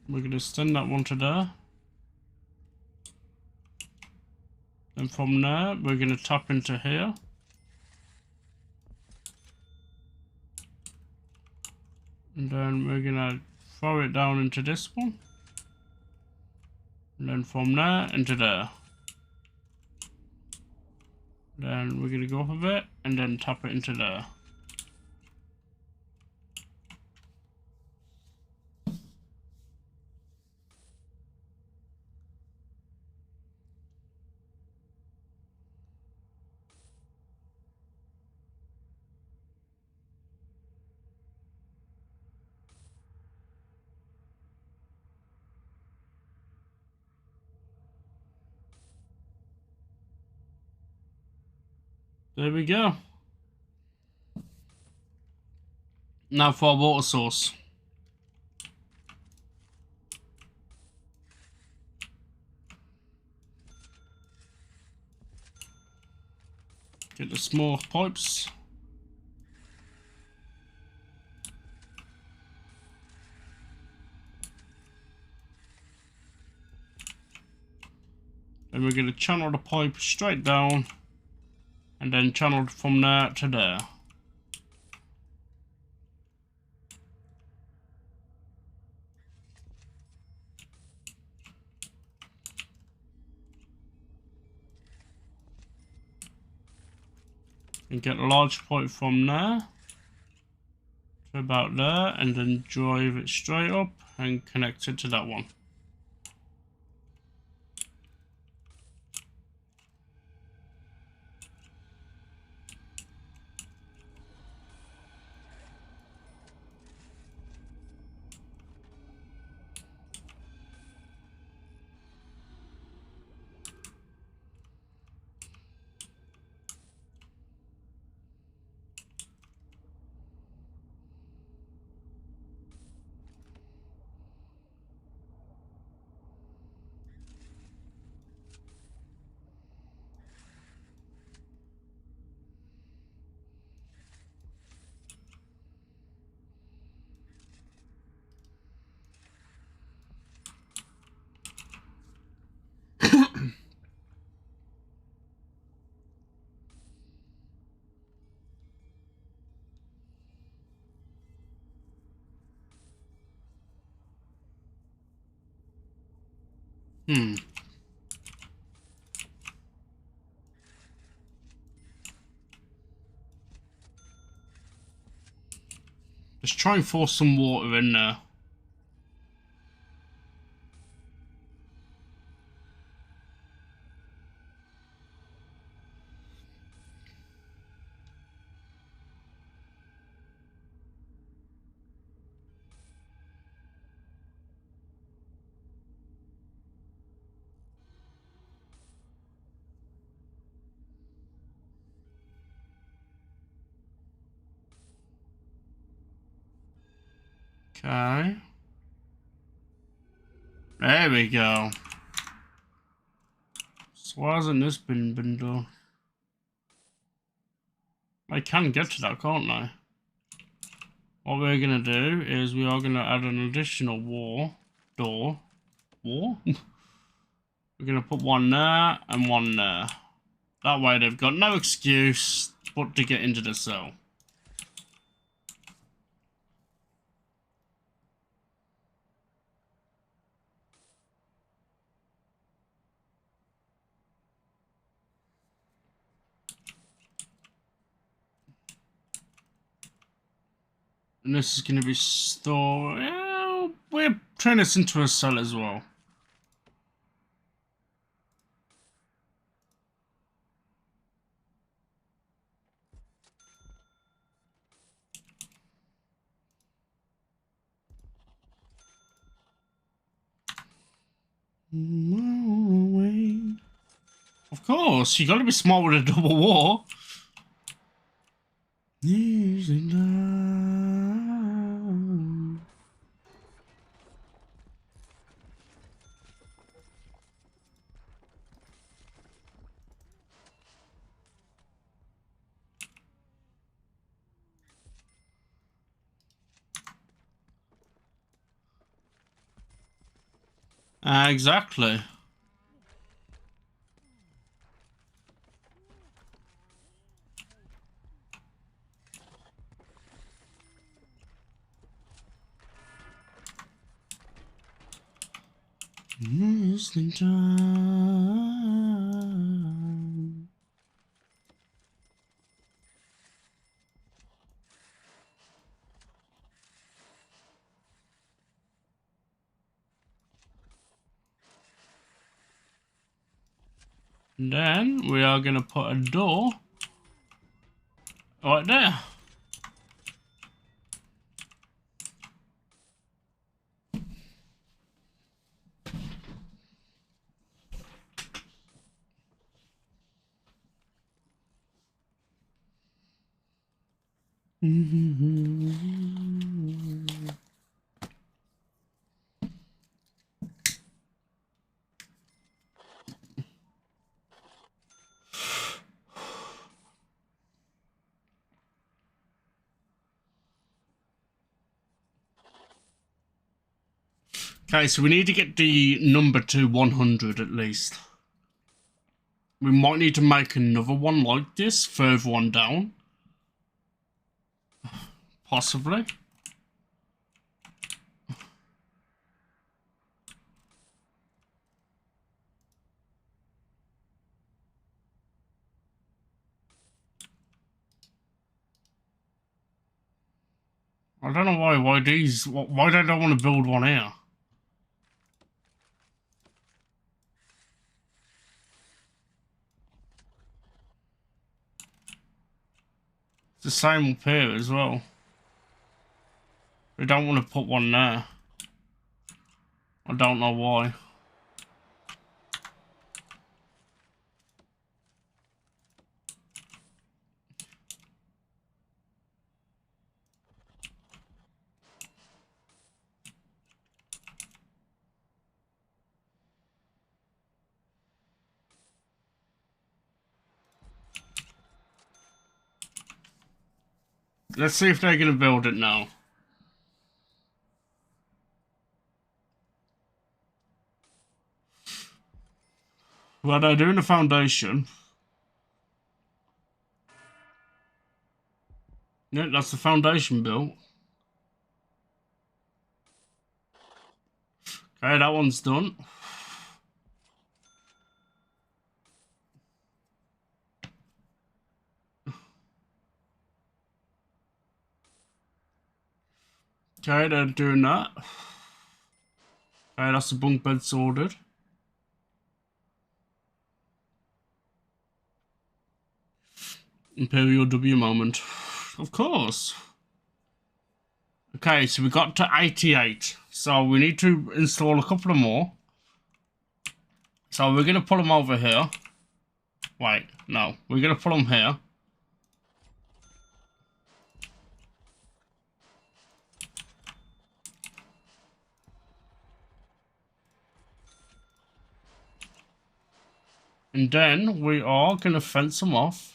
We're going to extend that one to there. Then from there, we're going to tap into here. And then we're going to throw it down into this one. And then from there into there. Then we're going to go up a bit and then tap it into there. There we go. Now for our water source. Get the small pipes. And we're going to channel the pipe straight down. And then channel from there to there. And get a large pipe from there to about there, and then drive it straight up and connect it to that one. Let's try and force some water in there. Okay. There we go. So why hasn't this been done? I can get to that, can't I? What we're gonna do is we are gonna add an additional door. We're gonna put one there and one there. That way they've got no excuse but to get into the cell. And this is going to be stored. Yeah, we'll turn this into a cell as well. Of course, you got to be smart with a double wall. Exactly. Listening time. Then we are gonna put a door right there. Okay, so we need to get the number to 100 at least. We might need to make another one like this, further one down. Possibly. I don't know why don't I want to build one here? It's the same up here as well. We don't want to put one there. I don't know why. Let's see if they're going to build it now. Well, they're doing the foundation. Yeah, that's the foundation built. Okay, that one's done. Okay, they're doing that. Okay, that's the bunk bed sorted. Imperial W moment. Of course. Okay, so we got to 88. So we need to install a couple of more. So we're going to put them over here. Wait, no. We're going to put them here. And then we are going to fence them off.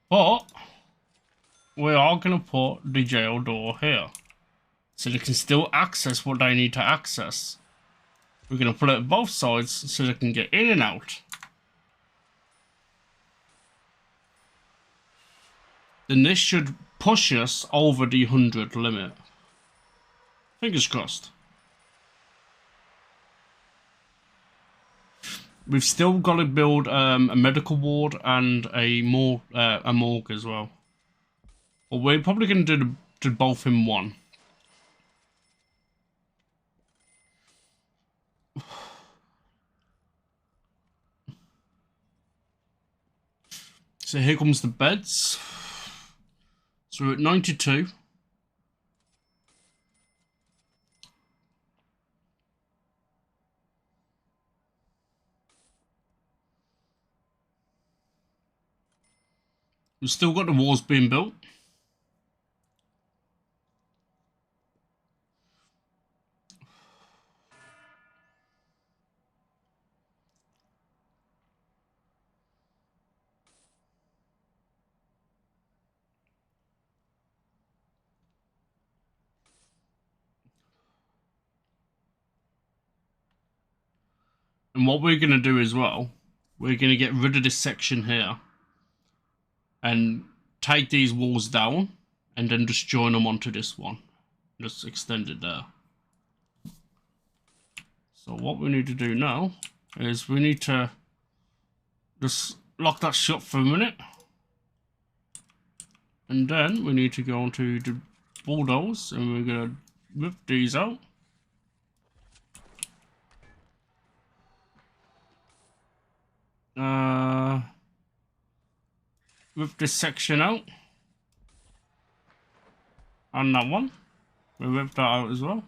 But we are going to put the jail door here. So they can still access what they need to access. We're going to put it at both sides so they can get in and out. Then this should push us over the 100 limit. Fingers crossed. We've still got to build a medical ward and a morgue as well. Well, we're probably going to do both in one. So here comes the beds. So we're at 92. We've still got the walls being built. And what we're going to do as well, we're going to get rid of this section here and take these walls down and then just join them onto this one. Just extend it there. So what we need to do now is we need to just lock that shut for a minute. And then we need to go onto the bulldoze and we're going to rip these out. Rip this section out. And that one. We rip that out as well.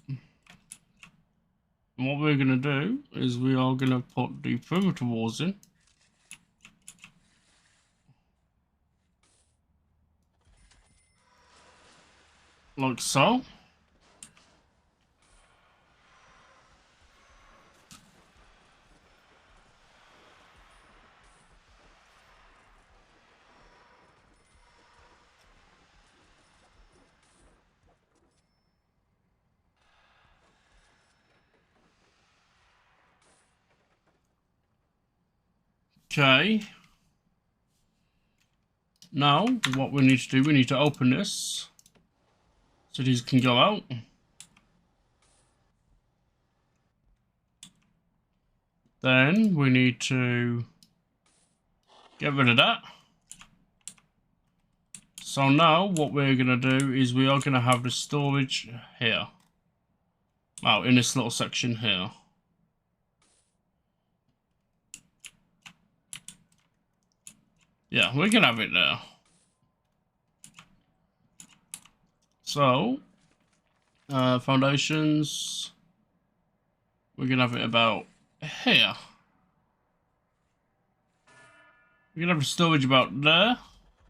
And what we're going to do is we are going to put the perimeter walls in. Like so. Okay. Now, what we need to do, we need to open this so these can go out. Then we need to get rid of that. So now what we're going to do is we are going to have the storage here. Well, in this little section here. Yeah, we can have it there. So, foundations, we're going to have it about here. We're going to have the storage about there.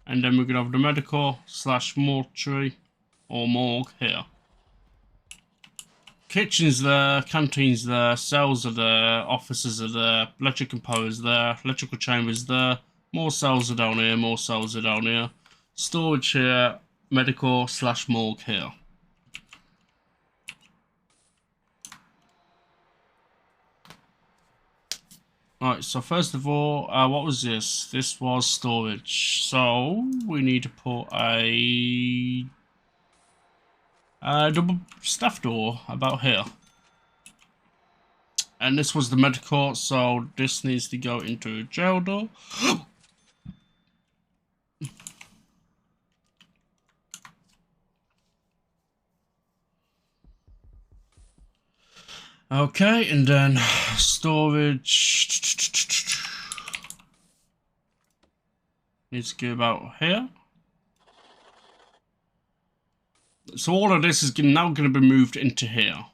And then we're going to have the medical / mortuary or morgue here. Kitchen's there, canteens there, cells are there, offices are there, electrical components there, electrical chambers there, more cells are down here, more cells are down here. Storage here, medical / morgue here. Right, so first of all, what was this? This was storage. So we need to put a double staff door about here. And this was the medical, so this needs to go into a jail door. Okay, and then storage needs to go about here. So all of this is now going to be moved into here.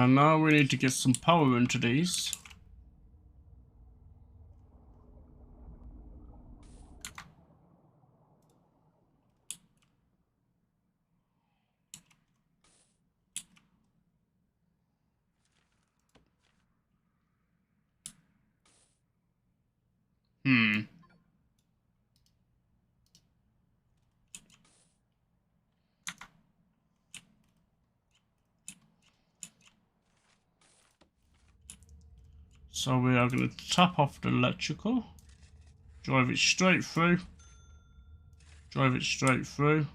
Now we need to get some power into these. So we are going to tap off the electrical, drive it straight through, drive it straight through.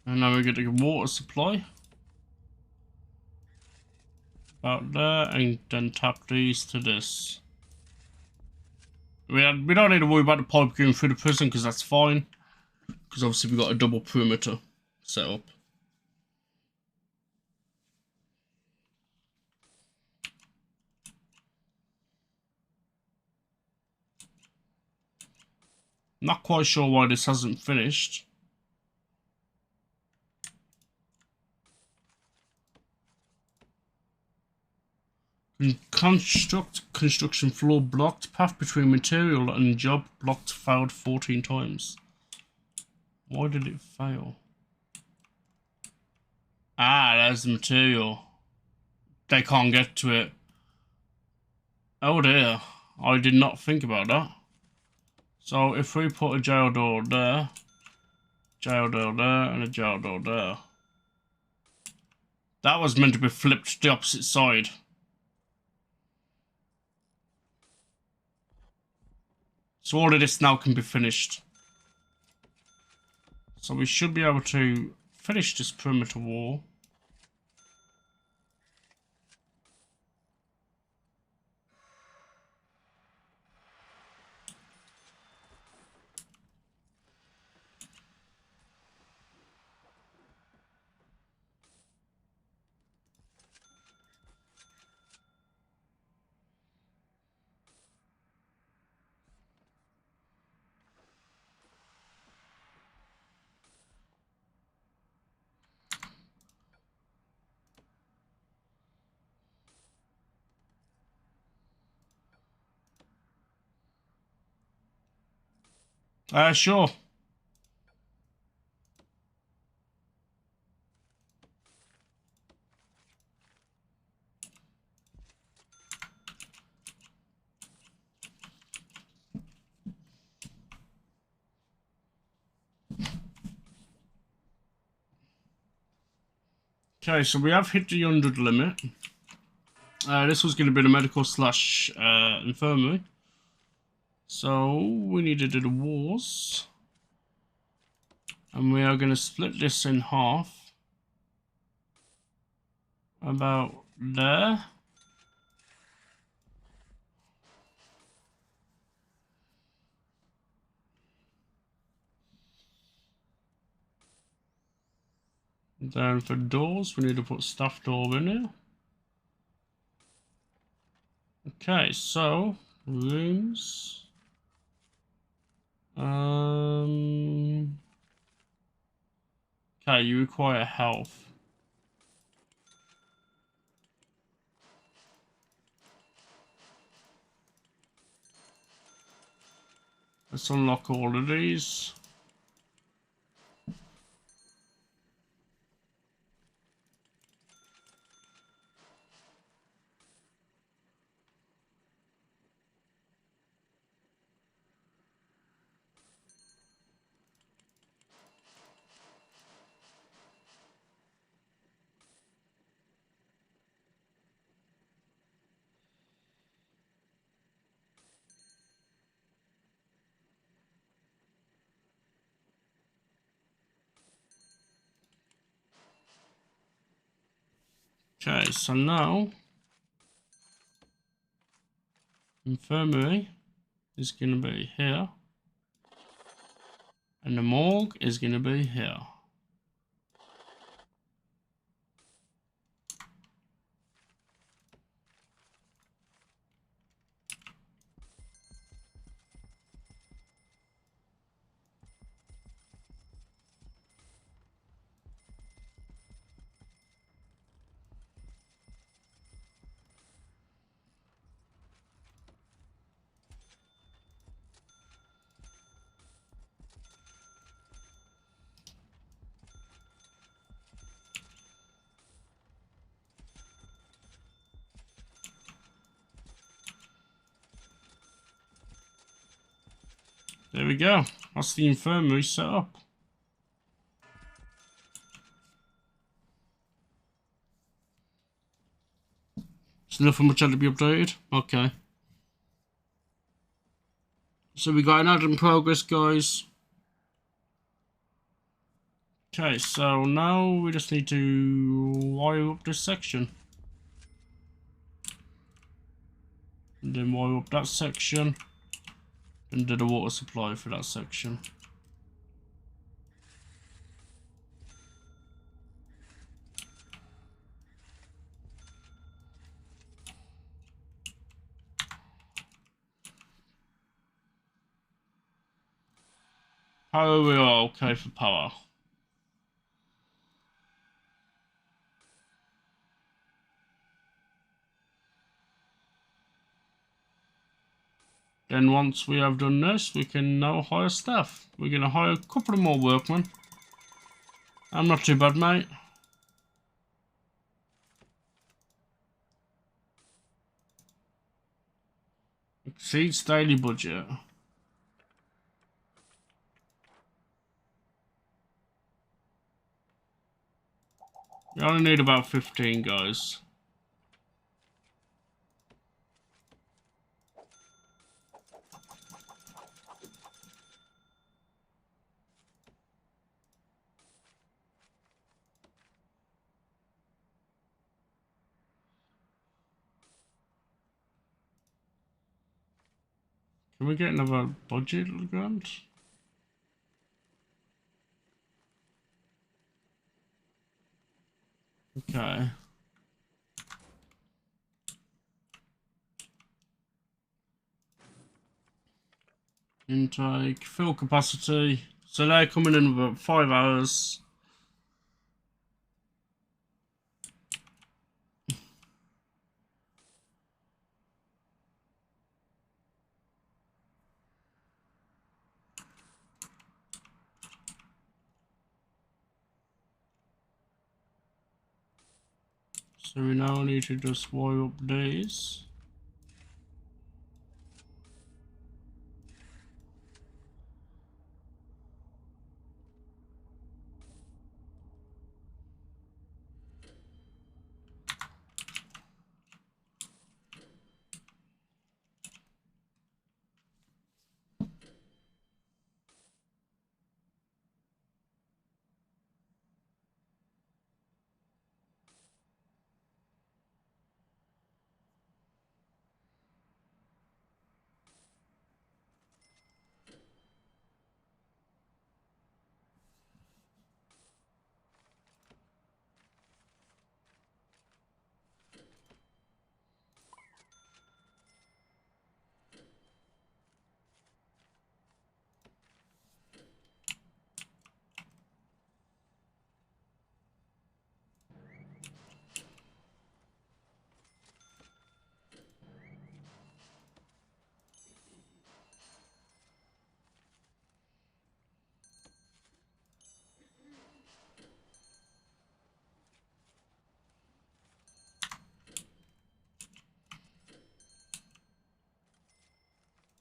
And now we're going to get water supply. About there, and then tap these to this. We don't need to worry about the pipe going through the prison because that's fine. Because obviously we've got a double perimeter set up. Not quite sure why this hasn't finished. Construction floor blocked. Path between material and job blocked. Failed 14 times. Why did it fail? Ah, there's the material. They can't get to it. Oh dear. I did not think about that. So if we put a jail door there, jail door there, and a jail door there. That was meant to be flipped to the opposite side. So all of this now can be finished. So we should be able to finish this perimeter wall. Sure. Okay, so we have hit the 100 limit. This was going to be the medical slash infirmary. So we need to do the walls. And we are going to split this in half. About there. Then for doors, we need to put staff door in here. Okay, so rooms. Okay, you require health. Let's unlock all of these. Okay, so now infirmary is going to be here, and the morgue is going to be here. There we go. That's the infirmary set up. There's nothing much had to be updated. Okay. So we got an ad in progress, guys. Okay, so now we just need to wire up this section. And then wire up that section. And do the water supply for that section. Power, we are okay for power. Then once we have done this, we can now hire staff. We're going to hire a couple of more workmen. I'm not too bad, mate. Exceeds daily budget. We only need about 15 guys. Can we get another budget grant? Okay. Intake, fill capacity. So they're coming in about 5 hours. So we now need to just wire up these.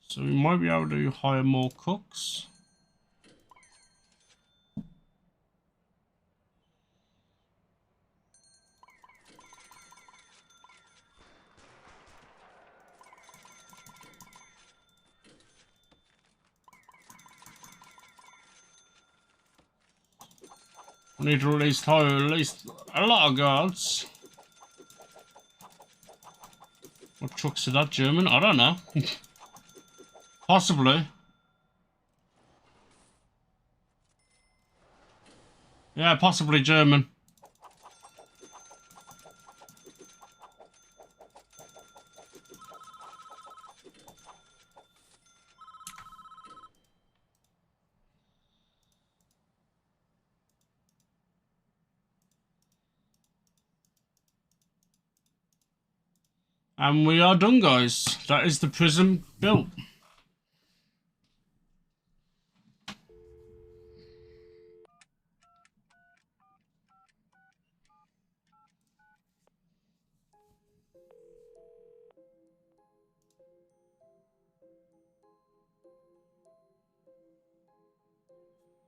So we might be able to hire more cooks. We need to hire at least a lot of guards. What trucks are that, German? I don't know. Possibly. Yeah, possibly German. And we are done, guys. That is the prison built.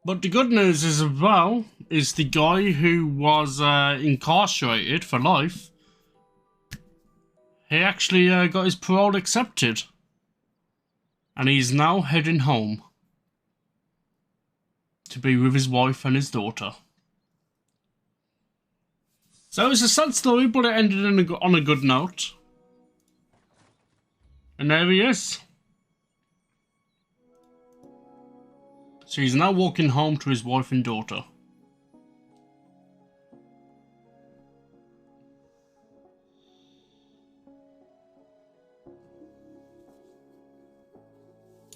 But the good news is as well, is the guy who was incarcerated for life, he actually got his parole accepted. And he's now heading home to be with his wife and his daughter. So it's a sad story, but it ended on a good note. And there he is. So he's now walking home to his wife and daughter.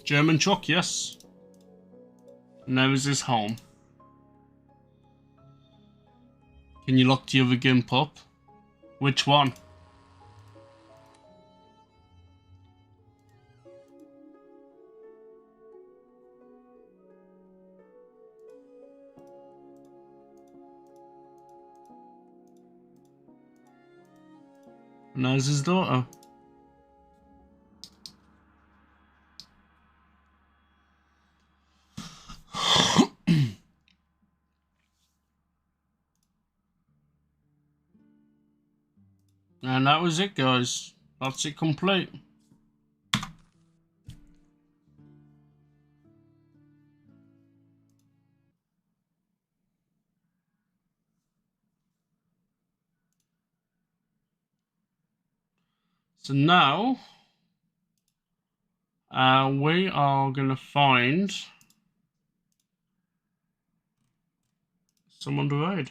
German truck, yes. And there is his home. Can you lock the other gimp up? Which one? And there's his daughter. And that was it, guys. That's it complete. So now we are gonna find someone to raid.